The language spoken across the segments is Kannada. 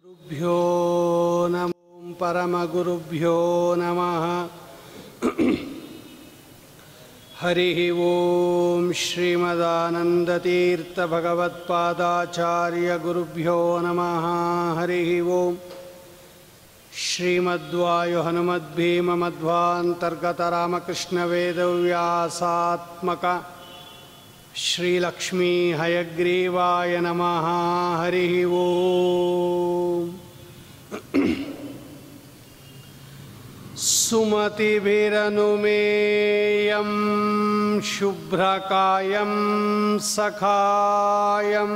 ಗುರುಭ್ಯೋ ನಮೋ ಪರಮಗುರುಭ್ಯೋ ನಮಃ. ಹರಿ ಓಂ ಶ್ರೀಮದಾನಂದತೀರ್ಥ ಭಗವತ್ಪಾದಾಚಾರ್ಯ ಗುರುಭ್ಯೋ ನಮಃ. ಹರಿ ಓಂ ಶ್ರೀಮದ್ವಾಯು ಹನುಮದ್ಭೀಮ ಮಧ್ವಾಂತರ್ಗತ ರಾಮಕೃಷ್ಣ ವೇದವ್ಯಾಸಾತ್ಮಕ ಶ್ರೀಲಕ್ಷ್ಮೀ ಹಯಗ್ರೀವಾಯ ನಮಃ. ಹರಿ ಓಂ. ಸುಮತಿಭಿರನುಮೇಯಂ ಶುಭ್ರಕಾಯಂ ಸಖಾಯಂ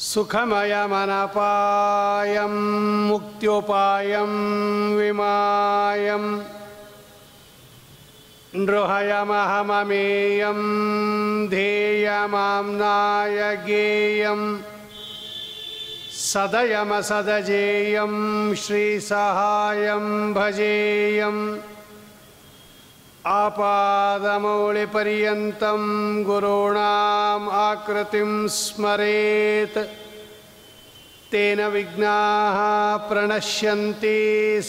ಸುಖಮಯಮನಪಾಯಂ ಮುಕ್ತ್ಯೋಪಾಯಂ ವಿಮಾಯಂ ನೃಹಯಮಹಮಮೇಯಂ ಧ್ಯೇಯಮಾಮ್ನಾಯ ಗೇಯಂ ಸದಯಮಸದಜೇಯಂ ಶ್ರೀಸಹಾಯಂ ಭಜೇಯಂ ಆಪಾದಮೌಳಿಪರ್ಯಂತಂ ಗುರುಣಾಂ ಆಕೃತಿಂ ಸ್ಮರೇತ್ ತೇನ ವಿಘ್ನಾಃ ಪ್ರಣಶ್ಯಂತಿ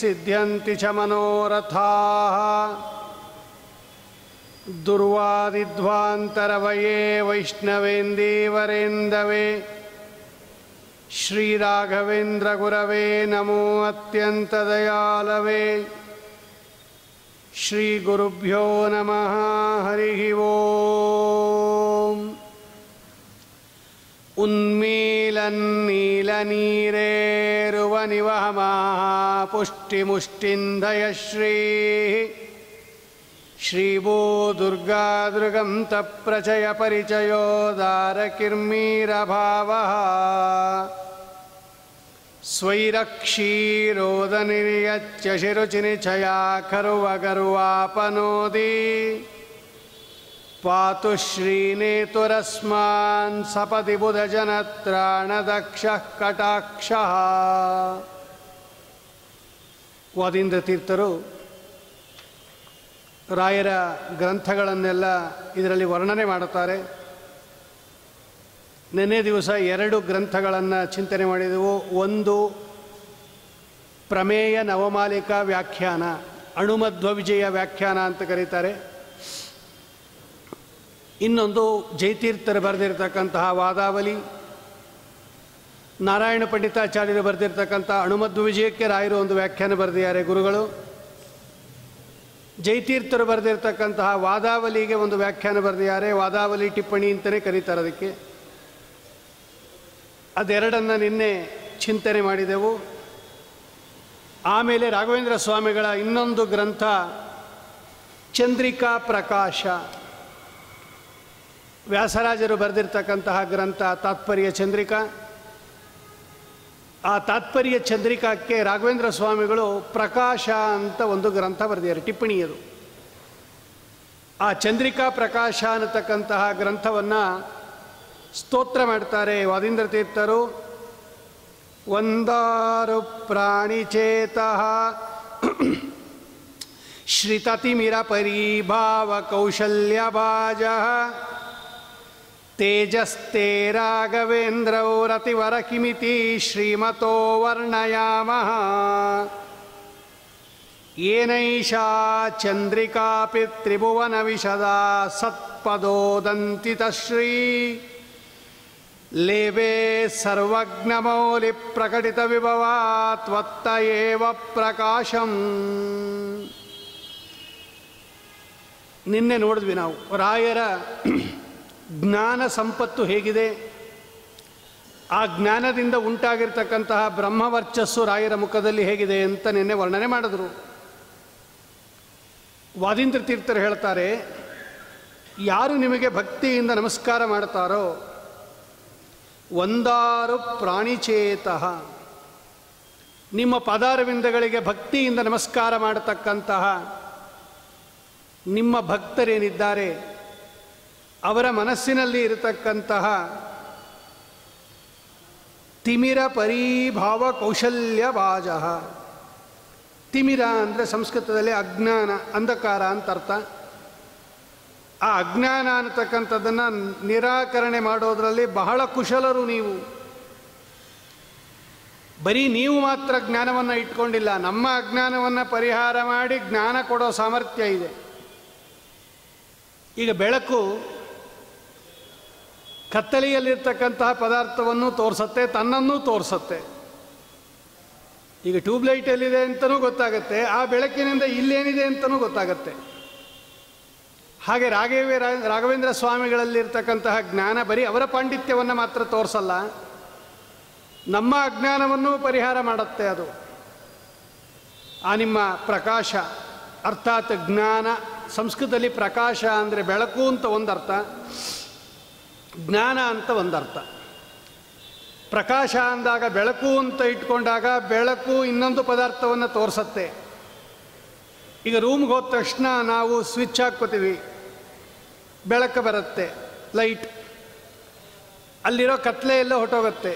ಸಿದ್ಧ್ಯಂತಿ ಚ ಮನೋರಥಾಃ. ದುರ್ವಾದಿಧ್ವಾಂತರವಯೇ ವೈಷ್ಣವೇಂದೀವರೇಂದವೇ ಶ್ರೀರಾಘವೇಂದ್ರ ಗುರವೇ ನಮೋ ಅತ್ಯಂತದಯಾಲವೇ. ಶ್ರೀ ಗುರುಭ್ಯೋ ನಮಃ. ಹರಿ ಓಂ. ಉನ್ಮೀಲನ್ನೀಲನೀರೇರುವ ನಿವಹಮಾಃ ಪುಷ್ಟಿಮುಷ್ಟಿಂಧಯಶ್ರೀ ಶ್ರೀಭೂ ದುರ್ಗಾದೃಗಂ ತಪ್ರಚಯ ಪರಿಚಯೋದಾರಕಿರ್ಮೀರಭಾವಃ ಸ್ವೈರಕ್ಷೀರೋದನಿರ್ಯಚ್ಯ ಶಿರುಚಿನಿಚಯಾ ಖರುವಗರ್ವಾಪನೋದಿ ಪಾತು ಶ್ರೀನೇತುರಸ್ಮಾನ್ ಸಪದಿ ಬುಧಜನತ್ರಾಣದಕ್ಷಃ ಕಟಾಕ್ಷಃ. ವಾದೀಂದ್ರ ತೀರ್ಥರು ರಾಯರ ಗ್ರಂಥಗಳನ್ನೆಲ್ಲ ಇದರಲ್ಲಿ ವರ್ಣನೆ ಮಾಡುತ್ತಾರೆ. ನಿನ್ನೆ ದಿವಸ 2 ಗ್ರಂಥಗಳನ್ನು ಚಿಂತನೆ ಮಾಡಿದೆವು. ಒಂದು ಪ್ರಮೇಯ ನವಮಾಲಿಕಾ ವ್ಯಾಖ್ಯಾನ, ಅಣುಮಧ್ವ ವಿಜಯ ವ್ಯಾಖ್ಯಾನ ಅಂತ ಕರೀತಾರೆ. ಇನ್ನೊಂದು ಜಯತೀರ್ಥರು ಬರೆದಿರತಕ್ಕಂತಹ ವಾದಾವಲಿ, ನಾರಾಯಣ ಪಂಡಿತಾಚಾರ್ಯರು ಬರೆದಿರ್ತಕ್ಕಂಥ ಅಣುಮಧ್ವ ವಿಜಯಕ್ಕೆ ರಾಯರು ಒಂದು ವ್ಯಾಖ್ಯಾನ ಬರೆದಿದ್ದಾರೆ ಗುರುಗಳು. ಜಯತೀರ್ಥರು ಬರೆದಿರ್ತಕ್ಕಂತಹ ವಾದಾವಲಿಗೆ ಒಂದು ವ್ಯಾಖ್ಯಾನ ಬರೆದಿದ್ದಾರೆ. ವಾದಾವಲಿ ಟಿಪ್ಪಣಿ ಅಂತಲೇ ಕರೀತಾರೆ ಅದಕ್ಕೆ. ಅದೆರಡನ್ನು ನಿನ್ನೆ ಚಿಂತನೆ ಮಾಡಿದೆವು. ಆಮೇಲೆ ರಾಘವೇಂದ್ರ ಸ್ವಾಮಿಗಳ ಇನ್ನೊಂದು ಗ್ರಂಥ ಚಂದ್ರಿಕಾ ಪ್ರಕಾಶ, ವ್ಯಾಸರಾಜರು ಬರೆದಿರ್ತಕ್ಕಂತಹ ಗ್ರಂಥ ತಾತ್ಪರ್ಯ ಚಂದ್ರಿಕಾ. ಆ ತಾತ್ಪರ್ಯ ಚಂದ್ರಿಕಾಕ್ಕೆ ರಾಘವೇಂದ್ರ ಸ್ವಾಮಿಗಳು ಪ್ರಕಾಶ ಅಂತ ಒಂದು ಗ್ರಂಥ ಬರೆದಿದ್ದಾರೆ, ಟಿಪ್ಪಣಿ ಅದು. ಆ ಚಂದ್ರಿಕಾ ಪ್ರಕಾಶ ಅನ್ನತಕ್ಕಂತಹ ಗ್ರಂಥವನ್ನು ಸ್ತೋತ್ರ ಮಾಡ್ತಾರೆ ವಾದೀಂದ್ರ ತೀರ್ಥರು. ವಂದಾರು ಪ್ರಾಣಿಚೇತಃ ಶ್ರಿತತಿಮಿರ ಪರಿಭಾವ ಕೌಶಲ್ಯಭಾಜಃ ತೇಜಸ್ತೆ ರಾಘವೇಂದ್ರೌ ರತಿವರ ಕಿಮಿತಿ ಶ್ರೀಮತೋ ವರ್ಣಯಾಮಃ. ಏನೈಷಾ ಚಂದ್ರಿಕಾಪಿ ತ್ರಿಭುವನ ವಿಶದಾ ಸತ್ಪದೋದಂತಿತಶ್ರೀ ಲೇವೇ ಸರ್ವಜ್ಞಮೌಲಿ ಪ್ರಕಟಿತ ವಿಭವಾ ತ್ವತ್ತ ಏವ ಪ್ರಕಾಶಂ. ನಿನ್ನೆ ನೋಡಿದ್ವಿ ನಾವು ರಾಯರ ಜ್ಞಾನ ಸಂಪತ್ತು ಹೇಗಿದೆ, ಆ ಜ್ಞಾನದಿಂದ ಉಂಟಾಗಿರ್ತಕ್ಕಂತಹ ಬ್ರಹ್ಮವರ್ಚಸ್ಸು ರಾಯರ ಮುಖದಲ್ಲಿ ಹೇಗಿದೆ ಅಂತ ನಿನ್ನೆ ವರ್ಣನೆ ಮಾಡಿದ್ರು. ವಾದೀಂದ್ರ ತೀರ್ಥರು ಹೇಳ್ತಾರೆ, ಯಾರು ನಿಮಗೆ ಭಕ್ತಿಯಿಂದ ನಮಸ್ಕಾರ ಮಾಡ್ತಾರೋ ಒಂದಾರು ಪ್ರಾಣಿಚೇತಃ, ನಿಮ್ಮ ಪದಾರವಿಂದಗಳಿಗೆ ಭಕ್ತಿಯಿಂದ ನಮಸ್ಕಾರ ಮಾಡತಕ್ಕಂತಹ ನಿಮ್ಮ ಭಕ್ತರೇನಿದ್ದಾರೆ ಅವರ ಮನಸ್ಸಿನಲ್ಲಿ ಇರತಕ್ಕಂತಹ ತಿಮಿರ ಪರಿಭಾವ ಕೌಶಲ್ಯ ಭಾಜಃ. ತಿಮಿರ ಅಂದರೆ ಸಂಸ್ಕೃತದಲ್ಲಿ ಅಜ್ಞಾನ, ಅಂಧಕಾರ ಅಂತ ಅರ್ಥ. ಆ ಅಜ್ಞಾನ ಅನ್ನತಕ್ಕಂಥದ್ದನ್ನು ನಿರಾಕರಣೆ ಮಾಡೋದರಲ್ಲಿ ಬಹಳ ಕುಶಲರು ನೀವು. ಬರೀ ನೀವು ಮಾತ್ರ ಜ್ಞಾನವನ್ನು ಇಟ್ಕೊಂಡಿಲ್ಲ, ನಮ್ಮ ಅಜ್ಞಾನವನ್ನು ಪರಿಹಾರ ಮಾಡಿ ಜ್ಞಾನ ಕೊಡೋ ಸಾಮರ್ಥ್ಯ ಇದೆ. ಈಗ ಬೆಳಕು ಕತ್ತಲೆಯಲ್ಲಿರ್ತಕ್ಕಂತಹ ಪದಾರ್ಥವನ್ನು ತೋರಿಸುತ್ತೆ, ತನ್ನನ್ನೂ ತೋರಿಸುತ್ತೆ. ಈಗ ಟ್ಯೂಬ್ಲೈಟ್ ಎಲ್ಲಿದೆ ಅಂತಲೂ ಗೊತ್ತಾಗುತ್ತೆ, ಆ ಬೆಳಕಿನಿಂದ ಇಲ್ಲೇನಿದೆ ಅಂತಲೂ ಗೊತ್ತಾಗುತ್ತೆ. ಹಾಗೆ ರಾಘವೇಂದ್ರ ಸ್ವಾಮಿಗಳಲ್ಲಿರ್ತಕ್ಕಂತಹ ಜ್ಞಾನ ಬರೀ ಅವರ ಪಾಂಡಿತ್ಯವನ್ನು ಮಾತ್ರ ತೋರಿಸಲ್ಲ, ನಮ್ಮ ಅಜ್ಞಾನವನ್ನು ಪರಿಹಾರ ಮಾಡುತ್ತೆ. ಅದು ಆ ನಿಮ್ಮ ಪ್ರಕಾಶ ಅರ್ಥಾತ್ ಜ್ಞಾನ. ಸಂಸ್ಕೃತದಲ್ಲಿ ಪ್ರಕಾಶ ಅಂದರೆ ಬೆಳಕು ಅಂತ ಒಂದರ್ಥ, ಜ್ಞಾನ ಅಂತ ಒಂದರ್ಥ. ಪ್ರಕಾಶ ಅಂದಾಗ ಬೆಳಕು ಅಂತ ಇಟ್ಕೊಂಡಾಗ ಬೆಳಕು ಇನ್ನೊಂದು ಪದಾರ್ಥವನ್ನು ತೋರಿಸುತ್ತೆ. ಈಗ ರೂಮ್ಗೆ ಹೋದ ತಕ್ಷಣ ನಾವು ಸ್ವಿಚ್ ಹಾಕ್ಕೋತೀವಿ, ಬೆಳಕು ಬರುತ್ತೆ, ಲೈಟ್, ಅಲ್ಲಿರೋ ಕತ್ಲೆ ಎಲ್ಲ ಹೊಟ್ಟೋಗುತ್ತೆ.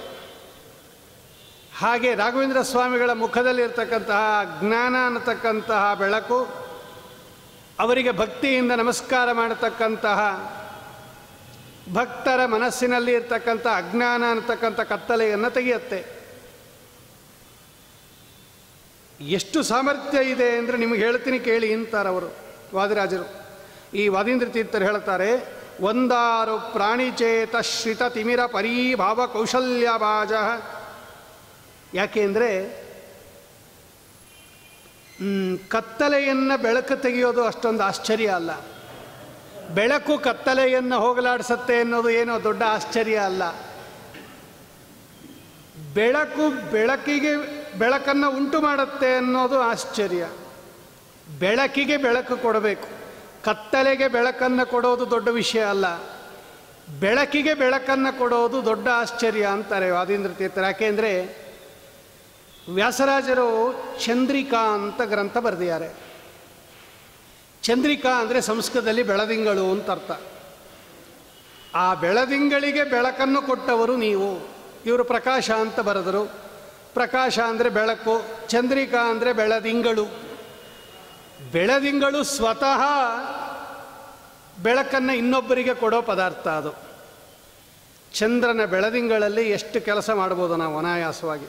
ಹಾಗೆ ರಾಘವೇಂದ್ರ ಸ್ವಾಮಿಗಳ ಮುಖದಲ್ಲಿರ್ತಕ್ಕಂತಹ ಜ್ಞಾನ ಅನ್ನತಕ್ಕಂತಹ ಬೆಳಕು ಅವರಿಗೆ ಭಕ್ತಿಯಿಂದ ನಮಸ್ಕಾರ ಮಾಡತಕ್ಕಂತಹ ಭಕ್ತರ ಮನಸ್ಸಿನಲ್ಲಿ ಇರ್ತಕ್ಕಂಥ ಅಜ್ಞಾನ ಅನ್ನತಕ್ಕಂಥ ಕತ್ತಲೆಯನ್ನು ತೆಗೆಯುತ್ತೆ. ಎಷ್ಟು ಸಾಮರ್ಥ್ಯ ಇದೆ ಅಂದರೆ ನಿಮಗೆ ಹೇಳ್ತೀನಿ ಕೇಳಿ ಅಂತಾರವರು ವಾದಿರಾಜರು. ಈ ವಾದೀಂದ್ರ ತೀರ್ಥರು ಹೇಳ್ತಾರೆ, ಒಂದಾರು ಪ್ರಾಣಿಚೇತ ಶ್ರಿತ ತಿಮಿರ ಪರೀಭಾವ ಕೌಶಲ್ಯ ಬಾಜ. ಯಾಕೆ ಅಂದರೆ ಕತ್ತಲೆಯನ್ನು ಬೆಳಕು ತೆಗೆಯೋದು ಅಷ್ಟೊಂದು ಆಶ್ಚರ್ಯ ಅಲ್ಲ, ಬೆಳಕು ಕತ್ತಲೆಯನ್ನು ಹೋಗಲಾಡಿಸುತ್ತೆ ಅನ್ನೋದು ಏನೋ ದೊಡ್ಡ ಆಶ್ಚರ್ಯ ಅಲ್ಲ. ಬೆಳಕು ಬೆಳಕಿಗೆ ಬೆಳಕನ್ನು ಉಂಟು ಮಾಡುತ್ತೆ ಅನ್ನೋದು ಆಶ್ಚರ್ಯ. ಬೆಳಕಿಗೆ ಬೆಳಕು ಕೊಡಬೇಕು, ಕತ್ತಲೆಗೆ ಬೆಳಕನ್ನು ಕೊಡೋದು ದೊಡ್ಡ ವಿಷಯ ಅಲ್ಲ, ಬೆಳಕಿಗೆ ಬೆಳಕನ್ನು ಕೊಡೋದು ದೊಡ್ಡ ಆಶ್ಚರ್ಯ ಅಂತಾರೆ ವಾದೀಂದ್ರ ತೀರ್ಥರು. ಯಾಕೆಂದರೆ ವ್ಯಾಸರಾಜರು ಚಂದ್ರಿಕಾ ಅಂತ ಗ್ರಂಥ ಬರೆದಿದ್ದಾರೆ. ಚಂದ್ರಿಕಾ ಅಂದರೆ ಸಂಸ್ಕೃತದಲ್ಲಿ ಬೆಳದಿಂಗಳು ಅಂತ ಅರ್ಥ. ಆ ಬೆಳದಿಂಗಳಿಗೆ ಬೆಳಕನ್ನು ಕೊಟ್ಟವರು ನೀವು. ಇವರು ಪ್ರಕಾಶ ಅಂತ ಬರೆದರು. ಪ್ರಕಾಶ ಅಂದರೆ ಬೆಳಕು, ಚಂದ್ರಿಕಾ ಅಂದರೆ ಬೆಳದಿಂಗಳು. ಬೆಳದಿಂಗಳು ಸ್ವತಃ ಬೆಳಕನ್ನು ಇನ್ನೊಬ್ಬರಿಗೆ ಕೊಡೋ ಪದಾರ್ಥ ಅದು. ಚಂದ್ರನ ಬೆಳದಿಂಗಳಲ್ಲಿ ಎಷ್ಟು ಕೆಲಸ ಮಾಡ್ಬೋದು ನಾವು ಅನಾಯಾಸವಾಗಿ.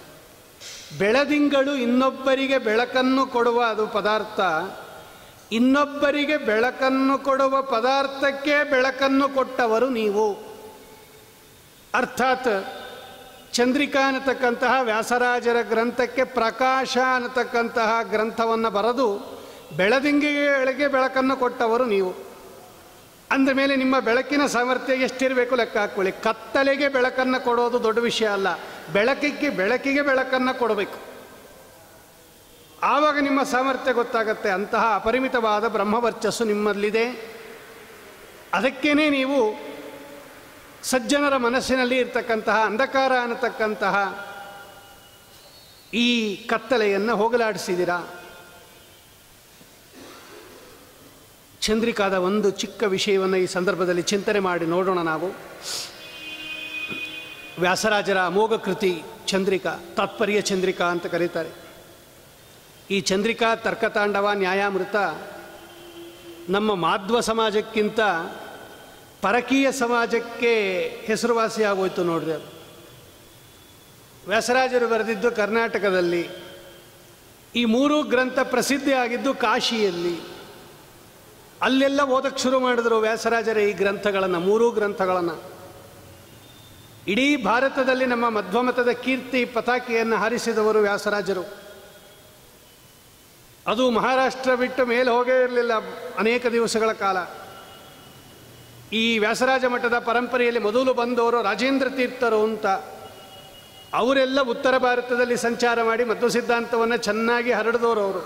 ಬೆಳದಿಂಗಳು ಇನ್ನೊಬ್ಬರಿಗೆ ಬೆಳಕನ್ನು ಕೊಡುವ ಅದು ಪದಾರ್ಥ. ಇನ್ನೊಬ್ಬರಿಗೆ ಬೆಳಕನ್ನು ಕೊಡುವ ಪದಾರ್ಥಕ್ಕೆ ಬೆಳಕನ್ನು ಕೊಟ್ಟವರು ನೀವು. ಅರ್ಥಾತ್ ಚಂದ್ರಿಕಾ ಅನ್ನತಕ್ಕಂತಹ ವ್ಯಾಸರಾಜರ ಗ್ರಂಥಕ್ಕೆ ಪ್ರಕಾಶ ಅನ್ನತಕ್ಕಂತಹ ಗ್ರಂಥವನ್ನು ಬರೆದು ಬೆಳದಿಂಗಳಿಗೆ ಬೆಳಕನ್ನು ಕೊಟ್ಟವರು ನೀವು. ಅಂದಮೇಲೆ ನಿಮ್ಮ ಬೆಳಕಿನ ಸಾಮರ್ಥ್ಯ ಎಷ್ಟಿರಬೇಕು ಲೆಕ್ಕ ಹಾಕ್ಕೊಳ್ಳಿ. ಕತ್ತಲೆಗೆ ಬೆಳಕನ್ನು ಕೊಡೋದು ದೊಡ್ಡ ವಿಷಯ ಅಲ್ಲ, ಬೆಳಕಿಗೆ ಬೆಳಕನ್ನು ಕೊಡಬೇಕು. ಆವಾಗ ನಿಮ್ಮ ಸಾಮರ್ಥ್ಯ ಗೊತ್ತಾಗತ್ತೆ. ಅಂತಹ ಅಪರಿಮಿತವಾದ ಬ್ರಹ್ಮವರ್ಚಸ್ಸು ನಿಮ್ಮಲ್ಲಿದೆ. ಅದಕ್ಕೇ ನೀವು ಸಜ್ಜನರ ಮನಸ್ಸಿನಲ್ಲಿ ಇರ್ತಕ್ಕಂತಹ ಅಂಧಕಾರ ಅನ್ನತಕ್ಕಂತಹ ಈ ಕತ್ತಲೆಯನ್ನು ಹೋಗಲಾಡಿಸಿದಿರಾ. ಚಂದ್ರಿಕಾದ ಒಂದು ಚಿಕ್ಕ ವಿಷಯವನ್ನು ಈ ಸಂದರ್ಭದಲ್ಲಿ ಚಿಂತನೆ ಮಾಡಿ ನೋಡೋಣ ನಾವು. ವ್ಯಾಸರಾಜರ ಅಮೋಘ ಕೃತಿ ಚಂದ್ರಿಕಾ, ತಾತ್ಪರ್ಯ ಚಂದ್ರಿಕಾ ಅಂತ ಕರೀತಾರೆ. ಈ ಚಂದ್ರಿಕಾ, ತರ್ಕತಾಂಡವ, ನ್ಯಾಯಾಮೃತ ನಮ್ಮ ಮಾಧ್ವ ಸಮಾಜಕ್ಕಿಂತ ಪರಕೀಯ ಸಮಾಜಕ್ಕೆ ಹೆಸರುವಾಸಿಯಾಗೋಯ್ತು ನೋಡ್ರಿ. ಅದು ವ್ಯಾಸರಾಜರು ಬರೆದಿದ್ದು ಕರ್ನಾಟಕದಲ್ಲಿ. ಈ ಮೂರೂ ಗ್ರಂಥ ಪ್ರಸಿದ್ಧಿ ಆಗಿದ್ದು ಕಾಶಿಯಲ್ಲಿ. ಅಲ್ಲೆಲ್ಲ ಓದಕ್ಕೆ ಶುರು ಮಾಡಿದ್ರು ವ್ಯಾಸರಾಜರ ಈ ಗ್ರಂಥಗಳನ್ನು, ಮೂರೂ ಗ್ರಂಥಗಳನ್ನು. ಇಡೀ ಭಾರತದಲ್ಲಿ ನಮ್ಮ ಮಧ್ವಮತದ ಕೀರ್ತಿ ಪತಾಕೆಯನ್ನು ಹಾರಿಸಿದವರು ವ್ಯಾಸರಾಜರು. ಅದು ಮಹಾರಾಷ್ಟ್ರ ಬಿಟ್ಟು ಮೇಲೆ ಹೋಗೇ ಇರಲಿಲ್ಲ ಅನೇಕ ದಿವಸಗಳ ಕಾಲ. ಈ ವ್ಯಾಸರಾಜ ಮಠದ ಪರಂಪರೆಯಲ್ಲಿ ಮೊದಲು ಬಂದವರು ರಾಜೇಂದ್ರ ತೀರ್ಥರು ಅಂತ. ಅವರೆಲ್ಲ ಉತ್ತರ ಭಾರತದಲ್ಲಿ ಸಂಚಾರ ಮಾಡಿ ಮಧ್ವ ಸಿದ್ಧಾಂತವನ್ನು ಚೆನ್ನಾಗಿ ಹರಡಿದವರು ಅವರು.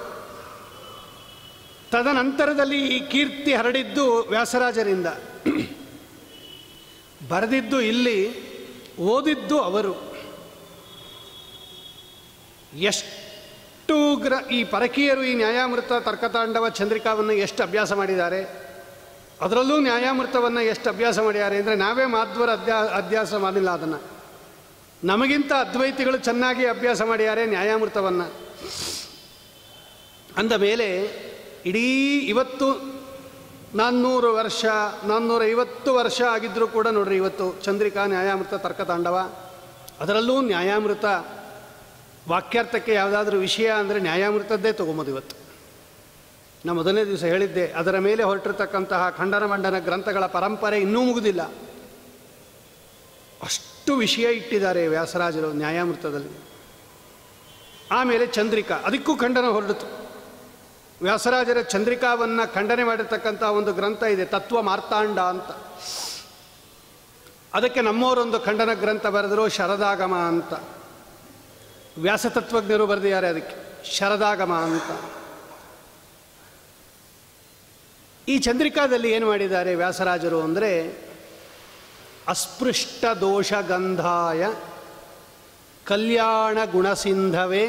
ತದನಂತರದಲ್ಲಿ ಈ ಕೀರ್ತಿ ಹರಡಿದ್ದು ವ್ಯಾಸರಾಜರಿಂದ. ಬರೆದಿದ್ದು ಇಲ್ಲಿ, ಓದಿದ್ದು ಅವರು. ಎಷ್ಟು ಈ ಪರಕೀಯರು ಈ ನ್ಯಾಯಾಮೃತ, ತರ್ಕತಾಂಡವ, ಚಂದ್ರಿಕಾವನ್ನು ಎಷ್ಟು ಅಭ್ಯಾಸ ಮಾಡಿದ್ದಾರೆ. ಅದರಲ್ಲೂ ನ್ಯಾಯಾಮೃತವನ್ನು ಎಷ್ಟು ಅಭ್ಯಾಸ ಮಾಡಿದ್ದಾರೆ ಅಂದರೆ ನಾವೇ ಮಾಧ್ವರ ಅಭ್ಯಾಸ ಮಾಡಿಲ್ಲ ಅದನ್ನು. ನಮಗಿಂತ ಅದ್ವೈತಿಗಳು ಚೆನ್ನಾಗಿ ಅಭ್ಯಾಸ ಮಾಡಿದ್ದಾರೆ ನ್ಯಾಯಾಮೃತವನ್ನು. ಅಂದ ಮೇಲೆ ಇಡೀ ಇವತ್ತು 400 ವರ್ಷ 450 ವರ್ಷ ಆಗಿದ್ದರೂ ಕೂಡ ನೋಡ್ರಿ, ಇವತ್ತು ಚಂದ್ರಿಕಾ, ನ್ಯಾಯಾಮೃತ, ತರ್ಕತಾಂಡವ, ಅದರಲ್ಲೂ ನ್ಯಾಯಾಮೃತ ವಾಕ್ಯಾರ್ಥಕ್ಕೆ ಯಾವುದಾದ್ರೂ ವಿಷಯ ಅಂದರೆ ನ್ಯಾಯಾಮೃತದ್ದೇ ತೊಗೊಂಬೋದು. ಇವತ್ತು ನಾನು ಮೊದಲನೇ ದಿವಸ ಹೇಳಿದ್ದೆ, ಅದರ ಮೇಲೆ ಹೊರಟಿರ್ತಕ್ಕಂತಹ ಖಂಡನ ಮಂಡನ ಗ್ರಂಥಗಳ ಪರಂಪರೆ ಇನ್ನೂ ಮುಗಿದಿಲ್ಲ. ಅಷ್ಟು ವಿಷಯ ಇಟ್ಟಿದ್ದಾರೆ ವ್ಯಾಸರಾಜರು ನ್ಯಾಯಾಮೃತದಲ್ಲಿ. ಆಮೇಲೆ ಚಂದ್ರಿಕಾ, ಅದಕ್ಕೂ ಖಂಡನ ಹೊರಡಿತು. ವ್ಯಾಸರಾಜರ ಚಂದ್ರಿಕಾವನ್ನು ಖಂಡನೆ ಮಾಡಿರ್ತಕ್ಕಂಥ ಒಂದು ಗ್ರಂಥ ಇದೆ, ತತ್ವ ಮಾರ್ತಾಂಡ ಅಂತ. ಅದಕ್ಕೆ ನಮ್ಮವರೊಂದು ಖಂಡನ ಗ್ರಂಥ ಬರೆದರು, ಶರದಾಗಮ ಅಂತ. ವ್ಯಾಸತತ್ವಜ್ಞರು ಬರೆದಿದ್ದಾರೆ ಅದಕ್ಕೆ ಶರದಾಗಮ ಅಂತ. ಈ ಚಂದ್ರಿಕಾದಲ್ಲಿ ಏನು ಮಾಡಿದ್ದಾರೆ ವ್ಯಾಸರಾಜರು ಅಂದರೆ, ಅಸ್ಪೃಷ್ಟ ದೋಷ ಗಂಧಾಯ ಕಲ್ಯಾಣ ಗುಣಸಿಂಧವೇ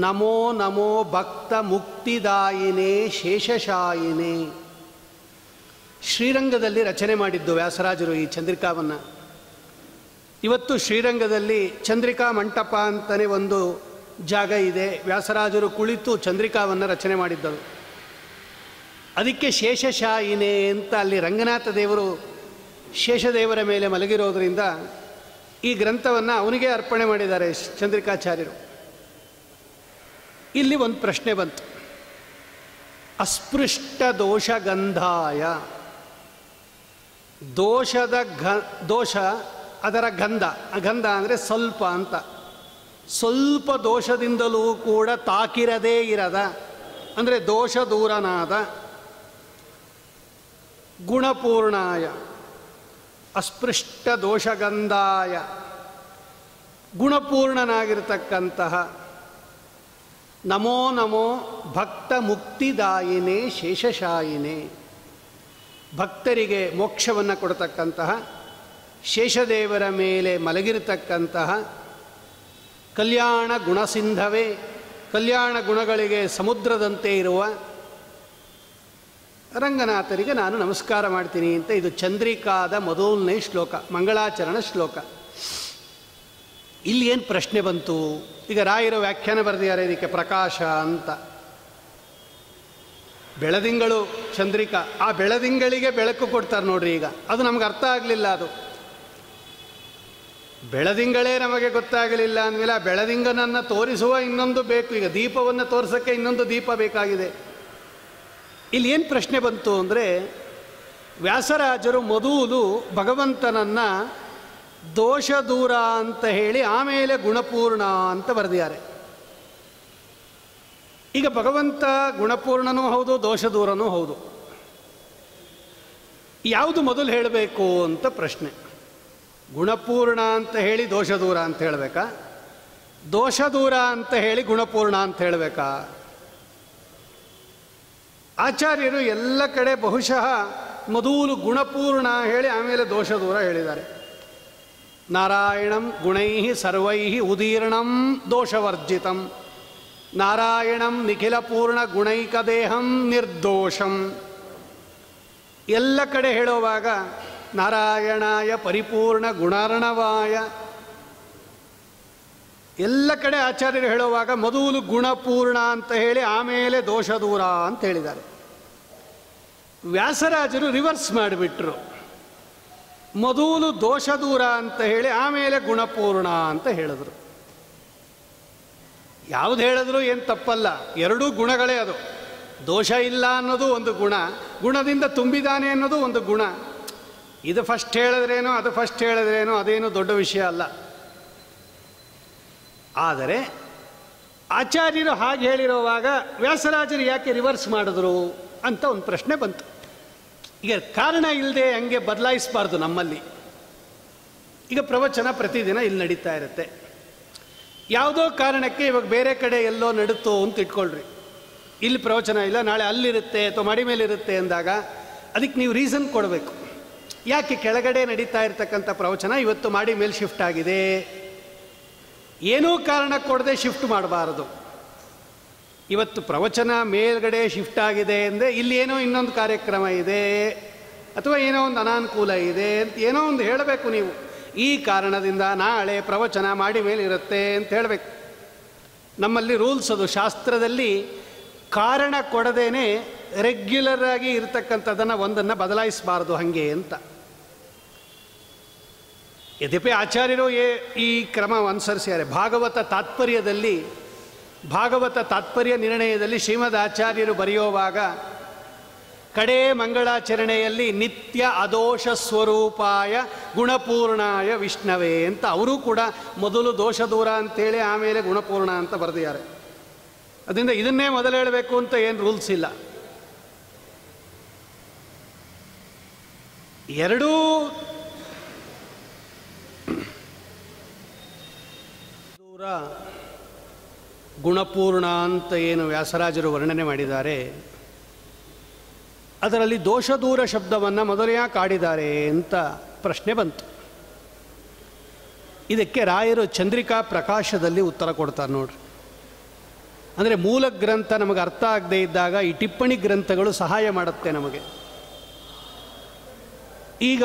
ನಮೋ ನಮೋ ಭಕ್ತ ಮುಕ್ತಿದಾಯಿನೇ ಶೇಷಶಾಯಿನೇ. ಶ್ರೀರಂಗದಲ್ಲಿ ರಚನೆ ಮಾಡಿದ್ದು ವ್ಯಾಸರಾಜರು ಈ ಚಂದ್ರಿಕಾವನ್ನು. ಇವತ್ತು ಶ್ರೀರಂಗದಲ್ಲಿ ಚಂದ್ರಿಕಾ ಮಂಟಪ ಅಂತಲೇ ಒಂದು ಜಾಗ ಇದೆ. ವ್ಯಾಸರಾಜರು ಕುಳಿತು ಚಂದ್ರಿಕಾವನ್ನು ರಚನೆ ಮಾಡಿದ್ದರು. ಅದಕ್ಕೆ ಶೇಷಶಾಯಿನೇ ಅಂತ ಅಲ್ಲಿ ರಂಗನಾಥ ದೇವರು ಶೇಷದೇವರ ಮೇಲೆ ಮಲಗಿರೋದ್ರಿಂದ ಈ ಗ್ರಂಥವನ್ನು ಅವನಿಗೆ ಅರ್ಪಣೆ ಮಾಡಿದ್ದಾರೆ ಚಂದ್ರಿಕಾಚಾರ್ಯರು. ಇಲ್ಲಿ ಒಂದು ಪ್ರಶ್ನೆ ಬಂತು, ಅಸ್ಪೃಷ್ಟ ದೋಷ ಗಂಧಾಯ, ದೋಷ ಅದರ ಗಂಧ ಅಂದರೆ ಸ್ವಲ್ಪ ಅಂತ, ಸ್ವಲ್ಪ ದೋಷದಿಂದಲೂ ಕೂಡ ತಾಕಿರದೇ ಇರದ ಅಂದರೆ ದೋಷ ದೂರನಾದ ಗುಣಪೂರ್ಣಾಯ ಅಸ್ಪೃಷ್ಟ ದೋಷಗಂಧಾಯ, ಗುಣಪೂರ್ಣನಾಗಿರ್ತಕ್ಕಂತಹ ನಮೋ ನಮೋ ಭಕ್ತ ಮುಕ್ತಿದಾಯಿನೇ ಶೇಷಶಾಯಿನೇ, ಭಕ್ತರಿಗೆ ಮೋಕ್ಷವನ್ನು ಕೊಡತಕ್ಕಂತಹ ಶೇಷದೇವರ ಮೇಲೆ ಮಲಗಿರತಕ್ಕಂತಹ ಕಲ್ಯಾಣ ಗುಣಸಿಂಧವೇ, ಕಲ್ಯಾಣ ಗುಣಗಳಿಗೆ ಸಮುದ್ರದಂತೆ ಇರುವ ರಂಗನಾಥರಿಗೆ ನಾನು ನಮಸ್ಕಾರ ಮಾಡ್ತೀನಿ ಅಂತ. ಇದು ಚಂದ್ರಿಕಾದ ಮೊದಲನೇ ಶ್ಲೋಕ, ಮಂಗಳಾಚರಣ ಶ್ಲೋಕ. ಇಲ್ಲಿ ಏನು ಪ್ರಶ್ನೆ ಬಂತು? ಈಗ ರಾಯರು ವ್ಯಾಖ್ಯಾನ ಬರೆದಿದ್ದಾರೆ ಇದಕ್ಕೆ, ಪ್ರಕಾಶ ಅಂತ. ಬೆಳದಿಂಗಳು ಚಂದ್ರಿಕಾ, ಆ ಬೆಳದಿಂಗಳಿಗೆ ಬೆಳಕು ಕೊಡ್ತಾರೆ ನೋಡ್ರಿ. ಈಗ ಅದು ನಮ್ಗೆ ಅರ್ಥ ಆಗಲಿಲ್ಲ. ಅದು ಬೆಳದಿಂಗಳೇ ನಮಗೆ ಗೊತ್ತಾಗಲಿಲ್ಲ ಅಂದಮೇಲೆ ಆ ಬೆಳದಿಂಗನನ್ನು ತೋರಿಸುವ ಇನ್ನೊಂದು ಬೇಕು. ಈಗ ದೀಪವನ್ನು ತೋರಿಸೋಕ್ಕೆ ಇನ್ನೊಂದು ದೀಪ ಬೇಕಾಗಿದೆ. ಇಲ್ಲಿ ಏನು ಪ್ರಶ್ನೆ ಬಂತು ಅಂದರೆ, ವ್ಯಾಸರಾಜರು ಮೊದಲು ಭಗವಂತನನ್ನು ದೋಷ ದೂರ ಅಂತ ಹೇಳಿ ಆಮೇಲೆ ಗುಣಪೂರ್ಣ ಅಂತ ಬರೆದಿದ್ದಾರೆ. ಈಗ ಭಗವಂತ ಗುಣಪೂರ್ಣನೂ ಹೌದು, ದೋಷ ದೂರನೂ ಹೌದು. ಯಾವುದು ಮೊದಲು ಹೇಳಬೇಕು ಅಂತ ಪ್ರಶ್ನೆ. ಗುಣಪೂರ್ಣ ಅಂತ ಹೇಳಿ ದೋಷ ದೂರ ಅಂತ ಹೇಳಬೇಕಾ? ದೋಷ ದೂರ ಅಂತ ಹೇಳಿ ಗುಣಪೂರ್ಣ ಅಂತ ಹೇಳಬೇಕಾ? ಆಚಾರ್ಯರು ಎಲ್ಲ ಕಡೆ ಬಹುಶಃ ಮೊದಲು ಗುಣಪೂರ್ಣ ಹೇಳಿ ಆಮೇಲೆ ದೋಷ ದೂರ ಹೇಳಿದ್ದಾರೆ. ನಾರಾಯಣಂ ಗುಣೈ ಸರ್ವೈ ಉದೀರ್ಣಂ ದೋಷವರ್ಜಿತಂ, ನಾರಾಯಣಂ ನಿಖಿಲಪೂರ್ಣ ಗುಣೈಕದೇಹಂ ನಿರ್ದೋಷಂ. ಎಲ್ಲ ಕಡೆ ಹೇಳುವಾಗ ನಾರಾಯಣಾಯ ಪರಿಪೂರ್ಣ ಗುಣಾರ್ಣವಾಯ, ಎಲ್ಲ ಕಡೆ ಆಚಾರ್ಯರು ಹೇಳುವಾಗ ಮೊದಲು ಗುಣಪೂರ್ಣ ಅಂತ ಹೇಳಿ ಆಮೇಲೆ ದೋಷ ದೂರ ಅಂತ ಹೇಳಿದ್ದಾರೆ. ವ್ಯಾಸರಾಜರು ರಿವರ್ಸ್ ಮಾಡಿಬಿಟ್ರು. ಮೊದಲು ದೋಷ ದೂರ ಅಂತ ಹೇಳಿ ಆಮೇಲೆ ಗುಣಪೂರ್ಣ ಅಂತ ಹೇಳಿದ್ರು. ಯಾವುದು ಹೇಳಿದ್ರು ಏನು ತಪ್ಪಲ್ಲ, ಎರಡೂ ಗುಣಗಳೇ. ಅದು ದೋಷ ಇಲ್ಲ ಅನ್ನೋದು ಒಂದು ಗುಣ, ಗುಣದಿಂದ ತುಂಬಿದಾನೆ ಅನ್ನೋದು ಒಂದು ಗುಣ. ಇದು ಫಸ್ಟ್ ಹೇಳಿದ್ರೇನೋ ಅದು ಫಸ್ಟ್ ಹೇಳಿದ್ರೇನೋ ಅದೇನು ದೊಡ್ಡ ವಿಷಯ ಅಲ್ಲ. ಆದರೆ ಆಚಾರ್ಯರು ಹಾಗೆ ಹೇಳಿರುವಾಗ ವ್ಯಾಸರಾಜರು ಯಾಕೆ ರಿವರ್ಸ್ ಮಾಡಿದ್ರು ಅಂತ ಒಂದು ಪ್ರಶ್ನೆ ಬಂತು. ಈಗ ಕಾರಣ ಇಲ್ಲದೆ ಹಂಗೆ ಬದಲಾಯಿಸಬಾರ್ದು ನಮ್ಮಲ್ಲಿ. ಈಗ ಪ್ರವಚನ ಪ್ರತಿದಿನ ಇಲ್ಲಿ ನಡೀತಾ ಇರುತ್ತೆ. ಯಾವುದೋ ಕಾರಣಕ್ಕೆ ಇವಾಗ ಬೇರೆ ಕಡೆ ಎಲ್ಲೋ ನಡೀತು ಅಂತ ಇಟ್ಕೊಳ್ರಿ. ಇಲ್ಲಿ ಪ್ರವಚನ ಇಲ್ಲ, ನಾಳೆ ಅಲ್ಲಿರುತ್ತೆ ಅಥವಾ ಮಾಡಿ ಮೇಲಿರುತ್ತೆ ಅಂದಾಗ ಅದಕ್ಕೆ ನೀವು ರೀಸನ್ ಕೊಡಬೇಕು. ಯಾಕೆ ಕೆಳಗಡೆ ನಡೀತಾ ಇರ್ತಕ್ಕಂಥ ಪ್ರವಚನ ಇವತ್ತು ಮಾಡಿ ಮೇಲೆ ಶಿಫ್ಟ್ ಆಗಿದೆ? ಏನೂ ಕಾರಣ ಕೊಡದೆ ಶಿಫ್ಟ್ ಮಾಡಬಾರದು. ಇವತ್ತು ಪ್ರವಚನ ಮೇಲ್ಗಡೆ ಶಿಫ್ಟ್ ಆಗಿದೆ ಅಂದರೆ ಇಲ್ಲಿ ಏನೋ ಇನ್ನೊಂದು ಕಾರ್ಯಕ್ರಮ ಇದೆ ಅಥವಾ ಏನೋ ಒಂದು ಅನಾನುಕೂಲ ಇದೆ ಅಂತ ಏನೋ ಒಂದು ಹೇಳಬೇಕು. ನೀವು ಈ ಕಾರಣದಿಂದ ನಾಳೆ ಪ್ರವಚನ ಮಾಡಿ ಮೇಲಿರುತ್ತೆ ಅಂತ ಹೇಳಬೇಕು. ನಮ್ಮಲ್ಲಿ ರೂಲ್ಸ್ ಅದು, ಶಾಸ್ತ್ರದಲ್ಲಿ ಕಾರಣ ಕೊಡದೇನೆ ರೆಗ್ಯುಲರ್ ಆಗಿ ಇರತಕ್ಕಂಥದ್ದನ್ನು ಒಂದನ್ನು ಬದಲಾಯಿಸಬಾರ್ದು ಹಾಗೆ ಅಂತ. ಯದ್ಯಪಿ ಆಚಾರ್ಯರು ಈ ಕ್ರಮ ಅನುಸರಿಸಿದ್ದಾರೆ. ಭಾಗವತ ತಾತ್ಪರ್ಯ ನಿರ್ಣಯದಲ್ಲಿ ಶ್ರೀಮದ್ ಆಚಾರ್ಯರು ಬರೆಯುವಾಗ ಕಡೇ ಮಂಗಳಾಚರಣೆಯಲ್ಲಿ ನಿತ್ಯ ಅದೋಷ ಸ್ವರೂಪಾಯ ಗುಣಪೂರ್ಣಾಯ ವಿಷ್ಣವೇ ಅಂತ ಅವರು ಕೂಡ ಮೊದಲು ದೋಷ ದೂರ ಅಂತೇಳಿ ಆಮೇಲೆ ಗುಣಪೂರ್ಣ ಅಂತ ಬರೆದಿದ್ದಾರೆ. ಅದರಿಂದ ಇದನ್ನೇ ಮೊದಲು ಹೇಳಬೇಕು ಅಂತ ಏನು ರೂಲ್ಸ್ ಇಲ್ಲ. ಎರಡೂ ದೂರ ಗುಣಪೂರ್ಣ ಅಂತ ಏನು ವ್ಯಾಸರಾಜರು ವರ್ಣನೆ ಮಾಡಿದ್ದಾರೆ, ಅದರಲ್ಲಿ ದೋಷ ದೂರ ಶಬ್ದವನ್ನು ಮೊದಲು ಯಾಕೆ ಆಡಿದ್ದಾರೆ ಅಂತ ಪ್ರಶ್ನೆ ಬಂತು. ಇದಕ್ಕೆ ರಾಯರು ಚಂದ್ರಿಕಾ ಪ್ರಕಾಶದಲ್ಲಿ ಉತ್ತರ ಕೊಡ್ತಾರೆ ನೋಡ್ರಿ. ಅಂದರೆ ಮೂಲ ಗ್ರಂಥ ನಮಗೆ ಅರ್ಥ ಆಗದೇ ಇದ್ದಾಗ ಈ ಟಿಪ್ಪಣಿ ಗ್ರಂಥಗಳು ಸಹಾಯ ಮಾಡುತ್ತೆ ನಮಗೆ. ಈಗ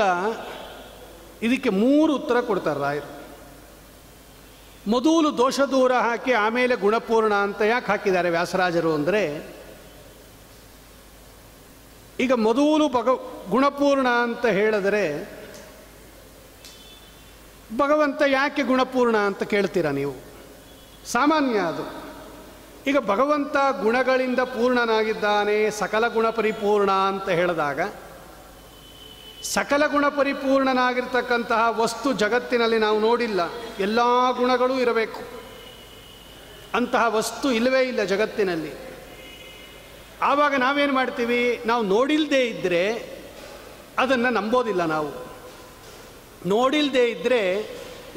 ಇದಕ್ಕೆ 3 ಉತ್ತರ ಕೊಡ್ತಾರೆ ರಾಯರು. ಮೊದಲು ದೋಷ ದೂರ ಹಾಕಿ ಆಮೇಲೆ ಗುಣಪೂರ್ಣ ಅಂತ ಯಾಕೆ ಹಾಕಿದ್ದಾರೆ ವ್ಯಾಸರಾಜರು ಅಂದರೆ, ಈಗ ಮೊದಲು ಗುಣಪೂರ್ಣ ಅಂತ ಹೇಳಿದರೆ ಭಗವಂತ ಯಾಕೆ ಗುಣಪೂರ್ಣ ಅಂತ ಕೇಳ್ತೀರಾ ನೀವು? ಸಾಮಾನ್ಯ ಅದು. ಈಗ ಭಗವಂತ ಗುಣಗಳಿಂದ ಪೂರ್ಣನಾಗಿದ್ದಾನೆ, ಸಕಲ ಗುಣ ಪರಿಪೂರ್ಣ ಅಂತ ಹೇಳಿದಾಗ ಸಕಲ ಗುಣ ಪರಿಪೂರ್ಣನಾಗಿರ್ತಕ್ಕಂತಹ ವಸ್ತು ಜಗತ್ತಿನಲ್ಲಿ ನಾವು ನೋಡಿಲ್ಲ. ಎಲ್ಲ ಗುಣಗಳೂ ಇರಬೇಕು, ಅಂತಹ ವಸ್ತು ಇಲ್ಲವೇ ಇಲ್ಲ ಜಗತ್ತಿನಲ್ಲಿ. ಆವಾಗ ನಾವೇನು ಮಾಡ್ತೀವಿ? ನಾವು ನೋಡಿಲ್ಲದೆ ಇದ್ದರೆ ಅದನ್ನು ನಂಬೋದಿಲ್ಲ. ನಾವು ನೋಡಿಲ್ಲದೆ ಇದ್ದರೆ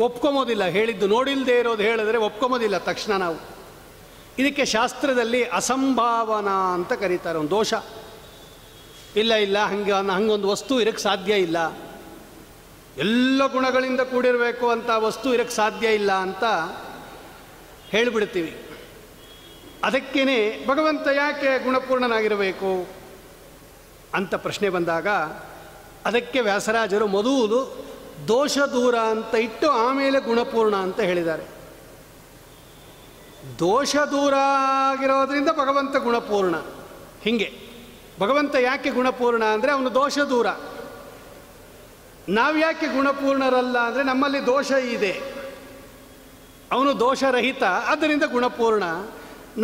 ಒಪ್ಕೊಂಬೋದಿಲ್ಲ. ಹೇಳಿದ್ದು ನೋಡಿಲ್ಲದೆ ಇರೋದು ಹೇಳಿದ್ರೆ ಒಪ್ಕೊಂಬೋದಿಲ್ಲ ತಕ್ಷಣ ನಾವು. ಇದಕ್ಕೆ ಶಾಸ್ತ್ರದಲ್ಲಿ ಅಸಂಭಾವನಾ ಅಂತ ಕರೀತಾರೆ. ಒಂದು ದೋಷ ಇಲ್ಲ ಹಂಗೊಂದು ವಸ್ತು ಇರಕ್ಕೆ ಸಾಧ್ಯ ಇಲ್ಲ, ಎಲ್ಲ ಗುಣಗಳಿಂದ ಕೂಡಿರಬೇಕು ಅಂತ ವಸ್ತು ಇರಕ್ಕೆ ಸಾಧ್ಯ ಇಲ್ಲ ಅಂತ ಹೇಳಿಬಿಡ್ತೀವಿ. ಅದಕ್ಕೇ ಭಗವಂತ ಯಾಕೆ ಗುಣಪೂರ್ಣನಾಗಿರಬೇಕು ಅಂತ ಪ್ರಶ್ನೆ ಬಂದಾಗ ಅದಕ್ಕೆ ವ್ಯಾಸರಾಜರು ಮೊದಲು ದೋಷ ದೂರ ಅಂತ ಇಟ್ಟು ಆಮೇಲೆ ಗುಣಪೂರ್ಣ ಅಂತ ಹೇಳಿದ್ದಾರೆ. ದೋಷ ದೂರ ಆಗಿರೋದ್ರಿಂದ ಭಗವಂತ ಗುಣಪೂರ್ಣ. ಹೀಗೆ ಭಗವಂತ ಯಾಕೆ ಗುಣಪೂರ್ಣ ಅಂದರೆ ಅವನು ದೋಷ ದೂರ. ನಾವು ಯಾಕೆ ಗುಣಪೂರ್ಣರಲ್ಲ ಅಂದರೆ ನಮ್ಮಲ್ಲಿ ದೋಷ ಇದೆ, ಅವನು ದೋಷರಹಿತ, ಆದ್ದರಿಂದ ಗುಣಪೂರ್ಣ.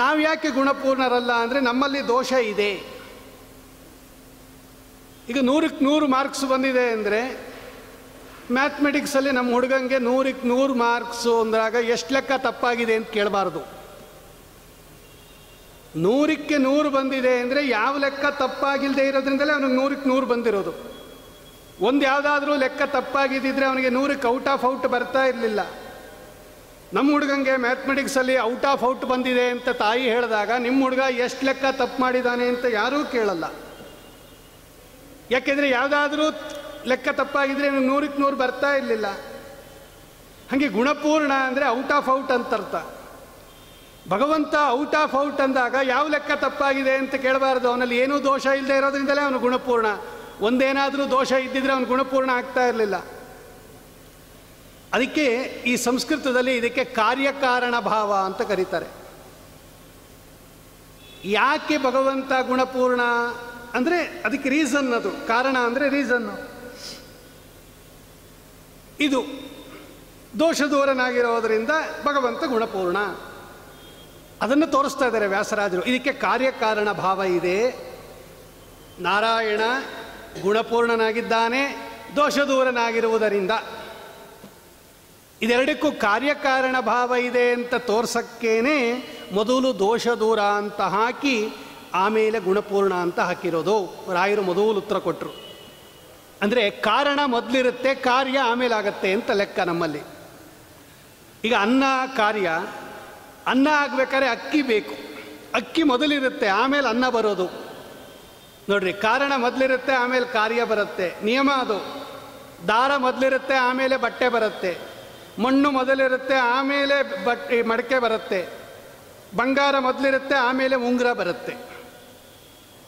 ನಾವು ಯಾಕೆ ಗುಣಪೂರ್ಣರಲ್ಲ ಅಂದರೆ ನಮ್ಮಲ್ಲಿ ದೋಷ ಇದೆ. ಈಗ 100ಕ್ಕೆ 100 ಮಾರ್ಕ್ಸ್ ಬಂದಿದೆ ಅಂದರೆ ಮ್ಯಾಥಮೆಟಿಕ್ಸಲ್ಲಿ ನಮ್ಮ ಹುಡುಗಂಗೆ 100ಕ್ಕೆ 100 ಮಾರ್ಕ್ಸು ಅಂದಾಗ ಎಷ್ಟು ಲೆಕ್ಕ ತಪ್ಪಾಗಿದೆ ಅಂತ ಕೇಳಬಾರ್ದು. 100ಕ್ಕೆ 100 ಬಂದಿದೆ ಅಂದರೆ ಯಾವ ಲೆಕ್ಕ ತಪ್ಪಾಗಿಲ್ಲದೆ ಇರೋದ್ರಿಂದಲೇ ಅವನಿಗೆ 100ಕ್ಕೆ 100 ಬಂದಿರೋದು. ಒಂದು ಯಾವುದಾದ್ರೂ ಲೆಕ್ಕ ತಪ್ಪಾಗಿದ್ದಿದ್ರೆ ಅವನಿಗೆ 100ಕ್ಕೆ ಔಟ್ ಆಫ್ ಔಟ್ ಬರ್ತಾ ಇರಲಿಲ್ಲ. ನಮ್ಮ ಹುಡುಗಂಗೆ ಮ್ಯಾಥಮೆಟಿಕ್ಸಲ್ಲಿ ಔಟ್ ಆಫ್ ಔಟ್ ಬಂದಿದೆ ಅಂತ ತಾಯಿ ಹೇಳಿದಾಗ ನಿಮ್ಮ ಹುಡುಗ ಎಷ್ಟು ಲೆಕ್ಕ ತಪ್ಪು ಮಾಡಿದ್ದಾನೆ ಅಂತ ಯಾರೂ ಕೇಳಲ್ಲ. ಯಾಕೆಂದರೆ ಯಾವುದಾದ್ರೂ ಲೆಕ್ಕ ತಪ್ಪಾಗಿದ್ದರೆ 100ಕ್ಕೆ 100 ಬರ್ತಾ ಇರಲಿಲ್ಲ. ಹಾಗೆ ಗುಣಪೂರ್ಣ ಅಂದರೆ ಔಟ್ ಆಫ್ ಔಟ್ ಅಂತ ಅರ್ಥ. ಭಗವಂತ ಔಟ್ ಆಫ್ ಔಟ್ ಅಂದಾಗ ಯಾವ ಲೆಕ್ಕ ತಪ್ಪಾಗಿದೆ ಅಂತ ಕೇಳಬಾರ್ದು. ಅವನಲ್ಲಿ ಏನೂ ದೋಷ ಇಲ್ಲದೆ ಇರೋದ್ರಿಂದಲೇ ಅವನು ಗುಣಪೂರ್ಣ. ಒಂದೇನಾದರೂ ದೋಷ ಇದ್ದಿದ್ರೆ ಅವನು ಗುಣಪೂರ್ಣ ಆಗ್ತಾ ಇರಲಿಲ್ಲ. ಅದಕ್ಕೆ ಈ ಸಂಸ್ಕೃತದಲ್ಲಿ ಇದಕ್ಕೆ ಕಾರ್ಯಕಾರಣ ಭಾವ ಅಂತ ಕರೀತಾರೆ. ಯಾಕೆ ಭಗವಂತ ಗುಣಪೂರ್ಣ ಅಂದರೆ ಅದಕ್ಕೆ ರೀಸನ್, ಅದು ಕಾರಣ ಅಂದರೆ ರೀಸನ್ನು. ಇದು ದೋಷ ದೂರನಾಗಿರೋದರಿಂದ ಭಗವಂತ ಗುಣಪೂರ್ಣ, ಅದನ್ನು ತೋರಿಸ್ತಾ ಇದ್ದಾರೆ ವ್ಯಾಸರಾಜರು. ಇದಕ್ಕೆ ಕಾರ್ಯಕಾರಣ ಭಾವ ಇದೆ. ನಾರಾಯಣ ಗುಣಪೂರ್ಣನಾಗಿದ್ದಾನೆ ದೋಷ ದೂರನಾಗಿರುವುದರಿಂದ. ಇದೆರಡಕ್ಕೂ ಕಾರ್ಯಕಾರಣ ಭಾವ ಇದೆ ಅಂತ ತೋರ್ಸಕ್ಕೇನೆ ಮೊದಲು ದೋಷ ದೂರ ಅಂತ ಹಾಕಿ ಆಮೇಲೆ ಗುಣಪೂರ್ಣ ಅಂತ ಹಾಕಿರೋದು. ರಾಯರು ಮೊದಲು ಉತ್ತರ ಕೊಟ್ಟರು. ಅಂದರೆ ಕಾರಣ ಮೊದಲಿರುತ್ತೆ, ಕಾರ್ಯ ಆಮೇಲೆ ಆಗತ್ತೆ ಅಂತ ಲೆಕ್ಕ ನಮ್ಮಲ್ಲಿ. ಈಗ ಅನ್ನ ಕಾರ್ಯ, ಅನ್ನ ಆಗಬೇಕಾದ್ರೆ ಅಕ್ಕಿ ಬೇಕು, ಅಕ್ಕಿ ಮೊದಲಿರುತ್ತೆ ಆಮೇಲೆ ಅನ್ನ ಬರೋದು. ನೋಡ್ರಿ, ಕಾರಣ ಮೊದಲಿರುತ್ತೆ ಆಮೇಲೆ ಕಾರ್ಯ ಬರುತ್ತೆ, ನಿಯಮ ಅದು. ದಾರ ಮೊದಲಿರುತ್ತೆ ಆಮೇಲೆ ಬಟ್ಟೆ ಬರುತ್ತೆ, ಮಣ್ಣು ಮೊದಲಿರುತ್ತೆ ಆಮೇಲೆ ಮಡಕೆ ಬರುತ್ತೆ, ಬಂಗಾರ ಮೊದಲಿರುತ್ತೆ ಆಮೇಲೆ ಉಂಗುರ ಬರುತ್ತೆ.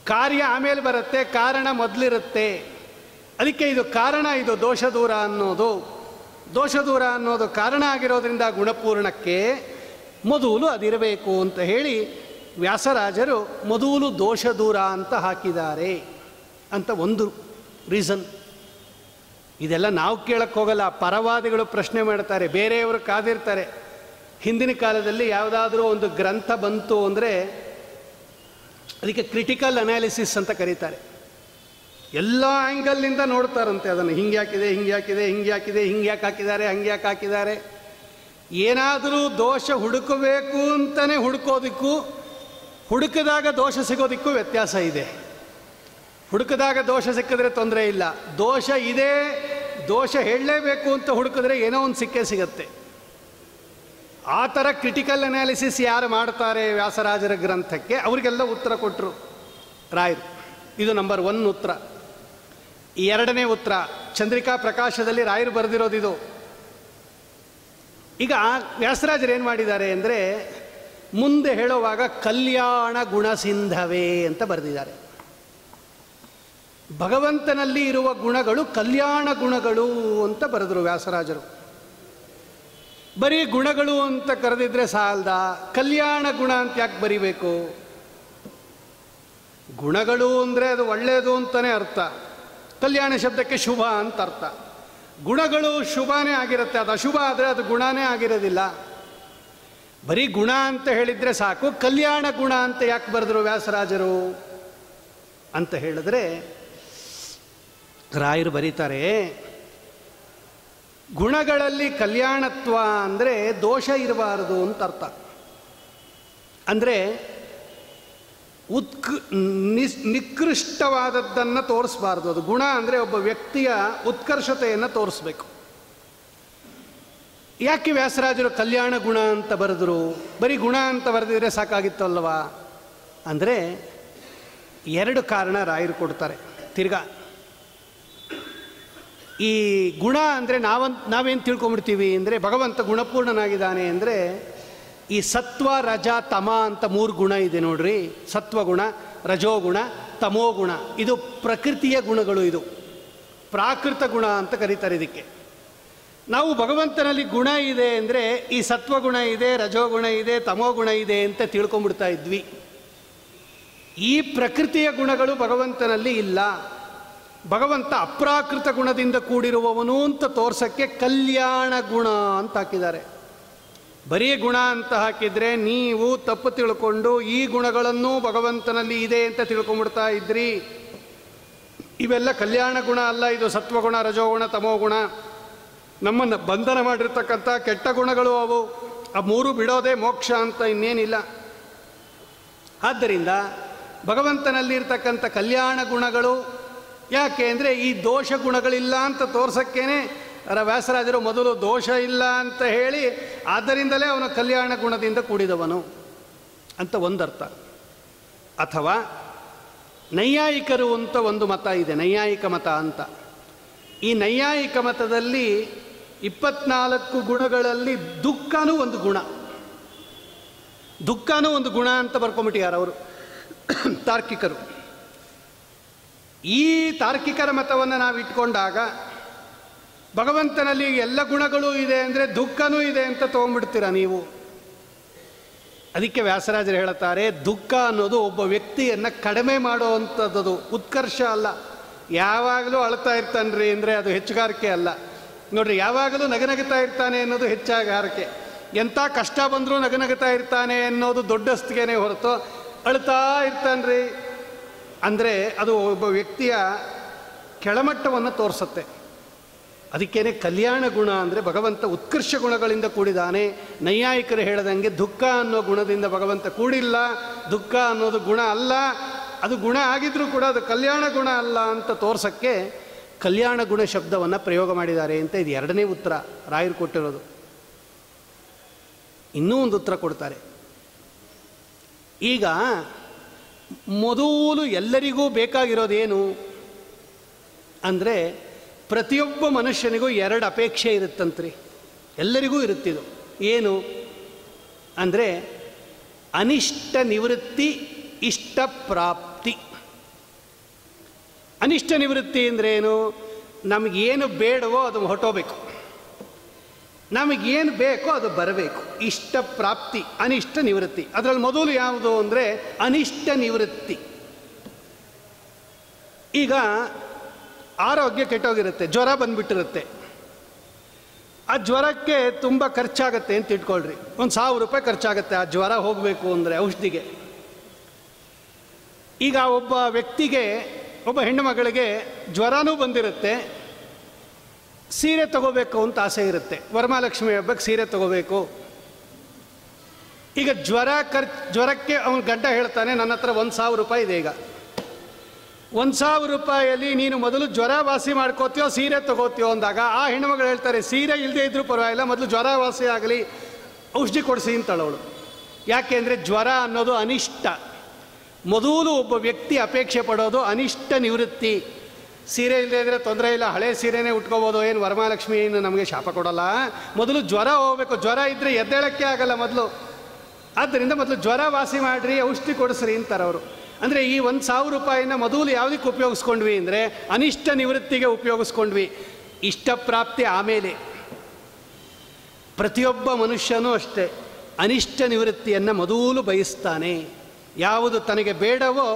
ಕಾರ್ಯ ಆಮೇಲೆ ಬರುತ್ತೆ, ಕಾರಣ ಮೊದಲಿರುತ್ತೆ. ಅದಕ್ಕೆ ಇದು ಕಾರಣ, ಇದು ದೋಷ ದೂರ ಅನ್ನೋದು. ದೋಷ ದೂರ ಅನ್ನೋದು ಕಾರಣ ಆಗಿರೋದ್ರಿಂದ ಗುಣಪೂರ್ಣಕ್ಕೆ ಮೊದಲು ಅದಿರಬೇಕು ಅಂತ ಹೇಳಿ ವ್ಯಾಸರಾಜರು ಮೊದಲು ದೋಷ ದೂರ ಅಂತ ಹಾಕಿದ್ದಾರೆ ಅಂತ ಒಂದು ರೀಸನ್. ಇದೆಲ್ಲ ನಾವು ಕೇಳಕ್ಕೆ ಹೋಗಲ್ಲ, ಪರವಾದಿಗಳು ಪ್ರಶ್ನೆ ಮಾಡ್ತಾರೆ, ಬೇರೆಯವರು ಕಾದಿರ್ತಾರೆ. ಹಿಂದಿನ ಕಾಲದಲ್ಲಿ ಯಾವುದಾದ್ರೂ ಒಂದು ಗ್ರಂಥ ಬಂತು ಅಂದರೆ ಅದಕ್ಕೆ ಕ್ರಿಟಿಕಲ್ ಅನಾಲಿಸಿಸ್ ಅಂತ ಕರೀತಾರೆ. ಎಲ್ಲ ಆ್ಯಂಗಲ್ನಿಂದ ನೋಡ್ತಾರಂತೆ ಅದನ್ನು. ಹಿಂಗೆ ಯಾಕಿದೆ, ಹಿಂಗೆ ಯಾಕಿದೆ, ಹಿಂಗೆ ಯಾಕಿದೆ, ಹಿಂಗೆ ಯಾಕೆ ಹಾಕಿದ್ದಾರೆ, ಹಂಗೆ ಯಾಕೆ ಹಾಕಿದ್ದಾರೆ. ಏನಾದರೂ ದೋಷ ಹುಡುಕಬೇಕು ಅಂತಲೇ ಹುಡುಕೋದಕ್ಕೂ ಹುಡುಕಿದಾಗ ದೋಷ ಸಿಗೋದಕ್ಕೂ ವ್ಯತ್ಯಾಸ ಇದೆ. ಹುಡುಕಿದಾಗ ದೋಷ ಸಿಕ್ಕಿದ್ರೆ ತೊಂದರೆ ಇಲ್ಲ, ದೋಷ ಇದೆ, ದೋಷ ಹೇಳಲೇಬೇಕು ಅಂತ ಹುಡುಕಿದ್ರೆ ಏನೋ ಒಂದು ಸಿಕ್ಕೇ ಸಿಗತ್ತೆ. ಆ ಥರ ಕ್ರಿಟಿಕಲ್ ಅನಾಲಿಸಿಸ್ ಯಾರು ಮಾಡ್ತಾರೆ ವ್ಯಾಸರಾಜರ ಗ್ರಂಥಕ್ಕೆ, ಅವರಿಗೆಲ್ಲ ಉತ್ತರ ಕೊಟ್ಟರು ರಾಯರು. ಇದು ನಂಬರ್ 1 ಉತ್ತರ. ಈ 2ನೇ ಉತ್ತರ ಚಂದ್ರಿಕಾ ಪ್ರಕಾಶದಲ್ಲಿ ರಾಯರು ಬರೆದಿರೋದಿದು. ಈಗ ವ್ಯಾಸರಾಜರು ಏನು ಮಾಡಿದ್ದಾರೆ ಅಂದರೆ, ಮುಂದೆ ಹೇಳುವಾಗ ಕಲ್ಯಾಣ ಗುಣಸಿಂಧವೇ ಅಂತ ಬರೆದಿದ್ದಾರೆ. ಭಗವಂತನಲ್ಲಿ ಇರುವ ಗುಣಗಳು ಕಲ್ಯಾಣ ಗುಣಗಳು ಅಂತ ಬರೆದರು ವ್ಯಾಸರಾಜರು. ಬರೀ ಗುಣಗಳು ಅಂತ ಕರೆದಿದ್ರೆ ಸಾಲದ, ಕಲ್ಯಾಣ ಗುಣ ಅಂತ ಯಾಕೆ ಬರಿಬೇಕು? ಗುಣಗಳು ಅಂದರೆ ಅದು ಒಳ್ಳೆಯದು ಅಂತಲೇ ಅರ್ಥ. ಕಲ್ಯಾಣ ಶಬ್ದಕ್ಕೆ ಶುಭ ಅಂತ ಅರ್ಥ. ಗುಣಗಳು ಶುಭನೇ ಆಗಿರುತ್ತೆ, ಅದು ಅಶುಭ ಆದರೆ ಅದು ಗುಣನೇ ಆಗಿರೋದಿಲ್ಲ. ಬರೀ ಗುಣ ಅಂತ ಹೇಳಿದರೆ ಸಾಕು, ಕಲ್ಯಾಣ ಗುಣ ಅಂತ ಯಾಕೆ ಬರೆದರು ವ್ಯಾಸರಾಜರು ಅಂತ ಹೇಳಿದ್ರೆ, ರಾಯರು ಬರೀತಾರೆ, ಗುಣಗಳಲ್ಲಿ ಕಲ್ಯಾಣತ್ವ ಅಂದರೆ ದೋಷ ಇರಬಾರದು ಅಂತ ಅರ್ಥ. ಅಂದರೆ ನಿಕೃಷ್ಟವಾದದ್ದನ್ನು ತೋರಿಸಬಾರ್ದು. ಅದು ಗುಣ ಅಂದರೆ ಒಬ್ಬ ವ್ಯಕ್ತಿಯ ಉತ್ಕರ್ಷತೆಯನ್ನು ತೋರಿಸ್ಬೇಕು. ಯಾಕೆ ವ್ಯಾಸರಾಜರು ಕಲ್ಯಾಣ ಗುಣ ಅಂತ ಬರೆದರು? ಬರೀ ಗುಣ ಅಂತ ಬರೆದಿದ್ರೆ ಸಾಕಾಗಿತ್ತಲ್ವಾ ಅಂದರೆ 2 ಕಾರಣ ರಾಯರು ಕೊಡ್ತಾರೆ. ತಿರ್ಗಾ ಈ ಗುಣ ಅಂದರೆ ನಾವೇನು ತಿಳ್ಕೊಂಬಿಡ್ತೀವಿ ಅಂದರೆ, ಭಗವಂತ ಗುಣಪೂರ್ಣನಾಗಿದ್ದಾನೆ ಅಂದರೆ ಈ ಸತ್ವ ರಜ ತಮ ಅಂತ 3 ಗುಣ ಇದೆ ನೋಡ್ರಿ. ಸತ್ವಗುಣ, ರಜೋಗುಣ, ತಮೋಗುಣ. ಇದು ಪ್ರಕೃತಿಯ ಗುಣಗಳು, ಇದು ಪ್ರಾಕೃತ ಗುಣ ಅಂತ ಕರೀತಾರೆ ಇದಕ್ಕೆ. ನಾವು ಭಗವಂತನಲ್ಲಿ ಗುಣ ಇದೆ ಅಂದರೆ ಈ ಸತ್ವಗುಣ ಇದೆ, ರಜೋಗುಣ ಇದೆ, ತಮೋಗುಣ ಇದೆ ಅಂತ ತಿಳ್ಕೊಂಬಿಡ್ತಾ ಇದ್ವಿ. ಈ ಪ್ರಕೃತಿಯ ಗುಣಗಳು ಭಗವಂತನಲ್ಲಿ ಇಲ್ಲ. ಭಗವಂತ ಅಪ್ರಾಕೃತ ಗುಣದಿಂದ ಕೂಡಿರುವವನು ಅಂತ ತೋರ್ಸಕ್ಕೆ ಕಲ್ಯಾಣ ಗುಣ ಅಂತ ಹಾಕಿದ್ದಾರೆ. ಬರೀ ಗುಣ ಅಂತ ಹಾಕಿದರೆ ನೀವು ತಪ್ಪು ತಿಳ್ಕೊಂಡು ಈ ಗುಣಗಳನ್ನು ಭಗವಂತನಲ್ಲಿ ಇದೆ ಅಂತ ತಿಳ್ಕೊಂಡ್ಬಿಡ್ತಾ ಇದ್ರಿ. ಇವೆಲ್ಲ ಕಲ್ಯಾಣ ಗುಣ ಅಲ್ಲ, ಇದು ಸತ್ವಗುಣ, ರಜೋಗುಣ, ತಮೋಗುಣ. ನಮ್ಮನ್ನು ಬಂಧನ ಮಾಡಿರ್ತಕ್ಕಂಥ ಕೆಟ್ಟ ಗುಣಗಳು ಅವು. ಆ 3 ಬಿಡೋದೇ ಮೋಕ್ಷ ಅಂತ ಇನ್ನೇನಿಲ್ಲ. ಆದ್ದರಿಂದ ಭಗವಂತನಲ್ಲಿರ್ತಕ್ಕಂಥ ಕಲ್ಯಾಣ ಗುಣಗಳು ಯಾಕೆ ಅಂದರೆ ಈ ದೋಷ ಗುಣಗಳಿಲ್ಲ ಅಂತ ತೋರ್ಸಕ್ಕೇನೆ ವ್ಯಾಸರಾಜರು ಮೊದಲು ದೋಷ ಇಲ್ಲ ಅಂತ ಹೇಳಿ, ಆದ್ದರಿಂದಲೇ ಅವನು ಕಲ್ಯಾಣ ಗುಣದಿಂದ ಕೂಡಿದವನು ಅಂತ ಒಂದರ್ಥ. ಅಥವಾ ನೈಯಾಯಿಕರು ಅಂತ ಒಂದು ಮತ ಇದೆ, ನೈಯಾಯಿಕ ಮತ ಅಂತ. ಈ ನೈಯಾಯಿಕ ಮತದಲ್ಲಿ 24 ಗುಣಗಳಲ್ಲಿ ದುಃಖನೂ ಒಂದು ಗುಣ, ದುಃಖನೂ ಒಂದು ಗುಣ ಅಂತ ಬರ್ಕೊಂಬಿಟ್ಟಿದ್ದಾರೆ ಅವರು ತಾರ್ಕಿಕರು. ಈ ತಾರ್ಕಿಕರ ಮತವನ್ನು ನಾವು ಇಟ್ಕೊಂಡಾಗ ಭಗವಂತನಲ್ಲಿ ಎಲ್ಲ ಗುಣಗಳೂ ಇದೆ ಅಂದರೆ ದುಃಖನೂ ಇದೆ ಅಂತ ತೊಗೊಂಡ್ಬಿಡ್ತೀರ ನೀವು. ಅದಕ್ಕೆ ವ್ಯಾಸರಾಜರು ಹೇಳುತ್ತಾರೆ, ದುಃಖ ಅನ್ನೋದು ಒಬ್ಬ ವ್ಯಕ್ತಿಯನ್ನು ಕಡಿಮೆ ಮಾಡುವಂಥದ್ದು, ಉತ್ಕರ್ಷ ಅಲ್ಲ. ಯಾವಾಗಲೂ ಅಳ್ತಾ ಇರ್ತಾನ್ರಿ ಅಂದರೆ ಅದು ಹೆಚ್ಚುಗಾರಿಕೆ ಅಲ್ಲ ನೋಡ್ರಿ. ಯಾವಾಗಲೂ ನಗನಗುತ್ತಾ ಇರ್ತಾನೆ ಅನ್ನೋದು ಹೆಚ್ಚಾಗಾರಿಕೆ. ಎಂಥ ಕಷ್ಟ ಬಂದರೂ ನಗನಗುತ್ತಾ ಇರ್ತಾನೆ ಅನ್ನೋದು ದೊಡ್ಡಸ್ತಿಗೆನೇ ಹೊರತು, ಅಳ್ತಾ ಇರ್ತಾನ್ರಿ ಅಂದರೆ ಅದು ಒಬ್ಬ ವ್ಯಕ್ತಿಯ ಕೆಳಮಟ್ಟವನ್ನು ತೋರಿಸುತ್ತೆ. ಅದಕ್ಕೇನೆ ಕಲ್ಯಾಣ ಗುಣ ಅಂದರೆ ಭಗವಂತ ಉತ್ಕರ್ಷ ಗುಣಗಳಿಂದ ಕೂಡಿದಾನೆ. ನೈಯಾಯಿಕರು ಹೇಳದಂಗೆ ದುಃಖ ಅನ್ನೋ ಗುಣದಿಂದ ಭಗವಂತ ಕೂಡಿಲ್ಲ, ದುಃಖ ಅನ್ನೋದು ಗುಣ ಅಲ್ಲ, ಅದು ಗುಣ ಆಗಿದ್ರೂ ಕೂಡ ಅದು ಕಲ್ಯಾಣ ಗುಣ ಅಲ್ಲ ಅಂತ ತೋರ್ಸೋಕ್ಕೆ ಕಲ್ಯಾಣ ಗುಣ ಶಬ್ದವನ್ನು ಪ್ರಯೋಗ ಮಾಡಿದ್ದಾರೆ ಅಂತ ಇದು 2ನೇ ಉತ್ತರ ರಾಯರು ಕೊಟ್ಟಿರೋದು. ಇನ್ನೂ ಒಂದು ಉತ್ತರ ಕೊಡ್ತಾರೆ. ಈಗ ಮೊದಲು ಎಲ್ಲರಿಗೂ ಬೇಕಾಗಿರೋದೇನು ಅಂದರೆ, ಪ್ರತಿಯೊಬ್ಬ ಮನುಷ್ಯನಿಗೂ 2 ಅಪೇಕ್ಷೆ ಇರುತ್ತಂತ್ರಿ, ಎಲ್ಲರಿಗೂ ಇರುತ್ತಿದು. ಏನು ಅಂದರೆ ಅನಿಷ್ಟ ನಿವೃತ್ತಿ, ಇಷ್ಟ ಪ್ರಾಪ್ತಿ. ಅನಿಷ್ಟ ನಿವೃತ್ತಿ ಅಂದ್ರೇನು? ನಮಗೇನು ಬೇಡವೋ ಅದು ಹೊರಟೋಬೇಕು, ನಮಗೇನು ಬೇಕೋ ಅದು ಬರಬೇಕು. ಇಷ್ಟ ಪ್ರಾಪ್ತಿ, ಅನಿಷ್ಟ ನಿವೃತ್ತಿ. ಅದರಲ್ಲಿ ಮೊದಲು ಯಾವುದು ಅಂದರೆ ಅನಿಷ್ಟ ನಿವೃತ್ತಿ. ಈಗ ಆರೋಗ್ಯ ಕೆಟ್ಟೋಗಿರುತ್ತೆ, ಜ್ವರ ಬಂದುಬಿಟ್ಟಿರುತ್ತೆ. ಆ ಜ್ವರಕ್ಕೆ ತುಂಬ ಖರ್ಚಾಗತ್ತೆ ಅಂತ ಇಟ್ಕೊಳ್ರಿ. 1,000 ರೂಪಾಯಿ ಖರ್ಚಾಗತ್ತೆ ಆ ಜ್ವರ ಹೋಗಬೇಕು ಅಂದರೆ ಔಷಧಿಗೆ. ಈಗ ಒಬ್ಬ ವ್ಯಕ್ತಿಗೆ, ಒಬ್ಬ ಹೆಣ್ಣು ಮಗಳಿಗೆ ಜ್ವರನೂ ಬಂದಿರುತ್ತೆ, ಸೀರೆ ತಗೋಬೇಕು ಅಂತ ಆಸೆ ಇರುತ್ತೆ. ವರಮಹಾಲಕ್ಷ್ಮಿ ಹಬ್ಬಕ್ಕೆ ಸೀರೆ ತಗೋಬೇಕು. ಈಗ ಜ್ವರಕ್ಕೆ ಅವನ ಗಂಡ ಹೇಳ್ತಾನೆ, ನನ್ನ ಹತ್ರ 1,000 ರೂಪಾಯಿ ಇದೆ. ಈಗ 1,000 ರೂಪಾಯಲ್ಲಿ ನೀನು ಮೊದಲು ಜ್ವರ ವಾಸಿ ಮಾಡ್ಕೋತೀಯೋ ಸೀರೆ ತಗೋತೀಯೋ ಅಂದಾಗ ಆ ಹೆಣ್ಣುಮಗಳು ಹೇಳ್ತಾರೆ, ಸೀರೆ ಇಲ್ಲದೆ ಇದ್ರೂ ಪರವಾಗಿಲ್ಲ, ಮೊದಲು ಜ್ವರ ವಾಸಿ ಆಗಲಿ, ಔಷಧಿ ಕೊಡಿಸಿ ಅಂತಳವಳು. ಯಾಕೆ ಅಂದರೆ ಜ್ವರ ಅನ್ನೋದು ಅನಿಷ್ಟ. ಮೊದಲು ಒಬ್ಬ ವ್ಯಕ್ತಿ ಅಪೇಕ್ಷೆ ಪಡೋದು ಅನಿಷ್ಟ ನಿವೃತ್ತಿ. ಸೀರೆ ಇಲ್ಲದೆ ಇದ್ದರೆ ತೊಂದರೆ ಇಲ್ಲ, ಹಳೆ ಸೀರೆನೇ ಉಟ್ಕೋಬೋದು, ಏನು ವರಮಹಾಲಕ್ಷ್ಮಿ ಏನು ನಮಗೆ ಶಾಪ ಕೊಡೋಲ್ಲ. ಮೊದಲು ಜ್ವರ ಹೋಗಬೇಕು, ಜ್ವರ ಇದ್ದರೆ ಎದ್ದೇಳಕ್ಕೆ ಆಗಲ್ಲ ಮೊದಲು. ಆದ್ದರಿಂದ ಮೊದಲು ಜ್ವರ ವಾಸಿ ಮಾಡಿರಿ, ಔಷಧಿ ಕೊಡಿಸ್ರಿ ಅಂತಾರೆ ಅವರು. ಅಂದರೆ ಈ 1,000 ರೂಪಾಯಿನ ಮೊದಲು ಯಾವುದಕ್ಕೆ ಉಪಯೋಗಿಸ್ಕೊಂಡ್ವಿ ಅಂದರೆ ಅನಿಷ್ಟ ನಿವೃತ್ತಿಗೆ ಉಪಯೋಗಿಸ್ಕೊಂಡ್ವಿ. ಇಷ್ಟಪ್ರಾಪ್ತಿ ಆಮೇಲೆ. ಪ್ರತಿಯೊಬ್ಬ ಮನುಷ್ಯನೂ ಅಷ್ಟೇ ಅನಿಷ್ಟ ನಿವೃತ್ತಿಯನ್ನು ಮೊದಲು ಬಯಸ್ತಾನೆ. ಯಾವುದು ತನಗೆ ಬೇಡವೋ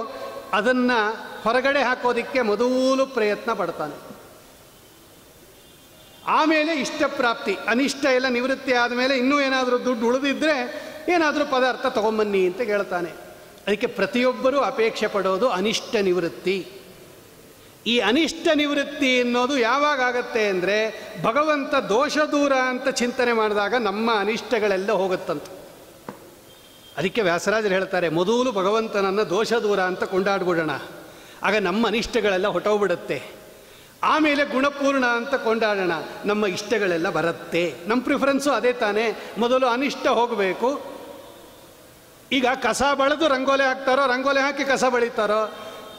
ಅದನ್ನು ಹೊರಗಡೆ ಹಾಕೋದಕ್ಕೆ ಮೊದಲು ಪ್ರಯತ್ನ ಪಡ್ತಾನೆ. ಆಮೇಲೆ ಇಷ್ಟಪ್ರಾಪ್ತಿ. ಅನಿಷ್ಟ ಎಲ್ಲ ನಿವೃತ್ತಿ ಆದಮೇಲೆ ಇನ್ನೂ ಏನಾದರೂ ದುಡ್ಡು ಉಳಿದಿದ್ದರೆ ಏನಾದರೂ ಪದಾರ್ಥ ತೊಗೊಂಬನ್ನಿ ಅಂತ ಹೇಳ್ತಾನೆ. ಅದಕ್ಕೆ ಪ್ರತಿಯೊಬ್ಬರೂ ಅಪೇಕ್ಷೆ ಪಡೋದು ಅನಿಷ್ಟ ನಿವೃತ್ತಿ. ಈ ಅನಿಷ್ಟ ನಿವೃತ್ತಿ ಅನ್ನೋದು ಯಾವಾಗ ಆಗತ್ತೆ ಅಂದರೆ ಭಗವಂತ ದೋಷ ದೂರ ಅಂತ ಚಿಂತನೆ ಮಾಡಿದಾಗ ನಮ್ಮ ಅನಿಷ್ಟಗಳೆಲ್ಲ ಹೋಗುತ್ತಂತ. ಅದಕ್ಕೆ ವ್ಯಾಸರಾಜರು ಹೇಳ್ತಾರೆ, ಮೊದಲು ಭಗವಂತನನ್ನು ದೋಷ ದೂರ ಅಂತ ಕೊಂಡಾಡ್ಬಿಡೋಣ, ಆಗ ನಮ್ಮ ಅನಿಷ್ಟಗಳೆಲ್ಲ ಹೊಟ್ಟೋಗ್ಬಿಡುತ್ತೆ. ಆಮೇಲೆ ಗುಣಪೂರ್ಣ ಅಂತ ಕೊಂಡಾಡೋಣ, ನಮ್ಮ ಇಷ್ಟಗಳೆಲ್ಲ ಬರುತ್ತೆ. ನಮ್ಮ ಪ್ರಿಫರೆನ್ಸು ಅದೇ ತಾನೇ, ಮೊದಲು ಅನಿಷ್ಟ ಹೋಗಬೇಕು. ಈಗ ಕಸ ಬಳಿದು ರಂಗೋಲಿ ಹಾಕ್ತಾರೋ, ರಂಗೋಲಿ ಹಾಕಿ ಕಸ ಬಳಿತಾರೋ,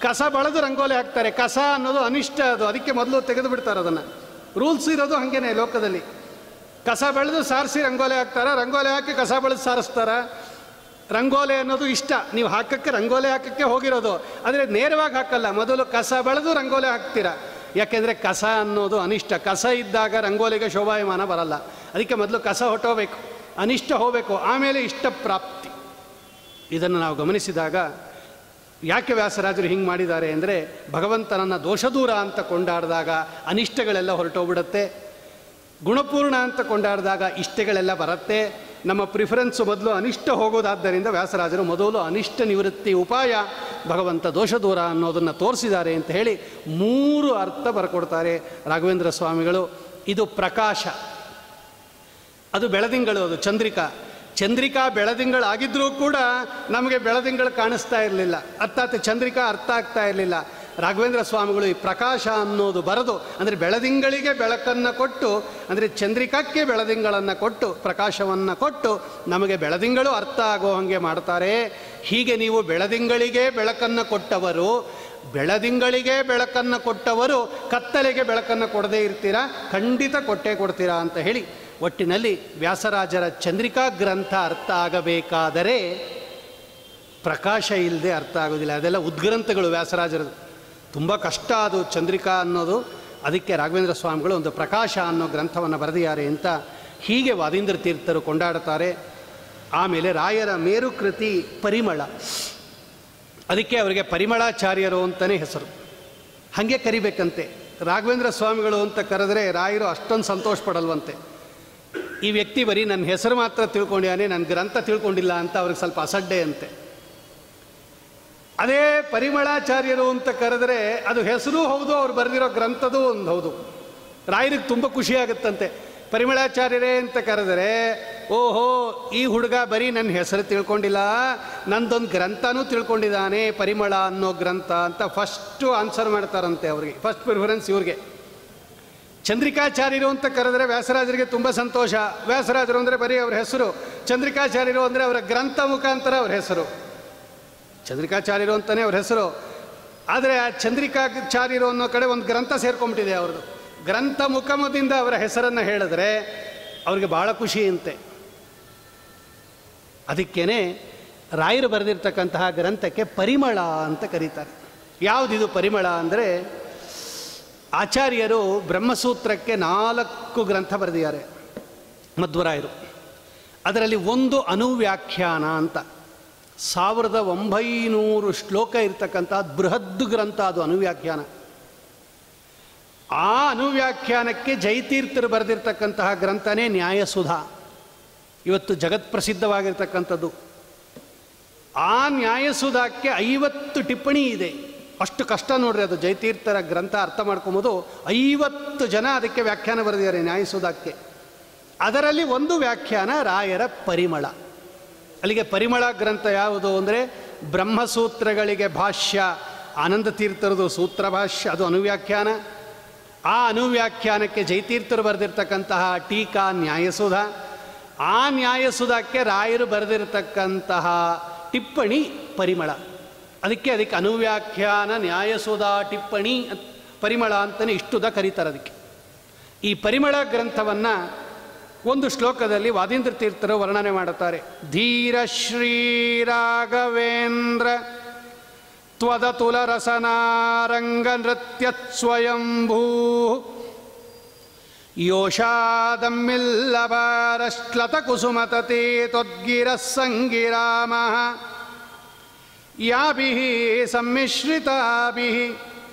ಕಸ ಬಳಿದು ರಂಗೋಲಿ ಹಾಕ್ತಾರೆ. ಕಸ ಅನ್ನೋದು ಅನಿಷ್ಟ, ಅದು ಅದಕ್ಕೆ ಮೊದಲು ತೆಗೆದು ಬಿಡ್ತಾರೆ. ಅದನ್ನು ರೂಲ್ಸ್ ಇರೋದು ಹಾಗೇನೆ ಲೋಕದಲ್ಲಿ. ಕಸ ಬೆಳೆದು ಸಾರಿಸಿ ರಂಗೋಲಿ ಹಾಕ್ತಾರ, ರಂಗೋಲಿ ಹಾಕಿ ಕಸ ಬೆಳೆದು ಸಾರಿಸ್ತಾರ. ರಂಗೋಲಿ ಅನ್ನೋದು ಇಷ್ಟ, ನೀವು ಹಾಕಕ್ಕೆ ರಂಗೋಲಿ ಹಾಕಕ್ಕೆ ಹೋಗಿರೋದು, ಆದರೆ ನೇರವಾಗಿ ಹಾಕಲ್ಲ. ಮೊದಲು ಕಸ ಬೆಳೆದು ರಂಗೋಲಿ ಹಾಕ್ತೀರಾ, ಯಾಕೆಂದರೆ ಕಸ ಅನ್ನೋದು ಅನಿಷ್ಟ. ಕಸ ಇದ್ದಾಗ ರಂಗೋಲಿಗೆ ಶೋಭಾಯಮಾನ ಬರಲ್ಲ. ಅದಕ್ಕೆ ಮೊದಲು ಕಸ ಹೊಟ್ಟೋಬೇಕು, ಅನಿಷ್ಟ ಹೋಗಬೇಕು, ಆಮೇಲೆ ಇಷ್ಟ ಪ್ರಾಪ್ತಿ. ಇದನ್ನು ನಾವು ಗಮನಿಸಿದಾಗ ಯಾಕೆ ವ್ಯಾಸರಾಜರು ಹಿಂಗೆ ಮಾಡಿದ್ದಾರೆ ಅಂದರೆ ಭಗವಂತನನ್ನು ದೋಷದೂರ ಅಂತ ಕೊಂಡಾಡಿದಾಗ ಅನಿಷ್ಟಗಳೆಲ್ಲ ಹೊರಟೋಗ್ಬಿಡುತ್ತೆ, ಗುಣಪೂರ್ಣ ಅಂತ ಕೊಂಡಾಡಿದಾಗ ಇಷ್ಟಗಳೆಲ್ಲ ಬರುತ್ತೆ. ನಮ್ಮ ಪ್ರಿಫರೆನ್ಸು ಮೊದಲು ಅನಿಷ್ಟ ಹೋಗೋದಾದ್ದರಿಂದ ವ್ಯಾಸರಾಜರು ಮೊದಲು ಅನಿಷ್ಟ ನಿವೃತ್ತಿ ಉಪಾಯ ಭಗವಂತ ದೋಷದೂರ ಅನ್ನೋದನ್ನು ತೋರಿಸಿದ್ದಾರೆ ಅಂತ ಹೇಳಿ 3 ಅರ್ಥ ಬರ್ಕೊಡ್ತಾರೆ ರಾಘವೇಂದ್ರ ಸ್ವಾಮಿಗಳು. ಇದು ಪ್ರಕಾಶ, ಅದು ಬೆಳದಿಂಗಳು, ಅದು ಚಂದ್ರಿಕಾ ಬೆಳದಿಂಗಳಾಗಿದ್ದರೂ ಕೂಡ ನಮಗೆ ಬೆಳದಿಂಗಳು ಕಾಣಿಸ್ತಾ ಇರಲಿಲ್ಲ, ಅರ್ಥಾತ್ ಚಂದ್ರಿಕಾ ಅರ್ಥ ಆಗ್ತಾ ಇರಲಿಲ್ಲ. ರಾಘವೇಂದ್ರ ಸ್ವಾಮಿಗಳು ಈ ಪ್ರಕಾಶ ಅನ್ನೋದು ಬರೆದು, ಅಂದರೆ ಬೆಳದಿಂಗಳಿಗೆ ಬೆಳಕನ್ನು ಕೊಟ್ಟು, ಅಂದರೆ ಚಂದ್ರಿಕಕ್ಕೆ ಬೆಳದಿಂಗಳನ್ನು ಕೊಟ್ಟು, ಪ್ರಕಾಶವನ್ನು ಕೊಟ್ಟು ನಮಗೆ ಬೆಳದಿಂಗಳು ಅರ್ಥ ಆಗೋ ಹಾಗೆ ಮಾಡ್ತಾರೆ. ಹೀಗೆ ನೀವು ಬೆಳದಿಂಗಳಿಗೆ ಬೆಳಕನ್ನು ಕೊಟ್ಟವರು, ಬೆಳದಿಂಗಳಿಗೆ ಬೆಳಕನ್ನು ಕೊಟ್ಟವರು ಕತ್ತಲೆಗೆ ಬೆಳಕನ್ನು ಕೊಡದೇ ಇರ್ತೀರಾ, ಖಂಡಿತ ಕೊಟ್ಟೇ ಕೊಡ್ತೀರಾ ಅಂತ ಹೇಳಿ, ಒಟ್ಟಿನಲ್ಲಿ ವ್ಯಾಸರಾಜರ ಚಂದ್ರಿಕಾ ಗ್ರಂಥ ಅರ್ಥ ಆಗಬೇಕಾದರೆ ಪ್ರಕಾಶ ಇಲ್ಲದೆ ಅರ್ಥ ಆಗೋದಿಲ್ಲ. ಅದೆಲ್ಲ ಉದ್ಗ್ರಂಥಗಳು ವ್ಯಾಸರಾಜರದು, ತುಂಬ ಕಷ್ಟ ಅದು ಚಂದ್ರಿಕಾ ಅನ್ನೋದು. ಅದಕ್ಕೆ ರಾಘವೇಂದ್ರ ಸ್ವಾಮಿಗಳು ಒಂದು ಪ್ರಕಾಶ ಅನ್ನೋ ಗ್ರಂಥವನ್ನು ಬರೆದಿದ್ದಾರೆ ಅಂತ ಹೀಗೆ ವಾದೀಂದ್ರ ತೀರ್ಥರು ಕೊಂಡಾಡುತ್ತಾರೆ. ಆಮೇಲೆ ರಾಯರ ಮೇರುಕೃತಿ ಪರಿಮಳ, ಅದಕ್ಕೆ ಅವರಿಗೆ ಪರಿಮಳಾಚಾರ್ಯರು ಅಂತಲೇ ಹೆಸರು, ಹಾಗೆ ಕರಿಬೇಕಂತೆ. ರಾಘವೇಂದ್ರ ಸ್ವಾಮಿಗಳು ಅಂತ ಕರೆದ್ರೆ ರಾಯರು ಅಷ್ಟೊಂದು ಸಂತೋಷ ಪಡಲ್ವಂತೆ. ಈ ವ್ಯಕ್ತಿ ಬರೀ ನನ್ನ ಹೆಸರು ಮಾತ್ರ ತಿಳ್ಕೊಂಡಿದ್ದಾನೆ, ನನ್ನ ಗ್ರಂಥ ತಿಳ್ಕೊಂಡಿಲ್ಲ ಅಂತ ಅವ್ರಿಗೆ ಸ್ವಲ್ಪ ಅಸಡ್ಡೆ ಅಂತೆ. ಅದೇ ಪರಿಮಳಾಚಾರ್ಯರು ಅಂತ ಕರೆದ್ರೆ ಅದು ಹೆಸರು ಹೌದು, ಅವ್ರು ಬರೆದಿರೋ ಗ್ರಂಥದ್ದು ಒಂದು ಹೌದು. ರಾಯರಿಗೆ ತುಂಬ ಖುಷಿಯಾಗುತ್ತಂತೆ. ಪರಿಮಳಾಚಾರ್ಯರೇ ಅಂತ ಕರೆದರೆ, ಓಹೋ ಈ ಹುಡುಗ ಬರೀ ನನ್ನ ಹೆಸರು ತಿಳ್ಕೊಂಡಿಲ್ಲ, ನಂದೊಂದು ಗ್ರಂಥನೂ ತಿಳ್ಕೊಂಡಿದ್ದಾನೆ, ಪರಿಮಳ ಅನ್ನೋ ಗ್ರಂಥ ಅಂತ ಫಸ್ಟು ಆನ್ಸರ್ ಮಾಡ್ತಾರಂತೆ. ಅವ್ರಿಗೆ ಫಸ್ಟ್ ಪ್ರಿಫರೆನ್ಸ್ ಇವ್ರಿಗೆ. ಚಂದ್ರಿಕಾಚಾರ್ಯರು ಅಂತ ಕರೆದರೆ ವ್ಯಾಸರಾಜರಿಗೆ ತುಂಬ ಸಂತೋಷ. ವ್ಯಾಸರಾಜರು ಅಂದರೆ ಬರೀ ಅವ್ರ ಹೆಸರು, ಚಂದ್ರಿಕಾಚಾರ್ಯರು ಅಂದರೆ ಅವರ ಗ್ರಂಥ ಮುಖಾಂತರ ಅವ್ರ ಹೆಸರು. ಚಂದ್ರಿಕಾಚಾರ್ಯರು ಅಂತಲೇ ಅವ್ರ ಹೆಸರು, ಆದರೆ ಆ ಚಂದ್ರಿಕಾಚಾರ್ಯರು ಅನ್ನೋ ಕಡೆ ಒಂದು ಗ್ರಂಥ ಸೇರ್ಕೊಂಡ್ಬಿಟ್ಟಿದೆ ಅವ್ರದ್ದು. ಗ್ರಂಥ ಮುಖಮದಿಂದ ಅವರ ಹೆಸರನ್ನು ಹೇಳಿದ್ರೆ ಅವ್ರಿಗೆ ಭಾಳ ಖುಷಿಯಂತೆ. ಅದಕ್ಕೇ ರಾಯರು ಬರೆದಿರ್ತಕ್ಕಂತಹ ಗ್ರಂಥಕ್ಕೆ ಪರಿಮಳ ಅಂತ ಕರೀತಾರೆ. ಯಾವುದಿದು ಪರಿಮಳ ಅಂದರೆ, ಆಚಾರ್ಯರು ಬ್ರಹ್ಮಸೂತ್ರಕ್ಕೆ 4 ಗ್ರಂಥ ಬರೆದಿದ್ದಾರೆ ಮಧ್ವರಾಯರು. ಅದರಲ್ಲಿ ಒಂದು ಅನುವ್ಯಾಖ್ಯಾನ ಅಂತ 1900 ಶ್ಲೋಕ ಇರ್ತಕ್ಕಂಥ ಬೃಹದ್ ಗ್ರಂಥ, ಅದು ಅನುವ್ಯಾಖ್ಯಾನ. ಆ ಅನುವ್ಯಾಖ್ಯಾನಕ್ಕೆ ಜೈತೀರ್ಥರು ಬರೆದಿರ್ತಕ್ಕಂತಹ ಗ್ರಂಥನೇ ನ್ಯಾಯಸುಧಾ, ಇವತ್ತು ಜಗತ್ಪ್ರಸಿದ್ಧವಾಗಿರ್ತಕ್ಕಂಥದ್ದು. ಆ ನ್ಯಾಯಸುಧಾಕ್ಕೆ 50 ಟಿಪ್ಪಣಿ ಇದೆ. ಅಷ್ಟು ಕಷ್ಟ ನೋಡ್ರಿ ಅದು. ಜೈತೀರ್ಥರ ಗ್ರಂಥ ಅರ್ಥ ಮಾಡ್ಕೊಂಬೋದು. 50 ಜನ ಅದಕ್ಕೆ ವ್ಯಾಖ್ಯಾನ ಬರೆದಿದ್ದಾರೆ ನ್ಯಾಯಸುಧಾಕ್ಕೆ. ಅದರಲ್ಲಿ ಒಂದು ವ್ಯಾಖ್ಯಾನ ರಾಯರ ಪರಿಮಳ. ಅಲ್ಲಿಗೆ ಪರಿಮಳ ಗ್ರಂಥ ಯಾವುದು ಅಂದರೆ ಬ್ರಹ್ಮಸೂತ್ರಗಳಿಗೆ ಭಾಷ್ಯ ಆನಂದ ತೀರ್ಥರದು ಸೂತ್ರ ಭಾಷ್ಯ, ಅದು ಅನುವ್ಯಾಖ್ಯಾನ. ಆ ಅನುವ್ಯಾಖ್ಯಾನಕ್ಕೆ ಜೈತೀರ್ಥರು ಬರೆದಿರ್ತಕ್ಕಂತಹ ಟೀಕಾ ನ್ಯಾಯಸುಧಾ. ಆ ನ್ಯಾಯಸುಧಾಕ್ಕೆ ರಾಯರು ಬರೆದಿರತಕ್ಕಂತಹ ಟಿಪ್ಪಣಿ ಪರಿಮಳ. ಅದಕ್ಕೆ ಅನುವ್ಯಾಖ್ಯಾನ ನ್ಯಾಯಸುಧಾ ಟಿಪ್ಪಣಿ ಪರಿಮಳ ಅಂತಲೇ ಇಷ್ಟುದ ಕರೀತಾರೆ ಅದಕ್ಕೆ. ಈ ಪರಿಮಳ ಗ್ರಂಥವನ್ನು ಒಂದು ಶ್ಲೋಕದಲ್ಲಿ ವಾದೀಂದ್ರ ತೀರ್ಥರು ವರ್ಣನೆ ಮಾಡುತ್ತಾರೆ. ಧೀರ ಶ್ರೀರಾಘವೇಂದ್ರ ತ್ವದತುಲ ರಸನಾರಂಗ ನೃತ್ಯಸ್ವಯಂಭೂ ಯೋಷಾದಮ್ಮಿಲ್ಲಭಾರಶ್ಲತ ಕುಸುಮತತೆ ತ್ವದ್ಗಿರಃ ಸಂಗಿರಾಮಃ ಯಾಭಿಃ ಸಮ್ಮಿಶ್ರಿತಾಭಿಃ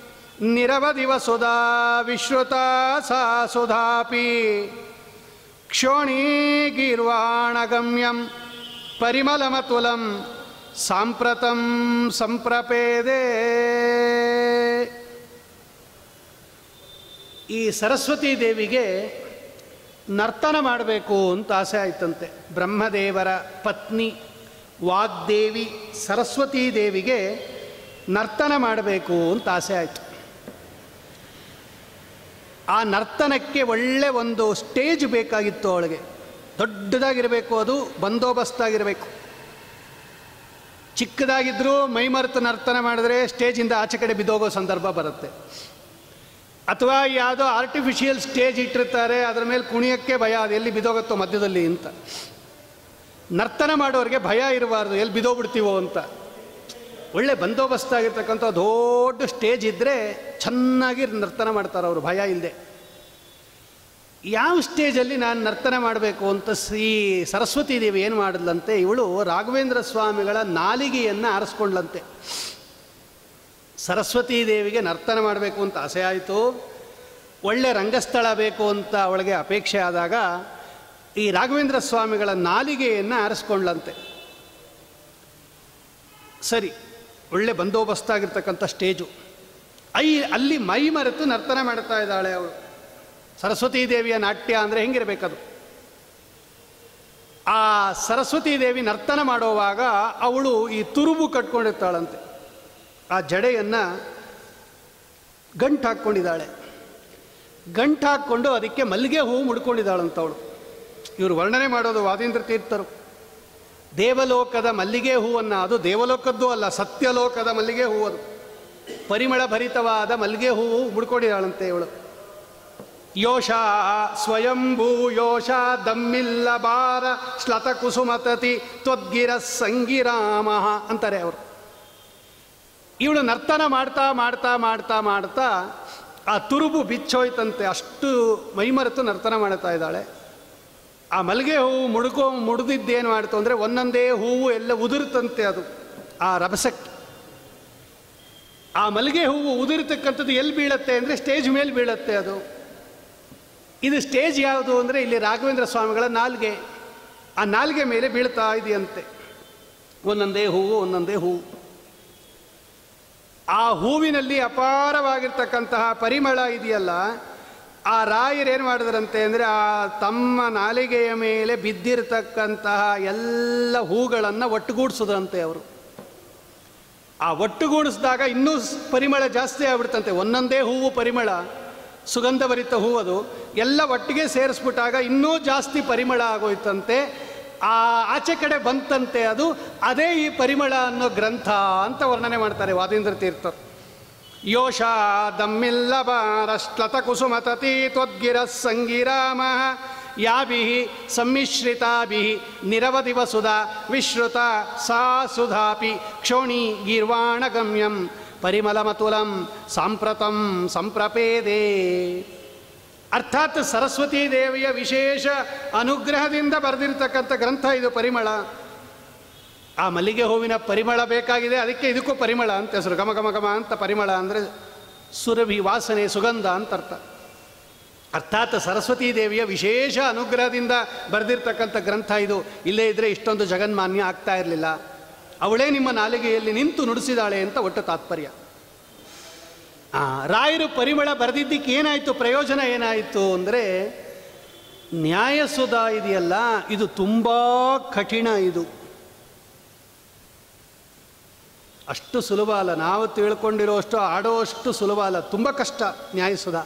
ನಿರವಧಿವ ಸುಧಾ ವಿಶ್ರುತಾ ಸಾ ಸುಧಾಪಿ ಕ್ಷೋಣೀಗೀರ್ವಾಣಗಮ್ಯಂ ಪರಿಮಳಮತುಲಂ ಸಾಂಪ್ರತಂ ಸಂಪ್ರಪೇದೆ. ಈ ಸರಸ್ವತೀ ದೇವಿಗೆ ನರ್ತನ ಮಾಡಬೇಕು ಅಂತ ಆಸೆ ಆಯ್ತಂತೆ. ಬ್ರಹ್ಮದೇವರ ಪತ್ನಿ ವಾಗ್ದೇವಿ ಸರಸ್ವತೀ ದೇವಿಗೆ ನರ್ತನ ಮಾಡಬೇಕು ಅಂತ ಆಸೆ ಆಯಿತು. ಆ ನರ್ತನಕ್ಕೆ ಒಳ್ಳೆ ಒಂದು ಸ್ಟೇಜ್ ಬೇಕಾಗಿತ್ತು ಅವಳಿಗೆ. ದೊಡ್ಡದಾಗಿರಬೇಕು, ಅದು ಬಂದೋಬಸ್ತಾಗಿರಬೇಕು. ಚಿಕ್ಕದಾಗಿದ್ದರೂ ಮೈಮರೆತು ನರ್ತನ ಮಾಡಿದ್ರೆ ಸ್ಟೇಜಿಂದ ಆಚೆ ಕಡೆ ಬಿದ್ದೋಗೋ ಸಂದರ್ಭ ಬರುತ್ತೆ. ಅಥವಾ ಯಾವುದೋ ಆರ್ಟಿಫಿಷಿಯಲ್ ಸ್ಟೇಜ್ ಇಟ್ಟಿರ್ತಾರೆ, ಅದರ ಮೇಲೆ ಕುಣಿಯೋಕ್ಕೆ ಭಯ, ಅದು ಎಲ್ಲಿ ಬಿದ್ದೋಗುತ್ತೋ ಮಧ್ಯದಲ್ಲಿ ಅಂತ. ನರ್ತನ ಮಾಡೋರಿಗೆ ಭಯ ಇರಬಾರ್ದು, ಎಲ್ಲಿ ಬಿದ್ದೋಗ್ಬಿಡ್ತೀವೋ ಅಂತ. ಒಳ್ಳೆ ಬಂದೋಬಸ್ತಾಗಿರ್ತಕ್ಕಂಥ ದೊಡ್ಡ ಸ್ಟೇಜ್ ಇದ್ದರೆ ಚೆನ್ನಾಗಿ ನರ್ತನ ಮಾಡ್ತಾರೆ ಅವರು, ಭಯ ಇಲ್ಲದೆ. ಯಾವ ಸ್ಟೇಜಲ್ಲಿ ನಾನು ನರ್ತನ ಮಾಡಬೇಕು ಅಂತ ಈ ಸರಸ್ವತೀ ದೇವಿ ಏನು ಮಾಡಿದ್ಲಂತೆ, ಇವಳು ರಾಘವೇಂದ್ರ ಸ್ವಾಮಿಗಳ ನಾಲಿಗೆಯನ್ನು ಆರಿಸ್ಕೊಂಡ್ಲಂತೆ. ಸರಸ್ವತೀ ದೇವಿಗೆ ನರ್ತನ ಮಾಡಬೇಕು ಅಂತ ಆಸೆ ಆಯಿತು. ಒಳ್ಳೆ ರಂಗಸ್ಥಳ ಬೇಕು ಅಂತ ಅವಳಿಗೆ ಅಪೇಕ್ಷೆ ಆದಾಗ ಈ ರಾಘವೇಂದ್ರ ಸ್ವಾಮಿಗಳ ನಾಲಿಗೆಯನ್ನು ಆರಿಸ್ಕೊಂಡ್ಲಂತೆ. ಸರಿ, ಒಳ್ಳೆ ಬಂದೋಬಸ್ತಾಗಿರ್ತಕ್ಕಂಥ ಸ್ಟೇಜು. ಅಲ್ಲಿ ಮೈ ಮರೆತು ನರ್ತನ ಮಾಡ್ತಾ ಇದ್ದಾಳೆ ಅವಳು. ಸರಸ್ವತೀ ದೇವಿಯ ನಾಟ್ಯ ಅಂದರೆ ಹೆಂಗಿರಬೇಕದು. ಆ ಸರಸ್ವತೀ ದೇವಿ ನರ್ತನ ಮಾಡುವಾಗ ಅವಳು ಈ ತುರುಬು ಕಟ್ಕೊಂಡಿರ್ತಾಳಂತೆ. ಆ ಜಡೆಯನ್ನು ಗಂಟು ಹಾಕ್ಕೊಂಡಿದ್ದಾಳೆ. ಗಂಟು ಹಾಕ್ಕೊಂಡು ಅದಕ್ಕೆ ಮಲ್ಲಿಗೆ ಹೂವು ಮುಡ್ಕೊಂಡಿದ್ದಾಳಂತ ಅವಳು. ಇವರು ವರ್ಣನೆ ಮಾಡೋದು ವಾದೀಂದ್ರ ತೀರ್ಥರು. ದೇವಲೋಕದ ಮಲ್ಲಿಗೆ ಹೂವನ್ನು, ಅದು ದೇವಲೋಕದ್ದು ಅಲ್ಲ, ಸತ್ಯಲೋಕದ ಮಲ್ಲಿಗೆ ಹೂವು, ಅದು ಪರಿಮಳ ಭರಿತವಾದ ಮಲ್ಲಿಗೆ ಹೂವು ಮುಡ್ಕೊಂಡಿದ್ದಾಳಂತೆ ಇವಳು. ಯೋಷಾ ಸ್ವಯಂಭೂ ಯೋಷಾ ದಮ್ಮಿಲ್ಲ ಬಾರ ಶ್ಲತ ಕುಸುಮತತಿ ತ್ವದ್ಗಿರ ಸಂಗಿರಾಮ ಅಂತಾರೆ ಅವರು. ಇವಳು ನರ್ತನ ಮಾಡ್ತಾ ಮಾಡ್ತಾ ಮಾಡ್ತಾ ಮಾಡ್ತಾ ಆ ತುರುಬು ಬಿಚ್ಚೋಯ್ತಂತೆ. ಅಷ್ಟು ಮೈಮರೆತು ನರ್ತನ ಮಾಡ್ತಾ ಇದ್ದಾಳೆ. ಆ ಮಲ್ಲಿಗೆ ಹೂವು ಮುಡಿದಿದ್ದೇನು ಮಾಡ್ತು ಅಂದರೆ ಒಂದೊಂದೇ ಹೂವು ಎಲ್ಲ ಉದುರ್ತಂತೆ. ಅದು ಆ ರಭಸಕ್ಕೆ ಆ ಮಲ್ಲಿಗೆ ಹೂವು ಉದುರ್ತಕ್ಕಂಥದ್ದು ಎಲ್ಲಿ ಬೀಳತ್ತೆ ಅಂದರೆ ಸ್ಟೇಜ್ ಮೇಲೆ ಬೀಳತ್ತೆ ಅದು. ಇದು ಸ್ಟೇಜ್ ಯಾವುದು ಅಂದರೆ ಇಲ್ಲಿ ರಾಘವೇಂದ್ರ ಸ್ವಾಮಿಗಳ ನಾಲ್ಗೆ. ಆ ನಾಲ್ಗೆ ಮೇಲೆ ಬೀಳ್ತಾ ಇದೆಯಂತೆ ಒಂದೊಂದೇ ಹೂವು ಒಂದೊಂದೇ ಹೂವು. ಆ ಹೂವಿನಲ್ಲಿ ಅಪಾರವಾಗಿರ್ತಕ್ಕಂತಹ ಪರಿಮಳ ಇದೆಯಲ್ಲ, ಆ ರಾಯರೇನು ಮಾಡಿದ್ರಂತೆ ಅಂದರೆ ಆ ತಮ್ಮ ನಾಲಿಗೆಯ ಮೇಲೆ ಬಿದ್ದಿರತಕ್ಕಂತಹ ಎಲ್ಲ ಹೂಗಳನ್ನು ಒಟ್ಟುಗೂಡಿಸಿದ್ರಂತೆ ಅವರು. ಆ ಒಟ್ಟುಗೂಡಿಸಿದಾಗ ಇನ್ನೂ ಪರಿಮಳ ಜಾಸ್ತಿ ಆಗ್ಬಿಡ್ತಂತೆ. ಒಂದೊಂದೇ ಹೂವು ಪರಿಮಳ, ಸುಗಂಧಭರಿತ ಹೂವದು, ಎಲ್ಲ ಒಟ್ಟಿಗೆ ಸೇರಿಸ್ಬಿಟ್ಟಾಗ ಇನ್ನೂ ಜಾಸ್ತಿ ಪರಿಮಳ ಆಗೋಯ್ತಂತೆ. ಆ ಆಚೆ ಕಡೆ ಬಂತಂತೆ ಅದು. ಅದೇ ಈ ಪರಿಮಳ ಅನ್ನೋ ಗ್ರಂಥ ಅಂತ ವರ್ಣನೆ ಮಾಡ್ತಾರೆ ವಾದೀಂದ್ರ ತೀರ್ಥರು. ಯೋಷಾ ದಮ್ಮಿಲ್ಲಭಾರಶ್ಲತ ಕುಸುಮತತಿ ತ್ವದ್ಗಿರ ಸಂಗಿರಾಮ ಯಾಭಿಃ ಸಮ್ಮಿಶ್ರಿತಾಭಿಃ ನಿರವಧಿವ ಸುಧಾ ವಿಶ್ರುತ ಸಾ ಸುಧಾಪಿ ಕ್ಷೋಣಿ ಗೀರ್ವಾಣಗಮ್ಯಂ ಪರಿಮಳಮತುಲಂ ಸಾಂಪ್ರತಂ ಸಂಪ್ರಪೇದೆ. ಅರ್ಥಾತ್ ಸರಸ್ವತೀ ದೇವಿಯ ವಿಶೇಷ ಅನುಗ್ರಹದಿಂದ ಬರೆದಿರ್ತಕ್ಕಂಥ ಗ್ರಂಥ ಇದು ಪರಿಮಳ. ಆ ಮಲ್ಲಿಗೆ ಹೂವಿನ ಪರಿಮಳ ಬೇಕಾಗಿದೆ, ಅದಕ್ಕೆ ಇದಕ್ಕೂ ಪರಿಮಳ ಅಂತ ಹೆಸರು. ಘಮ ಘಮ ಘಮ ಅಂತ ಪರಿಮಳ ಅಂದರೆ ಸುರಭಿ ವಾಸನೆ ಸುಗಂಧ ಅಂತ ಅರ್ಥ. ಅರ್ಥಾತ್ ಸರಸ್ವತೀ ದೇವಿಯ ವಿಶೇಷ ಅನುಗ್ರಹದಿಂದ ಬರೆದಿರ್ತಕ್ಕಂಥ ಗ್ರಂಥ ಇದು. ಇಲ್ಲೇ ಇದ್ದರೆ ಇಷ್ಟೊಂದು ಜಗನ್ಮಾನ್ಯ ಆಗ್ತಾ ಇರಲಿಲ್ಲ. ಅವಳೇ ನಿಮ್ಮ ನಾಲಿಗೆಯಲ್ಲಿ ನಿಂತು ನುಡಿಸಿದಾಳೆ ಅಂತ ಒಟ್ಟು ತಾತ್ಪರ್ಯ. ರಾಯರು ಪರಿಮಳ ಬರೆದಿದ್ದಕ್ಕೆ ಏನಾಯಿತು, ಪ್ರಯೋಜನ ಏನಾಯಿತು ಅಂದರೆ, ನ್ಯಾಯಸುಧ ಇದೆಯಲ್ಲ ಇದು ತುಂಬ ಕಠಿಣ. ಇದು ಅಷ್ಟು ಸುಲಭ ಅಲ್ಲ, ನಾವು ತಿಳ್ಕೊಂಡಿರೋಷ್ಟು ಆಡೋಷ್ಟು ಸುಲಭ ಅಲ್ಲ, ತುಂಬ ಕಷ್ಟ ನ್ಯಾಯಸುಧ.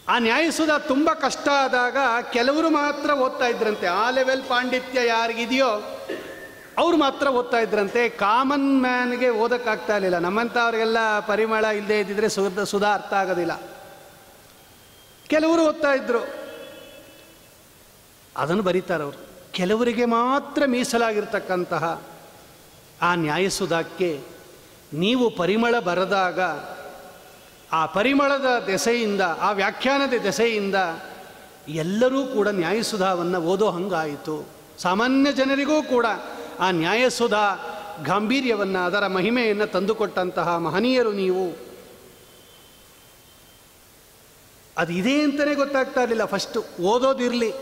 ಆ ನ್ಯಾಯಸುಧ ತುಂಬ ಕಷ್ಟ ಆದಾಗ ಕೆಲವರು ಮಾತ್ರ ಓದ್ತಾ ಇದ್ರಂತೆ. ಆ ಲೆವೆಲ್ ಪಾಂಡಿತ್ಯ ಯಾರಿಗಿದೆಯೋ ಅವ್ರು ಮಾತ್ರ ಓದ್ತಾ ಇದ್ರಂತೆ. ಕಾಮನ್ ಮ್ಯಾನ್ಗೆ ಓದೋಕ್ಕಾಗ್ತಾ ಇರಲಿಲ್ಲ. ನಮ್ಮಂಥವ್ರಿಗೆಲ್ಲ ಪರಿಮಳ ಇಲ್ಲದೆ ಇದ್ದಿದ್ರೆ ಸುಧಾ ಅರ್ಥ ಆಗೋದಿಲ್ಲ. ಕೆಲವರು ಓದ್ತಾ ಇದ್ರು, ಅದನ್ನು ಬರೀತಾರವರು. ಕೆಲವರಿಗೆ ಮಾತ್ರ ಮೀಸಲಾಗಿರ್ತಕ್ಕಂತಹ ಆ ನ್ಯಾಯಸುಧಾಕ್ಕೆ ನೀವು ಪರಿಮಳ ಬರೆದಾಗ ಆ ಪರಿಮಳದ ದೆಸೆಯಿಂದ, ಆ ವ್ಯಾಖ್ಯಾನದ ದೆಸೆಯಿಂದ ಎಲ್ಲರೂ ಕೂಡ ನ್ಯಾಯಸುಧಾವನ್ನು ಓದೋ ಹಂಗಾಯಿತು. ಸಾಮಾನ್ಯ ಜನರಿಗೂ ಕೂಡ ಆ ನ್ಯಾಯಸುಧಾ ಗಾಂಭೀರ್ಯವನ್ನು, ಅದರ ಮಹಿಮೆಯನ್ನು ತಂದುಕೊಟ್ಟಂತಹ ಮಹನೀಯರು ನೀವು. ಅದು ಇದೆ ಅಂತಲೇ ಗೊತ್ತಾಗ್ತಾ ಇರಲಿಲ್ಲ. ಫಸ್ಟು ಓದೋದಿರಲಿ,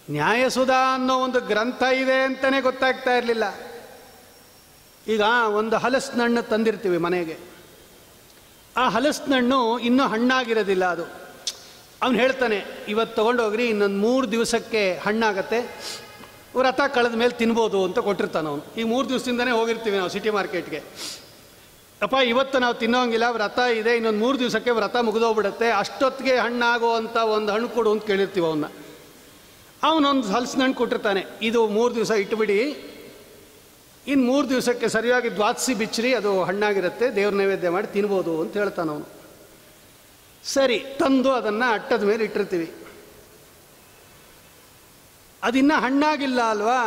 ನ್ಯಾಯಸುಧಾ ಅನ್ನೋ ಒಂದು ಗ್ರಂಥ ಇದೆ ಅಂತಲೇ ಗೊತ್ತಾಗ್ತಾ ಇರಲಿಲ್ಲ. ಈಗ ಒಂದು ಹಲಸಿನ ಹಣ್ಣು ತಂದಿರ್ತೀವಿ ಮನೆಗೆ. ಆ ಹಲಸಿನ ಹಣ್ಣು ಇನ್ನೂ ಹಣ್ಣಾಗಿರೋದಿಲ್ಲ. ಅದು ಅವನು ಹೇಳ್ತಾನೆ, ಇವತ್ತು ತೊಗೊಂಡೋಗ್ರಿ, ಇನ್ನೊಂದು 3 ದಿವಸಕ್ಕೆ ಹಣ್ಣಾಗತ್ತೆ, ವ್ರತ ಕಳೆದ ಮೇಲೆ ತಿನ್ಬೋದು ಅಂತ ಕೊಟ್ಟಿರ್ತಾನೆ ಅವನು. ಈಗ 3 ದಿವಸದಿಂದನೇ ಹೋಗಿರ್ತೀವಿ ನಾವು ಸಿಟಿ ಮಾರ್ಕೆಟ್ಗೆ. ಅಪ್ಪ ಇವತ್ತು ನಾವು ತಿನ್ನೋಂಗಿಲ್ಲ, ವ್ರತ ಇದೆ, ಇನ್ನೊಂದು 3 ದಿವಸಕ್ಕೆ ವ್ರತ ಮುಗಿದೋಗ್ಬಿಡುತ್ತೆ, ಅಷ್ಟೊತ್ತಿಗೆ ಹಣ್ಣಾಗುವಂಥ ಒಂದು ಹಣ್ಣು ಕೊಡು ಅಂತ ಕೇಳಿರ್ತೀವಿ ಅವನ್ನ. ಅವನೊಂದು ಹಲಸಿನ ಹಣ್ಣು ಕೊಟ್ಟಿರ್ತಾನೆ, ಇದು 3 ದಿವಸ ಇಟ್ಬಿಡಿ, ಇನ್ನು 3 ದಿವಸಕ್ಕೆ ಸರಿಯಾಗಿ ದ್ವಾದಶಿ ಬಿಚ್ಚಿರಿ, ಅದು ಹಣ್ಣಾಗಿರುತ್ತೆ, ದೇವ್ರ ನೈವೇದ್ಯ ಮಾಡಿ ತಿನ್ಬೋದು ಅಂತ ಹೇಳ್ತಾನೆ ಅವನು. ಸರಿ, ತಂದು ಅದನ್ನು ಅಟ್ಟದ ಮೇಲೆ ಇಟ್ಟಿರ್ತೀವಿ. ಅದಿನ್ನೂ ಹಣ್ಣಾಗಿಲ್ಲ ಅಲ್ವಾ,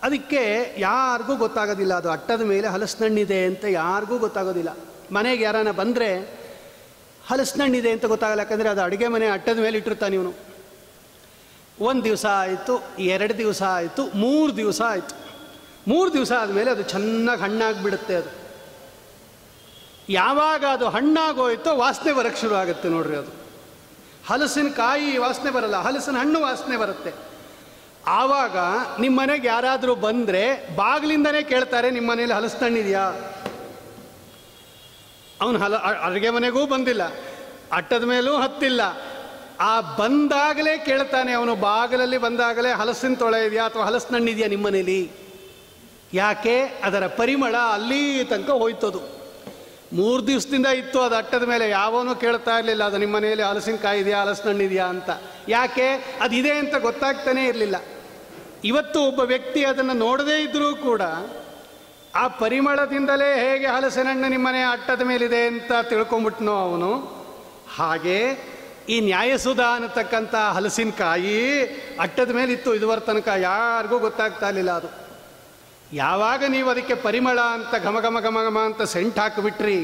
ಅದಕ್ಕೆ ಯಾರಿಗೂ ಗೊತ್ತಾಗೋದಿಲ್ಲ ಅದು ಅಟ್ಟದ ಮೇಲೆ ಹಲಸಿನ ಹಣ್ಣಿದೆ ಅಂತ ಯಾರಿಗೂ ಗೊತ್ತಾಗೋದಿಲ್ಲ. ಮನೆಗೆ ಯಾರಾನ ಬಂದರೆ ಹಲಸಿನ ಹಣ್ಣಿದೆ ಅಂತ ಗೊತ್ತಾಗಲ್ಲ, ಯಾಕಂದರೆ ಅದು ಅಡುಗೆ ಮನೆ ಅಟ್ಟದ ಮೇಲೆ ಇಟ್ಟಿರ್ತಾನೆ ಇವನು. 1 ದಿವಸ ಆಯಿತು, 2 ದಿವಸ ಆಯಿತು, 3 ದಿವಸ ಆಯಿತು. 3 ದಿವಸ ಆದಮೇಲೆ ಅದು ಚೆನ್ನಾಗಿ ಹಣ್ಣಾಗಿಬಿಡುತ್ತೆ. ಅದು ಯಾವಾಗ ಅದು ಹಣ್ಣಾಗೋಯ್ತೋ ವಾಸನೆ ಬರೋಕ್ಕೆ ಶುರು ಆಗುತ್ತೆ ನೋಡ್ರಿ. ಅದು ಹಲಸಿನಕಾಯಿ ವಾಸನೆ ಬರಲ್ಲ, ಹಲಸಿನ ಹಣ್ಣು ವಾಸನೆ ಬರುತ್ತೆ. ಆವಾಗ ನಿಮ್ಮ ಮನೆಗೆ ಯಾರಾದರೂ ಬಂದರೆ ಬಾಗಿಲಿಂದನೇ ಕೇಳ್ತಾರೆ, ನಿಮ್ಮ ಮನೇಲಿ ಹಲಸಿನ ಹಣ್ಣಿದೆಯಾ? ಅವನು ಅಡುಗೆ ಮನೆಗೂ ಬಂದಿಲ್ಲ, ಅಟ್ಟದ ಮೇಲೂ ಹತ್ತಿಲ್ಲ, ಆ ಬಂದಾಗಲೇ ಕೇಳ್ತಾನೆ ಅವನು. ಬಾಗಿಲಲ್ಲಿ ಬಂದಾಗಲೇ ಹಲಸಿನ ತೊಳೆ ಇದೆಯಾ ಅಥವಾ ಹಲಸಿನ ಹಣ್ಣಿದೆಯಾ ನಿಮ್ಮ ಮನೇಲಿ? ಯಾಕೆ? ಅದರ ಪರಿಮಳ ಅಲ್ಲಿ ತನಕ ಹೋಯ್ತದು. 3 ದಿವಸದಿಂದ ಇತ್ತು ಅದು ಅಟ್ಟದ ಮೇಲೆ, ಯಾವನೂ ಕೇಳ್ತಾ ಇರಲಿಲ್ಲ ಅದು ನಿಮ್ಮ ಮನೆಯಲ್ಲಿ ಹಲಸಿನಕಾಯಿ ಇದೆಯಾ, ಹಲಸಿನ ಹಣ್ಣಿದೆಯಾ ಅಂತ. ಯಾಕೆ? ಅದಿದೆ ಅಂತ ಗೊತ್ತಾಗ್ತಾನೇ ಇರಲಿಲ್ಲ. ಇವತ್ತು ಒಬ್ಬ ವ್ಯಕ್ತಿ ಅದನ್ನು ನೋಡದೇ ಇದ್ದರೂ ಕೂಡ ಆ ಪರಿಮಳದಿಂದಲೇ ಹೇಗೆ ಹಲಸಿನ ಹಣ್ಣು ನಿಮ್ಮನೆ ಅಟ್ಟದ ಮೇಲಿದೆ ಅಂತ ತಿಳ್ಕೊಂಬಿಟ್ನೋ ಅವನು, ಹಾಗೆ ಈ ನ್ಯಾಯಸುಧಾ ಅನ್ನತಕ್ಕಂಥ ಹಲಸಿನಕಾಯಿ ಅಟ್ಟದ ಮೇಲಿತ್ತು ಇದುವರೆ ತನಕ, ಯಾರಿಗೂ ಗೊತ್ತಾಗ್ತಾ ಇರಲಿಲ್ಲ ಅದು. ಯಾವಾಗ ನೀವು ಅದಕ್ಕೆ ಪರಿಮಳ ಅಂತ ಘಮ ಘಮ ಘಮ ಘಮ ಅಂತ ಸೆಂಟ್ ಹಾಕಿಬಿಟ್ರಿ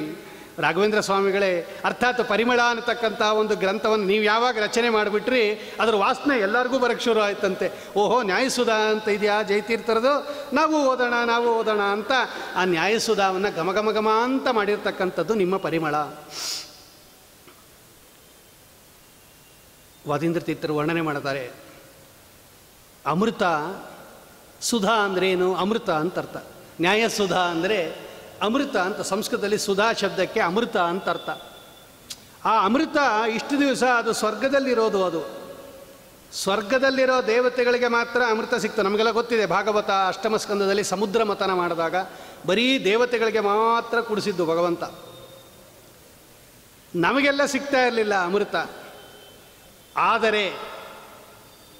ರಾಘವೇಂದ್ರ ಸ್ವಾಮಿಗಳೇ, ಅರ್ಥಾತ್ ಪರಿಮಳ ಅನ್ನತಕ್ಕಂಥ ಒಂದು ಗ್ರಂಥವನ್ನು ನೀವು ಯಾವಾಗ ರಚನೆ ಮಾಡಿಬಿಟ್ರಿ, ಅದರ ವಾಸನೆ ಎಲ್ಲರಿಗೂ ಬರೋಕ್ಕೆ ಶುರು ಆಯ್ತಂತೆ. ಓಹೋ, ನ್ಯಾಯಸುಧಾ ಅಂತ ಇದೆಯಾ ಜಯತೀರ್ಥರದು, ನಾವು ಓದೋಣ ಅಂತ ಆ ನ್ಯಾಯಸುಧಾವನ್ನು ಘಮ ಘಮ ಘಮ ಅಂತ ಮಾಡಿರ್ತಕ್ಕಂಥದ್ದು ನಿಮ್ಮ ಪರಿಮಳ. ವಾದೀಂದ್ರ ತೀರ್ಥರು ವರ್ಣನೆ ಮಾಡ್ತಾರೆ, ಅಮೃತ ಸುಧಾ ಅಂದ್ರೇನು? ಅಮೃತ ಅಂತ ಅರ್ಥ. ನ್ಯಾಯಸುಧಾ ಅಂದರೆ ಅಮೃತ ಅಂತ. ಸಂಸ್ಕೃತದಲ್ಲಿ ಸುಧಾ ಶಬ್ದಕ್ಕೆ ಅಮೃತ ಅಂತ ಅರ್ಥ. ಆ ಅಮೃತ ಇಷ್ಟು ದಿವಸ ಅದು ಸ್ವರ್ಗದಲ್ಲಿರೋದು. ಅದು ಸ್ವರ್ಗದಲ್ಲಿರೋ ದೇವತೆಗಳಿಗೆ ಮಾತ್ರ ಅಮೃತ ಸಿಕ್ತು. ನಮಗೆಲ್ಲ ಗೊತ್ತಿದೆ, ಭಾಗವತ ಅಷ್ಟಮ ಸ್ಕಂದದಲ್ಲಿ ಸಮುದ್ರ ಮಥನ ಮಾಡಿದಾಗ ಬರೀ ದೇವತೆಗಳಿಗೆ ಮಾತ್ರ ಕುಡಿಸಿದ್ದು ಭಗವಂತ. ನಮಗೆಲ್ಲ ಸಿಗ್ತಾ ಇರಲಿಲ್ಲ ಅಮೃತ. ಆದರೆ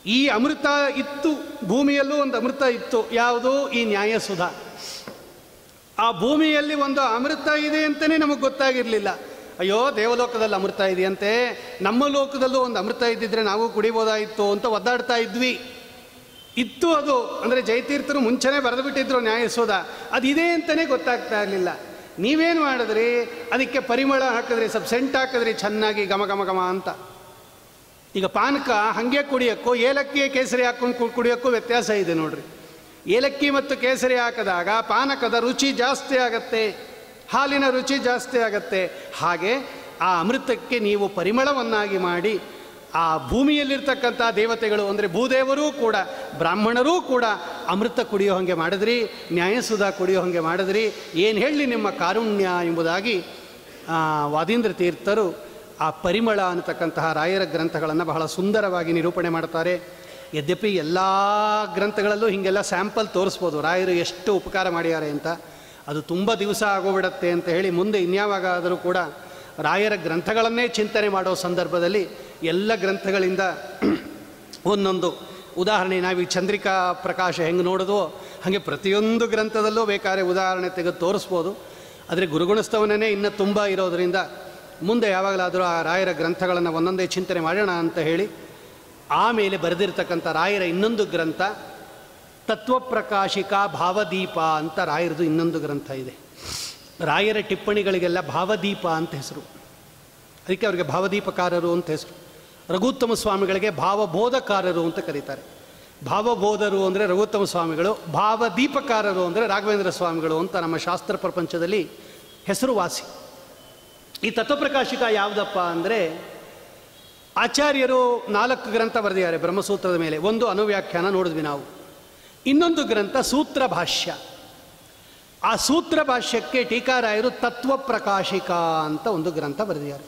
ಈ ಅಮೃತ ಇತ್ತು, ಭೂಮಿಯಲ್ಲೂ ಒಂದು ಅಮೃತ ಇತ್ತು. ಯಾವುದು? ಈ ನ್ಯಾಯಸುಧಾ. ಆ ಭೂಮಿಯಲ್ಲಿ ಒಂದು ಅಮೃತ ಇದೆ ಅಂತಲೇ ನಮಗೆ ಗೊತ್ತಾಗಿರಲಿಲ್ಲ. ಅಯ್ಯೋ, ದೇವಲೋಕದಲ್ಲಿ ಅಮೃತ ಇದೆಯಂತೆ, ನಮ್ಮ ಲೋಕದಲ್ಲೂ ಒಂದು ಅಮೃತ ಇದ್ದಿದ್ರೆ ನಾವು ಕುಡಿಬೋದಾಯಿತು ಅಂತ ಒದ್ದಾಡ್ತಾ ಇದ್ವಿ. ಇತ್ತು ಅದು. ಅಂದರೆ ಜಯತೀರ್ಥರು ಮುಂಚೆನೇ ಬರೆದು ಬಿಟ್ಟಿದ್ರು ನ್ಯಾಯಸುಧಾ. ಅದಿದೆ ಅಂತಲೇ ಗೊತ್ತಾಗ್ತಾ ಇರಲಿಲ್ಲ. ನೀವೇನು ಮಾಡಿದ್ರಿ? ಅದಕ್ಕೆ ಪರಿಮಳ ಹಾಕಿದ್ರಿ, ಸ್ವಲ್ಪ ಸೆಂಟ್ ಹಾಕಿದ್ರಿ, ಚೆನ್ನಾಗಿ ಘಮ ಘಮ ಘಮ ಅಂತ. ಈಗ ಪಾನಕ ಹಾಗೆ ಕುಡಿಯೋಕ್ಕೂ ಏಲಕ್ಕಿ ಕೇಸರಿ ಹಾಕ್ಕೊಂಡು ಕುಡಿಯೋಕ್ಕೂ ವ್ಯತ್ಯಾಸ ಇದೆ ನೋಡ್ರಿ. ಏಲಕ್ಕಿ ಮತ್ತು ಕೇಸರಿ ಹಾಕಿದಾಗ ಪಾನಕದ ರುಚಿ ಜಾಸ್ತಿ ಆಗತ್ತೆ. ಹಾಲಿನ ರುಚಿ ಜಾಸ್ತಿ ಆಗತ್ತೆ. ಹಾಗೆ ಆ ಅಮೃತಕ್ಕೆ ನೀವು ಪರಿಮಳವನ್ನಾಗಿ ಮಾಡಿ ಆ ಭೂಮಿಯಲ್ಲಿರ್ತಕ್ಕಂಥ ದೇವತೆಗಳು ಅಂದರೆ ಭೂದೇವರೂ ಕೂಡ ಬ್ರಾಹ್ಮಣರೂ ಕೂಡ ಅಮೃತ ಕುಡಿಯೋ ಹಾಗೆ ಮಾಡಿದ್ರಿ, ನ್ಯಾಯಸುಧಾ ಕುಡಿಯೋ ಹಾಗೆ ಮಾಡಿದ್ರಿ, ಏನು ಹೇಳಲಿ ನಿಮ್ಮ ಕಾರುಣ್ಯ ಎಂಬುದಾಗಿ ವಾದೀಂದ್ರ ತೀರ್ಥರು ಆ ಪರಿಮಳ ಅನ್ನತಕ್ಕಂತಹ ರಾಯರ ಗ್ರಂಥಗಳನ್ನು ಬಹಳ ಸುಂದರವಾಗಿ ನಿರೂಪಣೆ ಮಾಡ್ತಾರೆ. ಯದ್ಯಪಿ ಎಲ್ಲ ಗ್ರಂಥಗಳಲ್ಲೂ ಹೀಗೆಲ್ಲ ಸ್ಯಾಂಪಲ್ ತೋರಿಸ್ಬೋದು ರಾಯರು ಎಷ್ಟು ಉಪಕಾರ ಮಾಡಿದ್ದಾರೆ ಅಂತ. ಅದು ತುಂಬ ದಿವಸ ಆಗೋಗ್ಬಿಡತ್ತೆ ಅಂತ ಹೇಳಿ ಮುಂದೆ ಇನ್ಯಾವಾಗಾದರೂ ಕೂಡ ರಾಯರ ಗ್ರಂಥಗಳನ್ನೇ ಚಿಂತನೆ ಮಾಡೋ ಸಂದರ್ಭದಲ್ಲಿ ಎಲ್ಲ ಗ್ರಂಥಗಳಿಂದ ಒಂದೊಂದು ಉದಾಹರಣೆ, ನಾವೀಗ ಚಂದ್ರಿಕಾ ಪ್ರಕಾಶ ಹೆಂಗೆ ನೋಡಿದ್ವೋ ಹಾಗೆ ಪ್ರತಿಯೊಂದು ಗ್ರಂಥದಲ್ಲೂ ಬೇಕಾದ್ರೆ ಉದಾಹರಣೆ ತೆಗೆದು ತೋರಿಸ್ಬೋದು. ಆದರೆ ಗುರುಗುಣಸ್ತವನೇ ಇನ್ನೂ ತುಂಬ ಇರೋದರಿಂದ ಮುಂದೆ ಯಾವಾಗಲಾದರೂ ಆ ರಾಯರ ಗ್ರಂಥಗಳನ್ನು ಒಂದೊಂದೇ ಚಿಂತನೆ ಮಾಡೋಣ ಅಂತ ಹೇಳಿ ಆಮೇಲೆ ಬರೆದಿರ್ತಕ್ಕಂಥ ರಾಯರ ಇನ್ನೊಂದು ಗ್ರಂಥ ತತ್ವಪ್ರಕಾಶಿಕಾ ಭಾವದೀಪ ಅಂತ ರಾಯರದು ಇನ್ನೊಂದು ಗ್ರಂಥ ಇದೆ. ರಾಯರ ಟಿಪ್ಪಣಿಗಳಿಗೆಲ್ಲ ಭಾವದೀಪ ಅಂತ ಹೆಸರು, ಅದಕ್ಕೆ ಅವರಿಗೆ ಭಾವದೀಪಕಾರರು ಅಂತ ಹೆಸರು. ರಘುತ್ತಮ ಸ್ವಾಮಿಗಳಿಗೆ ಭಾವಬೋಧಕಾರರು ಅಂತ ಕರೀತಾರೆ. ಭಾವಬೋಧರು ಅಂದರೆ ರಘುತ್ತಮ ಸ್ವಾಮಿಗಳು, ಭಾವದೀಪಕಾರರು ಅಂದರೆ ರಾಘವೇಂದ್ರ ಸ್ವಾಮಿಗಳು ಅಂತ ನಮ್ಮ ಶಾಸ್ತ್ರ ಪ್ರಪಂಚದಲ್ಲಿ ಹೆಸರುವಾಸಿ. ಈ ತತ್ವಪ್ರಕಾಶಿಕ ಯಾವುದಪ್ಪ ಅಂದರೆ ಆಚಾರ್ಯರು 4 ಗ್ರಂಥ ಬರೆದಿದ್ದಾರೆ ಬ್ರಹ್ಮಸೂತ್ರದ ಮೇಲೆ. ಒಂದು ಅನುವ್ಯಾಖ್ಯಾನ ನೋಡಿದ್ವಿ ನಾವು, ಇನ್ನೊಂದು ಗ್ರಂಥ ಸೂತ್ರ ಭಾಷ್ಯ. ಆ ಸೂತ್ರ ಭಾಷ್ಯಕ್ಕೆ ಟೀಕಾರಾಯರು ತತ್ವಪ್ರಕಾಶಿಕ ಅಂತ ಒಂದು ಗ್ರಂಥ ಬರೆದಿದ್ದಾರೆ.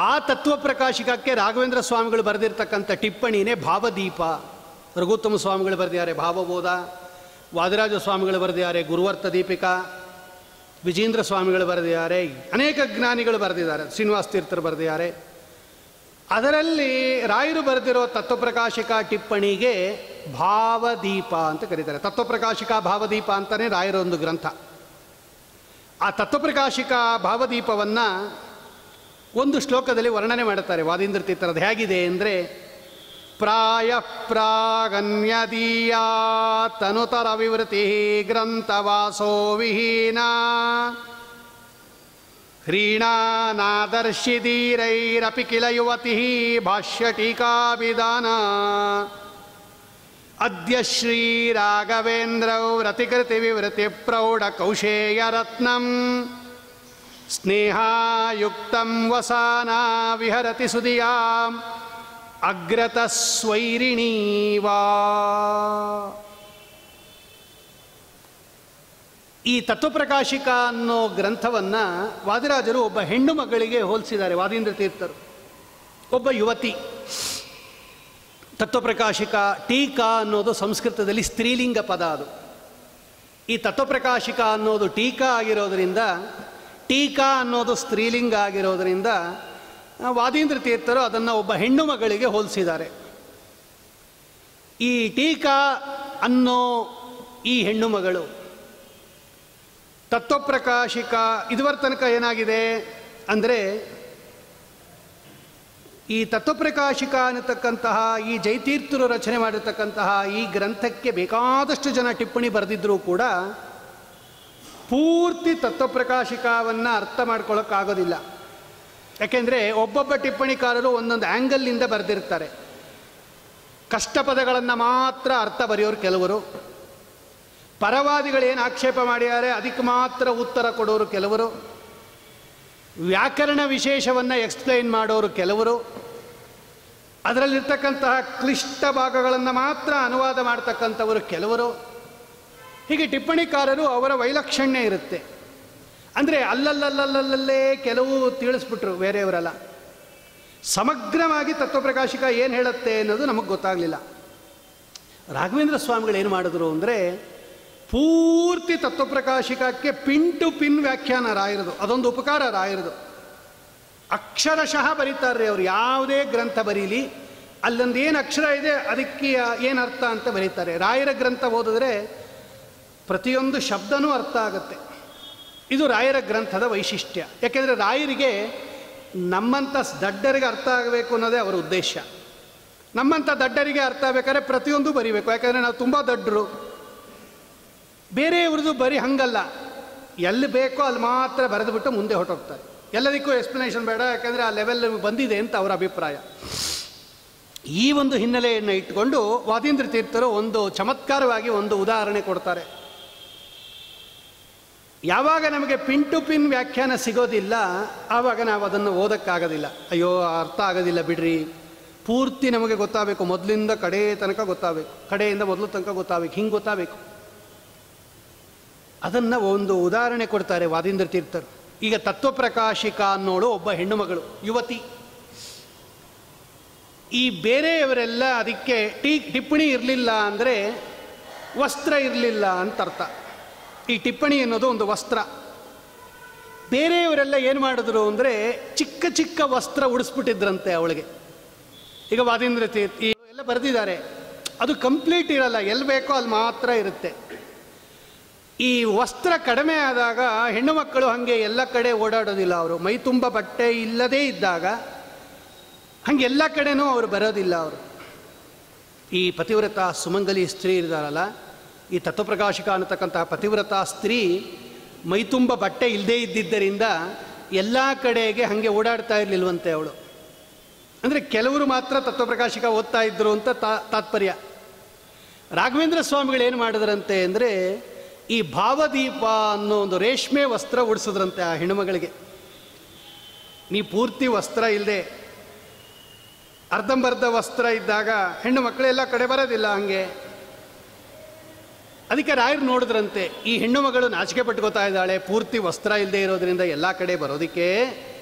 ಆ ತತ್ವಪ್ರಕಾಶಿಕಕ್ಕೆ ರಾಘವೇಂದ್ರ ಸ್ವಾಮಿಗಳು ಬರೆದಿರ್ತಕ್ಕಂಥ ಟಿಪ್ಪಣಿನೇ ಭಾವದೀಪ. ರಘುತ್ತಮ ಸ್ವಾಮಿಗಳು ಬರೆದಿದ್ದಾರೆ ಭಾವಬೋಧ, ವಾದಿರಾಜ ಸ್ವಾಮಿಗಳು ಬರೆದಿದ್ದಾರೆ ಗುರುವರ್ತ ದೀಪಿಕಾ, ವಿಜೇಂದ್ರ ಸ್ವಾಮಿಗಳು ಬರೆದಿದ್ದಾರೆ, ಅನೇಕ ಜ್ಞಾನಿಗಳು ಬರೆದಿದ್ದಾರೆ, ಶ್ರೀನಿವಾಸ ತೀರ್ಥರು ಬರೆದಿದ್ದಾರೆ. ಅದರಲ್ಲಿ ರಾಯರು ಬರೆದಿರೋ ತತ್ವಪ್ರಕಾಶಿಕ ಟಿಪ್ಪಣಿಗೆ ಭಾವದೀಪ ಅಂತ ಕರೀತಾರೆ. ತತ್ವಪ್ರಕಾಶಿಕ ಭಾವದೀಪ ಅಂತಲೇ ರಾಯರ ಒಂದು ಗ್ರಂಥ. ಆ ತತ್ವಪ್ರಕಾಶಿಕ ಭಾವದೀಪವನ್ನು ಒಂದು ಶ್ಲೋಕದಲ್ಲಿ ವರ್ಣನೆ ಮಾಡುತ್ತಾರೆ ವಾದೀಂದ್ರ ತೀರ್ಥರದು. ಹೇಗಿದೆ ಅಂದರೆ ಪ್ರಾಯ ಪ್ರಾಗನ್ಯದೀಯ ತನುತರ ವಿವೃತಿ ಗ್ರಂಥವಾಸೋ ವಿಹೀನ ಹ್ರೀಣಾನಾದರ್ಶಿಧೀರೈರಪಿ ಕಿಲ ಯುವತಿ ಭಾಷ್ಯ ಟೀಕಾಭಿಧಾನ ಅದ್ಯ ಶ್ರೀ ರಾಘವೇಂದ್ರೌ ರತಿಕೃತಿ ವಿವೃತಿ ಪ್ರೌಢ ಕೌಶೇಯ ರತ್ನಂ ಸ್ನೇಹಾಯುಕ್ತಂ ವಸಾನಾ ವಿಹರತಿ ಸುಧಿಯಾಂ ಅಗ್ರತ ಸ್ವೈರಿಣೀವಾ. ಈ ತತ್ವಪ್ರಕಾಶಿಕ ಅನ್ನೋ ಗ್ರಂಥವನ್ನು ವಾದಿರಾಜರು ಒಬ್ಬ ಹೆಣ್ಣು ಮಗಳಿಗೆ ಹೋಲಿಸಿದ್ದಾರೆ ವಾದೀಂದ್ರ ತೀರ್ಥರು. ಒಬ್ಬ ಯುವತಿ. ತತ್ವಪ್ರಕಾಶಿಕ ಟೀಕಾ ಅನ್ನೋದು ಸಂಸ್ಕೃತದಲ್ಲಿ ಸ್ತ್ರೀಲಿಂಗ ಪದ. ಅದು ಈ ತತ್ವಪ್ರಕಾಶಿಕ ಅನ್ನೋದು ಟೀಕಾ ಆಗಿರೋದರಿಂದ, ಟೀಕಾ ಅನ್ನೋದು ಸ್ತ್ರೀಲಿಂಗ ಆಗಿರೋದರಿಂದ ವಾದೀಂದ್ರ ತೀರ್ಥರು ಅದನ್ನು ಒಬ್ಬ ಹೆಣ್ಣು ಮಗಳಿಗೆ ಹೋಲಿಸಿದ್ದಾರೆ. ಈ ಟೀಕಾ ಅನ್ನೋ ಈ ಹೆಣ್ಣು ಮಗಳು ತತ್ವಪ್ರಕಾಶಿಕ ಇದುವರ ತನಕ ಏನಾಗಿದೆ ಅಂದರೆ, ಈ ತತ್ವಪ್ರಕಾಶಿಕ ಅನ್ನತಕ್ಕಂತಹ ಈ ಜಯತೀರ್ಥರು ರಚನೆ ಮಾಡಿರ್ತಕ್ಕಂತಹ ಈ ಗ್ರಂಥಕ್ಕೆ ಬೇಕಾದಷ್ಟು ಜನ ಟಿಪ್ಪಣಿ ಬರೆದಿದ್ದರೂ ಕೂಡ ಪೂರ್ತಿ ತತ್ವಪ್ರಕಾಶಿಕವನ್ನು ಅರ್ಥ ಮಾಡ್ಕೊಳ್ಳೋಕ್ಕಾಗೋದಿಲ್ಲ. ಯಾಕೆಂದರೆ ಒಬ್ಬೊಬ್ಬ ಟಿಪ್ಪಣಿಕಾರರು ಒಂದೊಂದು ಆ್ಯಂಗಲ್ನಿಂದ ಬರೆದಿರ್ತಾರೆ. ಕಷ್ಟಪದಗಳನ್ನು ಮಾತ್ರ ಅರ್ಥ ಬರೆಯೋರು ಕೆಲವರು, ಪರವಾದಿಗಳೇನು ಆಕ್ಷೇಪ ಮಾಡಿದ್ದಾರೆ ಅದಕ್ಕೆ ಮಾತ್ರ ಉತ್ತರ ಕೊಡೋರು ಕೆಲವರು, ವ್ಯಾಕರಣ ವಿಶೇಷವನ್ನು ಎಕ್ಸ್ಪ್ಲೈನ್ ಮಾಡೋರು ಕೆಲವರು, ಅದರಲ್ಲಿರ್ತಕ್ಕಂತಹ ಕ್ಲಿಷ್ಟ ಭಾಗಗಳನ್ನು ಮಾತ್ರ ಅನುವಾದ ಮಾಡ್ತಕ್ಕಂಥವರು ಕೆಲವರು. ಹೀಗೆ ಟಿಪ್ಪಣಿಕಾರರು ಅವರ ವೈಲಕ್ಷಣ್ಯ ಇರುತ್ತೆ. ಅಂದರೆ ಅಲ್ಲಲ್ಲಲ್ಲಲ್ಲಲ್ಲೇ ಕೆಲವು ತಿಳಿಸ್ಬಿಟ್ರು, ಬೇರೆಯವರಲ್ಲ. ಸಮಗ್ರವಾಗಿ ತತ್ವಪ್ರಕಾಶಿಕ ಏನು ಹೇಳುತ್ತೆ ಅನ್ನೋದು ನಮಗೆ ಗೊತ್ತಾಗಲಿಲ್ಲ. ರಾಘವೇಂದ್ರ ಸ್ವಾಮಿಗಳು ಏನು ಮಾಡಿದ್ರು ಅಂದರೆ, ಪೂರ್ತಿ ತತ್ವಪ್ರಕಾಶಿಕಕ್ಕೆ ಪಿನ್ ಟು ಪಿನ್ ವ್ಯಾಖ್ಯಾನ ರಾಯರದು. ಅದೊಂದು ಉಪಕಾರ ರಾಯರದು. ಅಕ್ಷರಶಃ ಬರೀತಾರೆ ಅವರು. ಯಾವುದೇ ಗ್ರಂಥ ಬರೀಲಿ ಅಲ್ಲೊಂದು ಏನು ಅಕ್ಷರ ಇದೆ ಅದಕ್ಕೆ ಏನು ಅರ್ಥ ಅಂತ ಬರೀತಾರೆ. ರಾಯರ ಗ್ರಂಥ ಓದಿದ್ರೆ ಪ್ರತಿಯೊಂದು ಶಬ್ದನೂ ಅರ್ಥ ಆಗುತ್ತೆ. ಇದು ರಾಯರ ಗ್ರಂಥದ ವೈಶಿಷ್ಟ್ಯ. ಯಾಕೆಂದರೆ ರಾಯರಿಗೆ ನಮ್ಮಂಥ ದಡ್ಡರಿಗೆ ಅರ್ಥ ಆಗಬೇಕು ಅನ್ನೋದೇ ಅವರ ಉದ್ದೇಶ. ನಮ್ಮಂಥ ದಡ್ಡರಿಗೆ ಅರ್ಥ ಆಗಬೇಕಾದ್ರೆ ಪ್ರತಿಯೊಂದು ಬರೀಬೇಕು. ಯಾಕಂದರೆ ನಾವು ತುಂಬ ದಡ್ಡರು. ಬೇರೆಯವ್ರದ್ದು ಬರೀ ಹಂಗಲ್ಲ, ಎಲ್ಲಿ ಬೇಕೋ ಅಲ್ಲಿ ಮಾತ್ರ ಬರೆದುಬಿಟ್ಟು ಮುಂದೆ ಹೊರಟೋಗ್ತಾರೆ. ಎಲ್ಲದಕ್ಕೂ ಎಕ್ಸ್ಪ್ಲನೇಷನ್ ಬೇಡ, ಯಾಕಂದರೆ ಆ ಲೆವೆಲ್ ಬಂದಿದೆ ಅಂತ ಅವರ ಅಭಿಪ್ರಾಯ. ಈ ಒಂದು ಹಿನ್ನೆಲೆಯನ್ನು ಇಟ್ಟುಕೊಂಡು ವಾದೀಂದ್ರ ತೀರ್ಥರು ಒಂದು ಚಮತ್ಕಾರವಾಗಿ ಒಂದು ಉದಾಹರಣೆ ಕೊಡ್ತಾರೆ. ಯಾವಾಗ ನಮಗೆ ಪಿನ್ ಟು ಪಿನ್ ವ್ಯಾಖ್ಯಾನ ಸಿಗೋದಿಲ್ಲ ಆವಾಗ ನಾವು ಅದನ್ನು ಓದೋಕ್ಕಾಗೋದಿಲ್ಲ. ಅಯ್ಯೋ ಅರ್ಥ ಆಗೋದಿಲ್ಲ ಬಿಡ್ರಿ, ಪೂರ್ತಿ ನಮಗೆ ಗೊತ್ತಾಗಬೇಕು, ಮೊದಲಿಂದ ಕಡೆ ತನಕ ಗೊತ್ತಾಗಬೇಕು, ಕಡೆಯಿಂದ ಮೊದಲು ತನಕ ಗೊತ್ತಾಗಬೇಕು, ಹಿಂಗೆ ಗೊತ್ತಾಗಬೇಕು. ಅದನ್ನು ಒಂದು ಉದಾಹರಣೆ ಕೊಡ್ತಾರೆ ವಾದೀಂದ್ರ ತೀರ್ಥರು. ಈಗ ತತ್ವಪ್ರಕಾಶಿಕ ಅನ್ನೋಳು ಒಬ್ಬ ಹೆಣ್ಣು ಮಗಳು, ಯುವತಿ. ಈ ಬೇರೆಯವರೆಲ್ಲ ಅದಕ್ಕೆ ಟಿಪ್ಪಣಿ ಇರಲಿಲ್ಲ ಅಂದರೆ ವಸ್ತ್ರ ಇರಲಿಲ್ಲ ಅಂತ ಅರ್ಥ. ಈ ಟಿಪ್ಪಣಿ ಅನ್ನೋದು ಒಂದು ವಸ್ತ್ರ. ಬೇರೆಯವರೆಲ್ಲ ಏನು ಮಾಡಿದ್ರು ಅಂದರೆ ಚಿಕ್ಕ ಚಿಕ್ಕ ವಸ್ತ್ರ ಉಡಿಸ್ಬಿಟ್ಟಿದ್ರಂತೆ ಅವಳಿಗೆ. ಈಗ ವಾದೀಂದ್ರ ತೀರ್ಥ ಎಲ್ಲ ಬರೆದಿದ್ದಾರೆ, ಅದು ಕಂಪ್ಲೀಟ್ ಇರಲ್ಲ, ಎಲ್ಲಿ ಬೇಕೋ ಅಲ್ಲಿ ಮಾತ್ರ ಇರುತ್ತೆ. ಈ ವಸ್ತ್ರ ಕಡಿಮೆ ಆದಾಗ ಹೆಣ್ಣು ಮಕ್ಕಳು ಹಾಗೆ ಎಲ್ಲ ಕಡೆ ಓಡಾಡೋದಿಲ್ಲ. ಅವರು ಮೈ ತುಂಬ ಬಟ್ಟೆ ಇಲ್ಲದೇ ಇದ್ದಾಗ ಹಾಗೆ ಎಲ್ಲ ಕಡೆನೂ ಅವರು ಬರೋದಿಲ್ಲ. ಅವರು ಈ ಪತಿವ್ರತ ಸುಮಂಗಲಿ ಸ್ತ್ರೀ ಇದ್ದಾರಲ್ಲ, ಈ ತತ್ವಪ್ರಕಾಶಿಕ ಅನ್ನತಕ್ಕಂತಹ ಪತಿವ್ರತ ಸ್ತ್ರೀ ಮೈ ತುಂಬ ಬಟ್ಟೆ ಇಲ್ಲದೇ ಇದ್ದಿದ್ದರಿಂದ ಎಲ್ಲ ಕಡೆಗೆ ಹಾಗೆ ಓಡಾಡ್ತಾ ಇರಲಿಲ್ವಂತೆ ಅವಳು. ಅಂದರೆ ಕೆಲವರು ಮಾತ್ರ ತತ್ವಪ್ರಕಾಶಿಕ ಓದ್ತಾ ಇದ್ದರು ಅಂತ ತಾತ್ಪರ್ಯ. ರಾಘವೇಂದ್ರ ಸ್ವಾಮಿಗಳು ಏನು ಮಾಡಿದ್ರಂತೆ ಅಂದರೆ ಈ ಭಾವದೀಪ ಅನ್ನೋ ಒಂದು ರೇಷ್ಮೆ ವಸ್ತ್ರ ಉಡಿಸಿದ್ರಂತೆ ಆ ಹೆಣ್ಣುಮಗಳಿಗೆ. ನೀ ಪೂರ್ತಿ ವಸ್ತ್ರ ಇಲ್ಲದೆ ಅರ್ಧಂಬರ್ಧ ವಸ್ತ್ರ ಇದ್ದಾಗ ಹೆಣ್ಣು ಮಕ್ಕಳು ಎಲ್ಲ ಕಡೆ ಬರೋದಿಲ್ಲ ಹಾಗೆ. ಅದಕ್ಕೆ ರಾಯರು ನೋಡಿದ್ರಂತೆ, ಈ ಹೆಣ್ಣು ಮಗಳು ನಾಚಿಕೆ ಪಟ್ಕೋತಾ ಇದ್ದಾಳೆ, ಪೂರ್ತಿ ವಸ್ತ್ರ ಇಲ್ಲದೆ ಇರೋದ್ರಿಂದ ಎಲ್ಲ ಕಡೆ ಬರೋದಕ್ಕೆ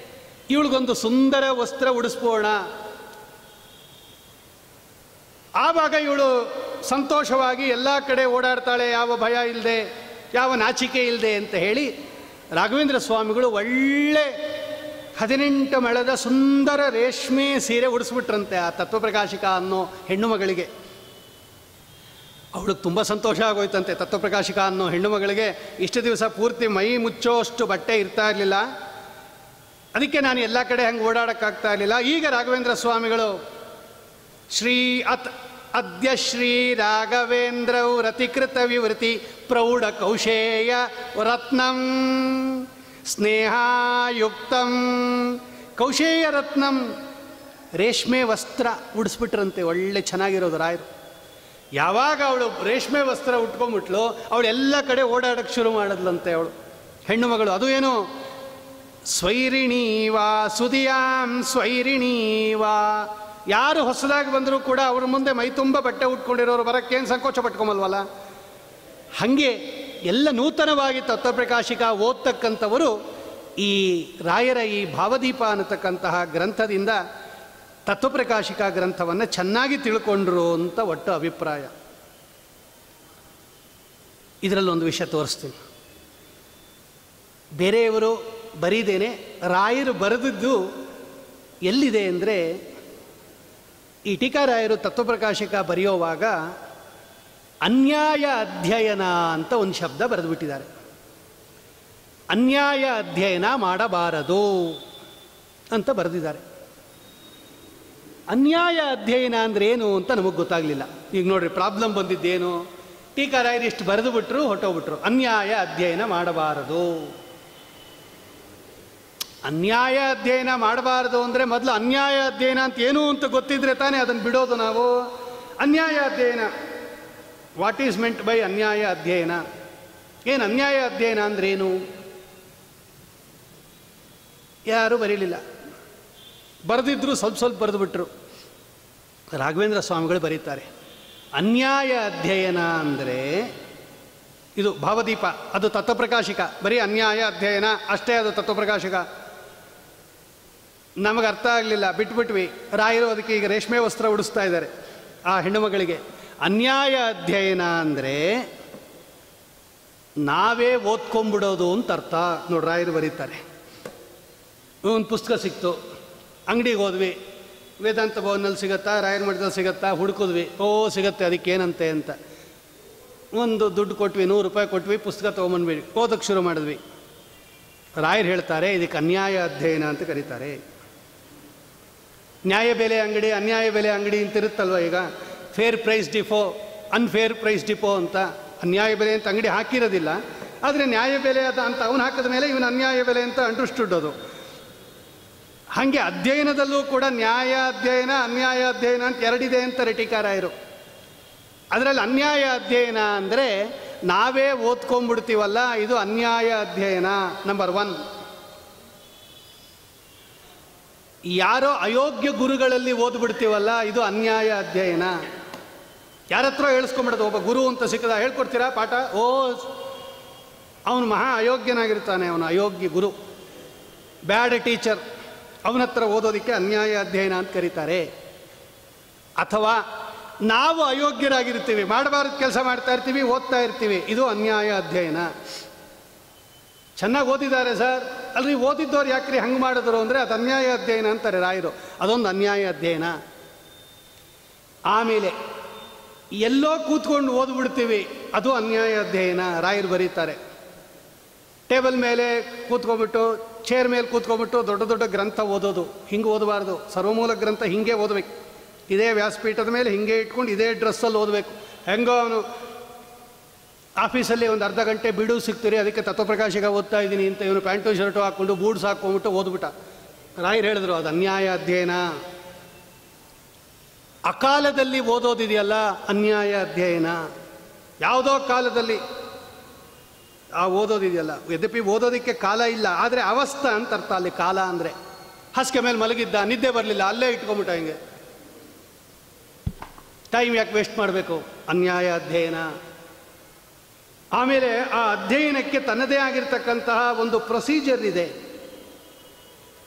ಇವಳಿಗೊಂದು ಸುಂದರ ವಸ್ತ್ರ ಉಡಿಸ್ಬೋಣ, ಆವಾಗ ಇವಳು ಸಂತೋಷವಾಗಿ ಎಲ್ಲ ಕಡೆ ಓಡಾಡ್ತಾಳೆ, ಯಾವ ಭಯ ಇಲ್ಲದೆ, ಯಾವ ನಾಚಿಕೆ ಇಲ್ಲದೆ ಅಂತ ಹೇಳಿ ರಾಘವೇಂದ್ರ ಸ್ವಾಮಿಗಳು ಒಳ್ಳೆ 18 ಮೊಳದ ಸುಂದರ ರೇಷ್ಮೆ ಸೀರೆ ಉಡಿಸ್ಬಿಟ್ರಂತೆ ಆ ತತ್ವಪ್ರಕಾಶಿಕ ಅನ್ನೋ ಹೆಣ್ಣು ಮಗಳಿಗೆ. ಅವಳಿಗೆ ತುಂಬ ಸಂತೋಷ ಆಗೋಯ್ತಂತೆ. ತತ್ವಪ್ರಕಾಶಿಕ ಅನ್ನೋ ಹೆಣ್ಣು ಮಗಳಿಗೆ ಇಷ್ಟು ದಿವಸ ಪೂರ್ತಿ ಮೈ ಮುಚ್ಚೋಷ್ಟು ಬಟ್ಟೆ ಇರ್ತಾ ಇರಲಿಲ್ಲ, ಅದಕ್ಕೆ ನಾನು ಎಲ್ಲ ಕಡೆ ಹಂಗೆ ಓಡಾಡೋಕ್ಕಾಗ್ತಾ ಇರಲಿಲ್ಲ. ಈಗ ರಾಘವೇಂದ್ರ ಸ್ವಾಮಿಗಳು ಅದ್ಯ ಶ್ರೀ ರಾಘವೇಂದ್ರೌ ರತಿಕೃತ ವಿವೃತಿ ಪ್ರೌಢ ಕೌಶೇಯ ರತ್ನಂ ಸ್ನೇಹಾಯುಕ್ತಂ ಕೌಶೇಯ ರತ್ನಂ ರೇಷ್ಮೆ ವಸ್ತ್ರ ಉಡಿಸ್ಬಿಟ್ರಂತೆ, ಒಳ್ಳೆ ಚೆನ್ನಾಗಿರೋದು ರಾಯರು. ಯಾವಾಗ ಅವಳು ರೇಷ್ಮೆ ವಸ್ತ್ರ ಉಟ್ಕೊಂಡ್ಬಿಟ್ಲು, ಅವಳು ಎಲ್ಲ ಕಡೆ ಓಡಾಡೋಕ್ಕೆ ಶುರು ಮಾಡಿದ್ಲಂತೆ ಅವಳು ಹೆಣ್ಣು ಮಗಳು. ಅದು ಏನು ಸ್ವೈರಿಣೀವಾ ಸುದಿಯಾಂ ಸ್ವೈರಿಣೀವಾ, ಯಾರು ಹೊಸದಾಗಿ ಬಂದರೂ ಕೂಡ ಅವ್ರ ಮುಂದೆ ಮೈ ತುಂಬ ಬಟ್ಟೆ ಉಟ್ಕೊಂಡಿರೋರು ಬರೋಕ್ಕೇನು ಸಂಕೋಚ ಪಟ್ಕೊಂಬಲ್ವಲ್ಲ, ಹಾಗೆ ಎಲ್ಲ ನೂತನವಾಗಿ ತತ್ವಪ್ರಕಾಶಿಕ ಓದ್ತಕ್ಕಂಥವರು ಈ ರಾಯರ ಈ ಭಾವದೀಪ ಅನ್ನತಕ್ಕಂತಹ ಗ್ರಂಥದಿಂದ ತತ್ವಪ್ರಕಾಶಿಕ ಗ್ರಂಥವನ್ನು ಚೆನ್ನಾಗಿ ತಿಳ್ಕೊಂಡ್ರು ಅಂತ ಒಟ್ಟು ಅಭಿಪ್ರಾಯ. ಇದರಲ್ಲೊಂದು ವಿಷಯ ತೋರಿಸ್ತೀನಿ. ಬೇರೆಯವರು ಬರೀದೇನೆ ರಾಯರು ಬರೆದಿದ್ದು ಎಲ್ಲಿದೆ ಅಂದರೆ, ಈ ಟೀಕಾರಾಯರು ತತ್ವಪ್ರಕಾಶಿಕ ಬರೆಯೋವಾಗ ಅನ್ಯಾಯ ಅಧ್ಯಯನ ಅಂತ ಒಂದು ಶಬ್ದ ಬರೆದುಬಿಟ್ಟಿದ್ದಾರೆ. ಅನ್ಯಾಯ ಅಧ್ಯಯನ ಮಾಡಬಾರದು ಅಂತ ಬರೆದಿದ್ದಾರೆ. ಅನ್ಯಾಯ ಅಧ್ಯಯನ ಅಂದರೆ ಏನು ಅಂತ ನಮಗೆ ಗೊತ್ತಾಗಲಿಲ್ಲ. ಈಗ ನೋಡ್ರಿ, ಪ್ರಾಬ್ಲಮ್ ಬಂದಿದ್ದೇನು, ಟೀಕಾರಾಯರು ಇಷ್ಟು ಬರೆದು ಬಿಟ್ರು ಹೊಟ್ಟೋಗ್ಬಿಟ್ರು. ಅನ್ಯಾಯ ಅಧ್ಯಯನ ಮಾಡಬಾರದು. ಅನ್ಯಾಯ ಅಧ್ಯಯನ ಮಾಡಬಾರದು ಅಂದರೆ ಮೊದಲು ಅನ್ಯಾಯ ಅಧ್ಯಯನ ಅಂತ ಏನು ಅಂತ ಗೊತ್ತಿದ್ರೆ ತಾನೇ ಅದನ್ನು ಬಿಡೋದು ನಾವು. ಅನ್ಯಾಯ ಅಧ್ಯಯನ, ವಾಟ್ ಈಸ್ ಮೆಂಟ್ ಬೈ ಅನ್ಯಾಯ ಅಧ್ಯಯನ, ಏನು ಅನ್ಯಾಯ ಅಧ್ಯಯನ ಅಂದ್ರೇನು ಯಾರೂ ಬರೀಲಿಲ್ಲ. ಬರೆದಿದ್ರು ಸ್ವಲ್ಪ ಸ್ವಲ್ಪ ಬರೆದು ಬಿಟ್ರು. ರಾಘವೇಂದ್ರ ಸ್ವಾಮಿಗಳು ಬರೀತಾರೆ, ಅನ್ಯಾಯ ಅಧ್ಯಯನ ಅಂದರೆ ಇದು ಭಾವದೀಪ, ಅದು ತತ್ವಪ್ರಕಾಶಿಕ, ಬರೀ ಅನ್ಯಾಯ ಅಧ್ಯಯನ ಅಷ್ಟೇ, ಅದು ತತ್ವಪ್ರಕಾಶಿಕ. ನಮಗೆ ಅರ್ಥ ಆಗಲಿಲ್ಲ, ಬಿಟ್ಬಿಟ್ವಿ. ರಾಯರು ಅದಕ್ಕೆ ಈಗ ರೇಷ್ಮೆ ವಸ್ತ್ರ ಉಡಿಸ್ತಾ ಇದ್ದಾರೆ ಆ ಹೆಣ್ಣುಮಗಳಿಗೆ. ಅನ್ಯಾಯ ಅಧ್ಯಯನ ಅಂದರೆ ನಾವೇ ಓದ್ಕೊಂಬಿಡೋದು ಅಂತ ಅರ್ಥ. ನೋಡಿ, ರಾಯರು ಬರೀತಾರೆ, ಒಂದು ಪುಸ್ತಕ ಸಿಕ್ತು, ಅಂಗಡಿಗೆ ಹೋದ್ವಿ, ವೇದಾಂತ ಭವನಲ್ಲಿ ಸಿಗುತ್ತಾ, ರಾಯರ ಮಠದಲ್ಲಿ ಸಿಗುತ್ತಾ, ಹುಡುಕಿದ್ವಿ, ಸಿಗುತ್ತೆ, ಅದಕ್ಕೇನಂತೆ ಅಂತ ಒಂದು ದುಡ್ಡು ಕೊಟ್ವಿ, 100 ರೂಪಾಯಿ ಕೊಟ್ವಿ, ಪುಸ್ತಕ ತೊಗೊಂಬಂದ್ವಿ, ಓದಕ್ಕೆ ಶುರು ಮಾಡಿದ್ವಿ. ರಾಯರು ಹೇಳ್ತಾರೆ, ಇದಕ್ಕೆ ಅನ್ಯಾಯ ಅಧ್ಯಯನ ಅಂತ ಕರೀತಾರೆ. ನ್ಯಾಯ ಬೆಲೆ ಅಂಗಡಿ, ಅನ್ಯಾಯ ಬೆಲೆ ಅಂಗಡಿ ಅಂತ ಇರುತ್ತಲ್ವ, ಈಗ fair price depot, unfair price depot ಅಂತ. ಅನ್ಯಾಯ ಬೆಲೆ ಅಂತ ಅಂಗಡಿ ಹಾಕಿರೋದಿಲ್ಲ, ಆದರೆ ನ್ಯಾಯ ಬೆಲೆ ಅದ ಅಂತ ಅವನು ಹಾಕಿದ ಮೇಲೆ ಇವನು ಅನ್ಯಾಯ ಬೆಲೆ ಅಂತ ಅಂಡರ್ಸ್ಟುಡ್ ಅದು. ಹಾಗೆ ಅಧ್ಯಯನದಲ್ಲೂ ಕೂಡ ನ್ಯಾಯ ಅಧ್ಯಯನ, ಅನ್ಯಾಯ ಅಧ್ಯಯನ ಅಂತ ಎರಡಿದೆ ಅಂತಾರೆ ಟೀಕಾರಾಯರು. ಅದರಲ್ಲಿ ಅನ್ಯಾಯ ಅಧ್ಯಯನ ಅಂದರೆ ನಾವೇ ಓದ್ಕೊಂಡ್ಬಿಡ್ತೀವಲ್ಲ, ಇದು ಅನ್ಯಾಯ ಅಧ್ಯಯನ. ನಂಬರ್ 1. ಯಾರೋ ಅಯೋಗ್ಯ ಗುರುಗಳಲ್ಲಿ ಓದ್ಬಿಡ್ತೀವಲ್ಲ, ಇದು ಅನ್ಯಾಯ ಅಧ್ಯಯನ. ಯಾರ ಹತ್ರ ಹೇಳಿಸ್ಕೊಂಬಿಡೋದು, ಒಬ್ಬ ಗುರು ಅಂತ ಸಿಕ್ಕದ ಹೇಳ್ಕೊಡ್ತೀರಾ ಪಾಠ, ಓ ಅವನು ಮಹಾ ಅಯೋಗ್ಯನಾಗಿರ್ತಾನೆ, ಅವನು ಅಯೋಗ್ಯ ಗುರು, ಬ್ಯಾಡ್ ಟೀಚರ್, ಅವನ ಹತ್ರ ಓದೋದಕ್ಕೆ ಅನ್ಯಾಯ ಅಧ್ಯಯನ ಅಂತ ಕರೀತಾರೆ. ಅಥವಾ ನಾವು ಅಯೋಗ್ಯರಾಗಿರ್ತೀವಿ, ಮಾಡಬಾರ್ದು ಕೆಲಸ ಮಾಡ್ತಾ ಇರ್ತೀವಿ, ಓದ್ತಾ ಇರ್ತೀವಿ, ಇದು ಅನ್ಯಾಯ ಅಧ್ಯಯನ. ಚೆನ್ನಾಗಿ ಓದಿದ್ದಾರೆ ಸರ್, ಅಲ್ರಿ ಓದಿದ್ದವ್ರು ಯಾಕ್ರಿ ಹಂಗೆ ಮಾಡಿದ್ರು ಅಂದರೆ ಅದು ಅನ್ಯಾಯ ಅಧ್ಯಯನ ಅಂತಾರೆ ರಾಯರು. ಅದೊಂದು ಅನ್ಯಾಯ ಅಧ್ಯಯನ. ಆಮೇಲೆ ಎಲ್ಲೋ ಕೂತ್ಕೊಂಡು ಓದ್ಬಿಡ್ತೀವಿ, ಅದು ಅನ್ಯಾಯ ಅಧ್ಯಯನ. ರಾಯರು ಬರೀತಾರೆ, ಟೇಬಲ್ ಮೇಲೆ ಕೂತ್ಕೊಂಡ್ಬಿಟ್ಟು, ಚೇರ್ ಮೇಲೆ ಕೂತ್ಕೊಂಡ್ಬಿಟ್ಟು ದೊಡ್ಡ ದೊಡ್ಡ ಗ್ರಂಥ ಓದೋದು, ಹಿಂಗೆ ಓದಬಾರ್ದು. ಸರ್ವಮೂಲ ಗ್ರಂಥ ಹಿಂಗೆ ಓದಬೇಕು, ಇದೇ ವ್ಯಾಸಪೀಠದ ಮೇಲೆ ಹಿಂಗೆ ಇಟ್ಕೊಂಡು ಇದೇ ಡ್ರೆಸ್ಸಲ್ಲಿ ಓದಬೇಕು. ಹೆಂಗೋ ಅವನು ಆಫೀಸಲ್ಲಿ ಒಂದು ಅರ್ಧ ಗಂಟೆ ಬಿಡು ಸಿಗ್ತೀರಿ, ಅದಕ್ಕೆ ತತ್ವಪ್ರಕಾಶಿಕ ಓದ್ತಾ ಇದ್ದೀನಿ ಅಂತ ಇವನು ಪ್ಯಾಂಟು ಶರ್ಟು ಹಾಕ್ಕೊಂಡು ಬೂಟ್ಸ್ ಹಾಕ್ಕೊಂಡ್ಬಿಟ್ಟು ಓದ್ಬಿಟ್ಟ. ರಾಯರು ಹೇಳಿದ್ರು ಅದು ಅನ್ಯಾಯ ಅಧ್ಯಯನ. ಅಕಾಲದಲ್ಲಿ ಓದೋದಿದೆಯಲ್ಲ ಅನ್ಯಾಯ ಅಧ್ಯಯನ. ಯಾವುದೋ ಕಾಲದಲ್ಲಿ ಆ ಓದೋದಿದೆಯಲ್ಲ, ಯದ್ಯಪಿ ಓದೋದಕ್ಕೆ ಕಾಲ ಇಲ್ಲ, ಆದರೆ ಅವಸ್ಥಾ ಅಂತ ಅರ್ಥ ಅಲ್ಲಿ. ಕಾಲ ಅಂದರೆ ಹಾಸಿಗೆ ಮೇಲೆ ಮಲಗಿದ್ದ, ನಿದ್ದೆ ಬರಲಿಲ್ಲ, ಅಲ್ಲೇ ಇಟ್ಕೊಂಬಿಟ್ಟ, ಹಿಂಗೆ ಟೈಮ್ ಯಾಕೆ ವೇಸ್ಟ್ ಮಾಡಬೇಕು, ಅನ್ಯಾಯ ಅಧ್ಯಯನ. ಆಮೇಲೆ ಆ ಅಧ್ಯಯನಕ್ಕೆ ತನ್ನದೇ ಆಗಿರ್ತಕ್ಕಂತಹ ಒಂದು ಪ್ರೊಸೀಜರ್ ಇದೆ,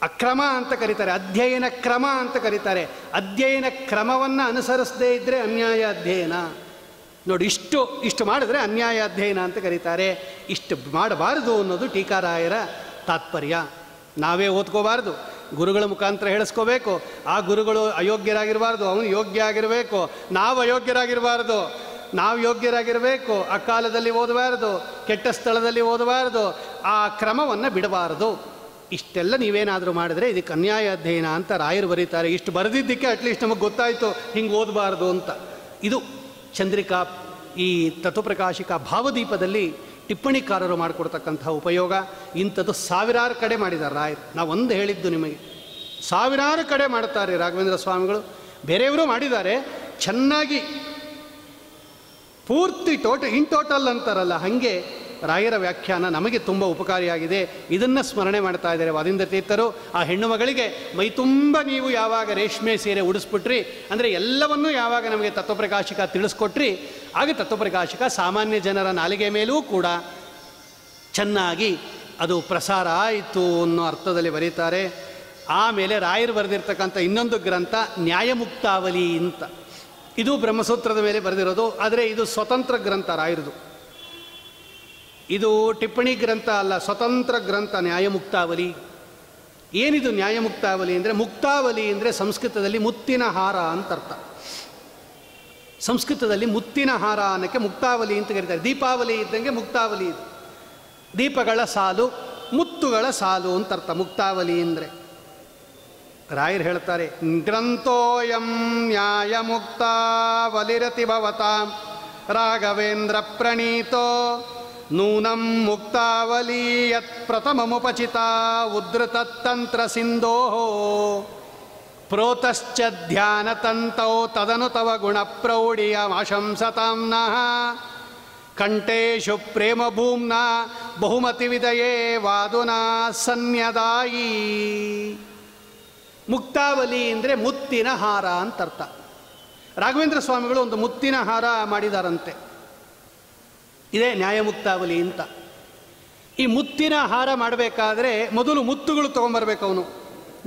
ಅಕ್ರಮ ಅಂತ ಕರೀತಾರೆ, ಅಧ್ಯಯನ ಕ್ರಮ ಅಂತ ಕರೀತಾರೆ. ಅಧ್ಯಯನ ಕ್ರಮವನ್ನು ಅನುಸರಿಸದೇ ಇದ್ದರೆ ಅನ್ಯಾಯ ಅಧ್ಯಯನ. ನೋಡಿ, ಇಷ್ಟು ಮಾಡಿದ್ರೆ ಅನ್ಯಾಯ ಅಧ್ಯಯನ ಅಂತ ಕರೀತಾರೆ. ಇಷ್ಟು ಮಾಡಬಾರದು ಅನ್ನೋದು ಟೀಕಾರಾಯರ ತಾತ್ಪರ್ಯ. ನಾವೇ ಓದ್ಕೋಬಾರ್ದು, ಗುರುಗಳ ಮುಖಾಂತರ ಹೇಳಿಸ್ಕೋಬೇಕು. ಆ ಗುರುಗಳು ಅಯೋಗ್ಯರಾಗಿರಬಾರ್ದು, ಅವನು ಯೋಗ್ಯ ಆಗಿರಬೇಕು. ನಾವು ಅಯೋಗ್ಯರಾಗಿರಬಾರ್ದು, ನಾವು ಯೋಗ್ಯರಾಗಿರಬೇಕು. ಆ ಕಾಲದಲ್ಲಿ ಓದಬಾರ್ದು, ಕೆಟ್ಟ ಸ್ಥಳದಲ್ಲಿ ಓದಬಾರ್ದು, ಆ ಕ್ರಮವನ್ನು ಬಿಡಬಾರ್ದು. ಇಷ್ಟೆಲ್ಲ ನೀವೇನಾದರೂ ಮಾಡಿದ್ರೆ ಇದಕ್ಕೆ ಅನ್ಯಾಯ ಅಧ್ಯಯನ ಅಂತ ರಾಯರು ಬರೀತಾರೆ. ಇಷ್ಟು ಬರೆದಿದ್ದಕ್ಕೆ ಅಟ್ಲೀಸ್ಟ್ ನಮಗೆ ಗೊತ್ತಾಯಿತು ಹಿಂಗೆ ಓದಬಾರ್ದು ಅಂತ. ಇದು ಚಂದ್ರಿಕಾ, ಈ ತತ್ವಪ್ರಕಾಶಿಕಾ ಭಾವದೀಪದಲ್ಲಿ ಟಿಪ್ಪಣಿಕಾರರು ಮಾಡಿಕೊಡ್ತಕ್ಕಂಥ ಉಪಯೋಗ. ಇಂಥದ್ದು ಸಾವಿರಾರು ಕಡೆ ಮಾಡಿದ್ದಾರೆ ರಾಯರು. ನಾವು ಒಂದು ಹೇಳಿದ್ದು ನಿಮಗೆ, ಸಾವಿರಾರು ಕಡೆ ಮಾಡ್ತಾರೆ ರಾಘವೇಂದ್ರ ಸ್ವಾಮಿಗಳು. ಬೇರೆಯವರು ಮಾಡಿದ್ದಾರೆ ಚೆನ್ನಾಗಿ, ಪೂರ್ತಿ ಇನ್ ಟೋಟಲ್ ಅಂತಾರಲ್ಲ, ಹಾಗೆ ರಾಯರ ವ್ಯಾಖ್ಯಾನ ನಮಗೆ ತುಂಬ ಉಪಕಾರಿಯಾಗಿದೆ. ಇದನ್ನು ಸ್ಮರಣೆ ಮಾಡ್ತಾ ಇದ್ದಾರೆ ವಾದೀಂದ್ರ ತೀರ್ಥರು. ಆ ಹೆಣ್ಣು ಮಗಳಿಗೆ ಮೈ ತುಂಬ ನೀವು ಯಾವಾಗ ರೇಷ್ಮೆ ಸೀರೆ ಉಡಿಸ್ಬಿಟ್ರಿ ಅಂದರೆ ಎಲ್ಲವನ್ನೂ ಯಾವಾಗ ನಮಗೆ ತತ್ವಪ್ರಕಾಶಿಕ ತಿಳಿಸ್ಕೊಟ್ರಿ, ಆಗ ತತ್ವಪ್ರಕಾಶಿಕ ಸಾಮಾನ್ಯ ಜನರ ನಾಲಿಗೆ ಮೇಲೂ ಕೂಡ ಚೆನ್ನಾಗಿ ಅದು ಪ್ರಸಾರ ಆಯಿತು ಅನ್ನೋ ಅರ್ಥದಲ್ಲಿ ಬರೀತಾರೆ. ಆಮೇಲೆ ರಾಯರು ಬರೆದಿರ್ತಕ್ಕಂಥ ಇನ್ನೊಂದು ಗ್ರಂಥ ನ್ಯಾಯಮುಕ್ತಾವಲಿ ಅಂತ, ಇದು ಬ್ರಹ್ಮಸೂತ್ರದ ಮೇಲೆ ಬರೆದಿರೋದು. ಆದರೆ ಇದು ಸ್ವತಂತ್ರ ಗ್ರಂಥ ರಾಯರದು. ಇದು ಟಿಪ್ಪಣಿ ಗ್ರಂಥ ಅಲ್ಲ, ಸ್ವತಂತ್ರ ಗ್ರಂಥ ನ್ಯಾಯಮುಕ್ತಾವಲಿ. ಏನಿದು ನ್ಯಾಯಮುಕ್ತಾವಲಿ ಅಂದರೆ, ಮುಕ್ತಾವಲಿ ಅಂದರೆ ಸಂಸ್ಕೃತದಲ್ಲಿ ಮುತ್ತಿನ ಹಾರ ಅಂತ ಅರ್ಥ. ಸಂಸ್ಕೃತದಲ್ಲಿ ಮುತ್ತಿನ ಹಾರ ಅನ್ನೋಕ್ಕೆ ಮುಕ್ತಾವಲಿ ಅಂತ ಕರೀತಾರೆ. ದೀಪಾವಲಿ ಇದ್ದಂಗೆ ಮುಕ್ತಾವಲಿ ಇದು, ದೀಪಗಳ ಸಾಲು, ಮುತ್ತುಗಳ ಸಾಲು ಅಂತ ಅರ್ಥ ಮುಕ್ತಾವಲಿ ಅಂದರೆ. ರಾಯರು ಹೇಳ್ತಾರೆ, ಗ್ರಂಥೋಯಂ ನ್ಯಾಯಮುಕ್ತಾವಲಿರತಿ ಭವತಾಂ ರಾಘವೇಂದ್ರ ಪ್ರಣೀತೋ ನೂನಂ ಮುಕ್ತಾವಲಿ ಯತ್ ಪ್ರಥಮಮುಪಚಿತಾ ಉದ್ಧೃತತಂತ್ರ ಸಿಂಧೋ ಪ್ರೋತಶ್ಚ ಧ್ಯಾನತಂತೌ ತದನು ತವ ಗುಣಪ್ರೌಢಿಯಮಾಶಂಸತಾಂ ನಃ ಕಂಠೇಶು ಪ್ರೇಮಭೂಮ್ನ ಬಹುಮತಿವಿದಯೇ ವಾದುನಾ ಸನ್ಯದಾಯಿ. ಮುಕ್ತಾವಲಿ ಅಂದರೆ ಮುತ್ತಿನ ಹಾರ ಅಂತ ಅರ್ಥ. ರಾಘವೇಂದ್ರ ಸ್ವಾಮಿಗಳು ಒಂದು ಮುತ್ತಿನ ಹಾರ ಮಾಡಿದಾರಂತೆ, ಇದೇ ನ್ಯಾಯಮುಕ್ತಾವಲಿ ಅಂತ. ಈ ಮುತ್ತಿನ ಹಾರ ಮಾಡಬೇಕಾದ್ರೆ ಮೊದಲು ಮುತ್ತುಗಳು ತೊಗೊಂಬರ್ಬೇಕು. ಅವನು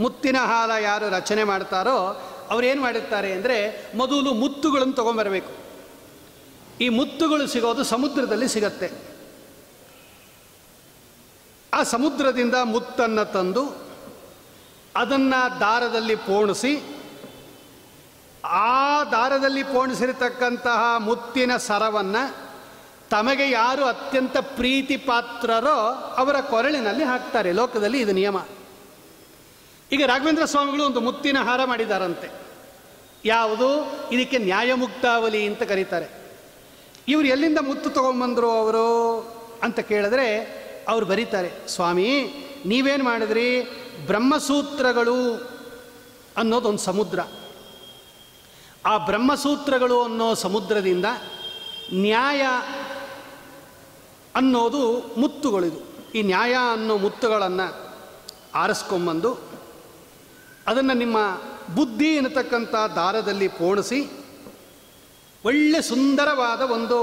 ಮುತ್ತಿನ ಹಾರ ಯಾರು ರಚನೆ ಮಾಡ್ತಾರೋ ಅವ್ರು ಏನು ಮಾಡಿರ್ತಾರೆ ಅಂದರೆ, ಮೊದಲು ಮುತ್ತುಗಳನ್ನು ತೊಗೊಂಬರಬೇಕು. ಈ ಮುತ್ತುಗಳು ಸಿಗೋದು ಸಮುದ್ರದಲ್ಲಿ ಸಿಗತ್ತೆ. ಆ ಸಮುದ್ರದಿಂದ ಮುತ್ತನ್ನು ತಂದು ಅದನ್ನು ದಾರದಲ್ಲಿ ಪೋಣಿಸಿ, ಆ ದಾರದಲ್ಲಿ ಪೋಣಿಸಿರತಕ್ಕಂತಹ ಮುತ್ತಿನ ಸರವನ್ನು ತಮಗೆ ಯಾರು ಅತ್ಯಂತ ಪ್ರೀತಿ ಪಾತ್ರರೋ ಅವರ ಕೊರಳಿನಲ್ಲಿ ಹಾಕ್ತಾರೆ. ಲೋಕದಲ್ಲಿ ಇದು ನಿಯಮ. ಈಗ ರಾಘವೇಂದ್ರ ಸ್ವಾಮಿಗಳು ಒಂದು ಮುತ್ತಿನ ಹಾರ ಮಾಡಿದಾರಂತೆ. ಯಾವುದು? ಇದಕ್ಕೆ ನ್ಯಾಯಮುಕ್ತಾವಲಿ ಅಂತ ಕರೀತಾರೆ. ಇವರು ಎಲ್ಲಿಂದ ಮುತ್ತು ತೊಗೊಂಬಂದರು ಅವರು ಅಂತ ಕೇಳಿದ್ರೆ ಅವ್ರು ಬರೀತಾರೆ, ಸ್ವಾಮಿ ನೀವೇನು ಮಾಡಿದ್ರಿ, ಬ್ರಹ್ಮಸೂತ್ರಗಳು ಅನ್ನೋದೊಂದು ಸಮುದ್ರ, ಆ ಬ್ರಹ್ಮಸೂತ್ರಗಳು ಅನ್ನೋ ಸಮುದ್ರದಿಂದ ನ್ಯಾಯ ಅನ್ನೋದು ಮುತ್ತುಗಳಿದು. ಈ ನ್ಯಾಯ ಅನ್ನೋ ಮುತ್ತುಗಳನ್ನು ಆರಿಸ್ಕೊಂಬಂದು ಅದನ್ನು ನಿಮ್ಮ ಬುದ್ಧಿ ಎನ್ನತಕ್ಕಂಥ ದಾರದಲ್ಲಿ ಪೋಣಿಸಿ ಒಳ್ಳೆ ಸುಂದರವಾದ ಒಂದು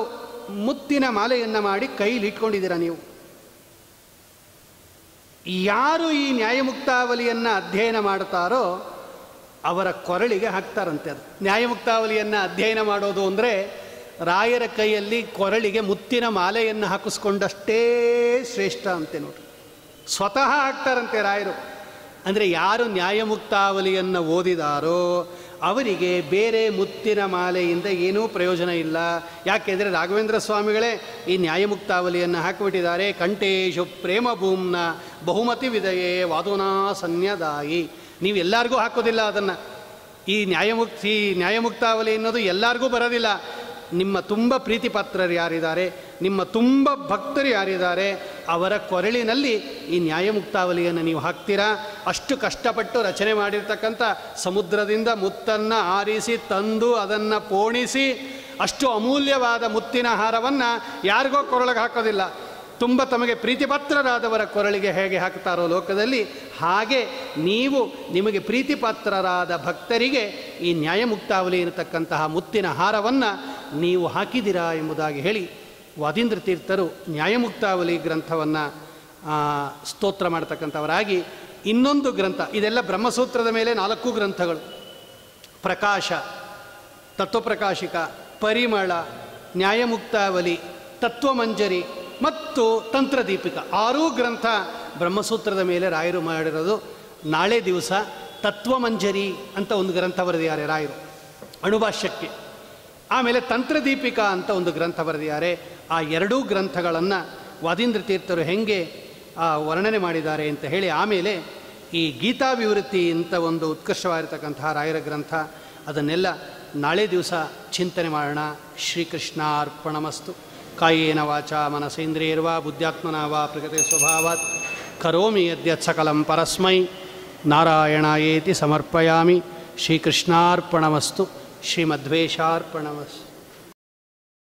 ಮುತ್ತಿನ ಮಾಲೆಯನ್ನು ಮಾಡಿ ಕೈಲಿ ಇಟ್ಕೊಂಡಿದ್ದೀರ ನೀವು. ಯಾರು ಈ ನ್ಯಾಯಮುಕ್ತಾವಲಿಯನ್ನು ಅಧ್ಯಯನ ಮಾಡ್ತಾರೋ ಅವರ ಕೊರಳಿಗೆ ಹಾಕ್ತಾರಂತೆ. ಅದು ನ್ಯಾಯಮುಕ್ತಾವಲಿಯನ್ನು ಅಧ್ಯಯನ ಮಾಡೋದು ಅಂದರೆ ರಾಯರ ಕೈಯಲ್ಲಿ ಕೊರಳಿಗೆ ಮುತ್ತಿನ ಮಾಲೆಯನ್ನು ಹಾಕಿಸ್ಕೊಂಡಷ್ಟೇ ಶ್ರೇಷ್ಠ ಅಂತೆ ನೋಡ್ರಿ. ಸ್ವತಃ ಹಾಕ್ತಾರಂತೆ ರಾಯರು. ಅಂದರೆ ಯಾರು ನ್ಯಾಯಮುಕ್ತಾವಲಿಯನ್ನು ಓದಿದಾರೋ ಅವರಿಗೆ ಬೇರೆ ಮುತ್ತಿನ ಮಾಲೆಯಿಂದ ಏನೂ ಪ್ರಯೋಜನ ಇಲ್ಲ. ಯಾಕೆಂದರೆ ರಾಘವೇಂದ್ರ ಸ್ವಾಮಿಗಳೇ ಈ ನ್ಯಾಯಮುಕ್ತಾವಲಿಯನ್ನು ಹಾಕಿಬಿಟ್ಟಿದ್ದಾರೆ. ಕಂಠೇಶು ಪ್ರೇಮ ಭೂಮ್ನ ಬಹುಮತಿ ವಿದಯೇ ವಾದುನಾ ಸನ್ಯದಾಯಿ. ನೀವು ಎಲ್ಲರಿಗೂ ಹಾಕೋದಿಲ್ಲ ಅದನ್ನು. ಈ ನ್ಯಾಯಮುಕ್ತಾವಲಿ ಅನ್ನೋದು ಎಲ್ಲರಿಗೂ ಬರೋದಿಲ್ಲ. ನಿಮ್ಮ ತುಂಬ ಪ್ರೀತಿ ಪಾತ್ರರು ಯಾರಿದ್ದಾರೆ, ನಿಮ್ಮ ತುಂಬ ಭಕ್ತರು ಯಾರಿದ್ದಾರೆ, ಅವರ ಕೊರಳಿನಲ್ಲಿ ಈ ನ್ಯಾಯಮುಕ್ತಾವಲಿಯನ್ನು ನೀವು ಹಾಕ್ತೀರಾ. ಅಷ್ಟು ಕಷ್ಟಪಟ್ಟು ರಚನೆ ಮಾಡಿರ್ತಕ್ಕಂಥ ಸಮುದ್ರದಿಂದ ಮುತ್ತನ್ನು ಆರಿಸಿ ತಂದು ಅದನ್ನು ಪೋಣಿಸಿ ಅಷ್ಟು ಅಮೂಲ್ಯವಾದ ಮುತ್ತಿನ ಹಾರವನ್ನು ಯಾರಿಗೋ ಕೊರಳಿಗೆ ಹಾಕೋದಿಲ್ಲ. ತುಂಬ ತಮಗೆ ಪ್ರೀತಿಪಾತ್ರರಾದವರ ಕೊರಳಿಗೆ ಹೇಗೆ ಹಾಕ್ತಾರೋ ಲೋಕದಲ್ಲಿ, ಹಾಗೆ ನೀವು ನಿಮಗೆ ಪ್ರೀತಿಪಾತ್ರರಾದ ಭಕ್ತರಿಗೆ ಈ ನ್ಯಾಯಮುಕ್ತಾವಲಿ ಇರತಕ್ಕಂತಹ ಮುತ್ತಿನ ಹಾರವನ್ನು ನೀವು ಹಾಕಿದ್ದೀರಾ ಎಂಬುದಾಗಿ ಹೇಳಿ ವಾದೀಂದ್ರ ತೀರ್ಥರು ನ್ಯಾಯಮುಕ್ತಾವಲಿ ಗ್ರಂಥವನ್ನು ಸ್ತೋತ್ರ ಮಾಡ್ತಕ್ಕಂಥವರಾಗಿ ಇನ್ನೊಂದು ಗ್ರಂಥ, ಇದೆಲ್ಲ ಬ್ರಹ್ಮಸೂತ್ರದ ಮೇಲೆ 4 ಗ್ರಂಥಗಳು: ಪ್ರಕಾಶ, ತತ್ವಪ್ರಕಾಶಿಕ, ಪರಿಮಳ, ನ್ಯಾಯಮುಕ್ತಾವಲಿ, ತತ್ವಮಂಜರಿ ಮತ್ತು ತಂತ್ರದೀಪಿಕ 6 ಗ್ರಂಥ ಬ್ರಹ್ಮಸೂತ್ರದ ಮೇಲೆ ರಾಯರು ಮಾಡಿರೋದು. ನಾಳೆ ದಿವಸ ತತ್ವಮಂಜರಿ ಅಂತ ಒಂದು ಗ್ರಂಥ ಬರೆದಿದ್ದಾರೆ ರಾಯರು ಅಣುಭಾಷ್ಯಕ್ಕೆ. ಆಮೇಲೆ ತಂತ್ರದೀಪಿಕಾ ಅಂತ ಒಂದು ಗ್ರಂಥ ಬರೆದಿದ್ದಾರೆ. ಆ 2 ಗ್ರಂಥಗಳನ್ನು ವಾದೀಂದ್ರ ತೀರ್ಥರು ಹೆಂಗೆ ವರ್ಣನೆ ಮಾಡಿದ್ದಾರೆ ಅಂತ ಹೇಳಿ, ಆಮೇಲೆ ಈ ಗೀತಾ ವಿವೃತ್ತಿ ಅಂತ ಒಂದು ಉತ್ಕೃಷ್ಟವಾಗಿರ್ತಕ್ಕಂತಹ ರಾಯರ ಗ್ರಂಥ, ಅದನ್ನೆಲ್ಲ ನಾಳೆ ದಿವಸ ಚಿಂತನೆ ಮಾಡೋಣ. ಶ್ರೀಕೃಷ್ಣಾರ್ಪಣಮಸ್ತು. ಕಾಯೇನ ವಾಚಾ ಮನಸೇಂದ್ರಿಯರ್ವಾ ಬುದ್ಧ್ಯಾತ್ಮನಾ ವಾ ಪ್ರಕೃತಿ ಸ್ವಭಾವಾತ್ ಕರೋಮಿ ಯದ್ಯತ್ ಸಕಲಂ ಪರಸ್ಮೈ ನಾರಾಯಣಾಯೇತಿ ಸಮರ್ಪಯಾಮಿ. ಶ್ರೀಕೃಷ್ಣಾರ್ಪಣಮಸ್ತು. ಶ್ರೀಮಧ್ವೇಶಾರ್ಪಣಮಸ್ತು.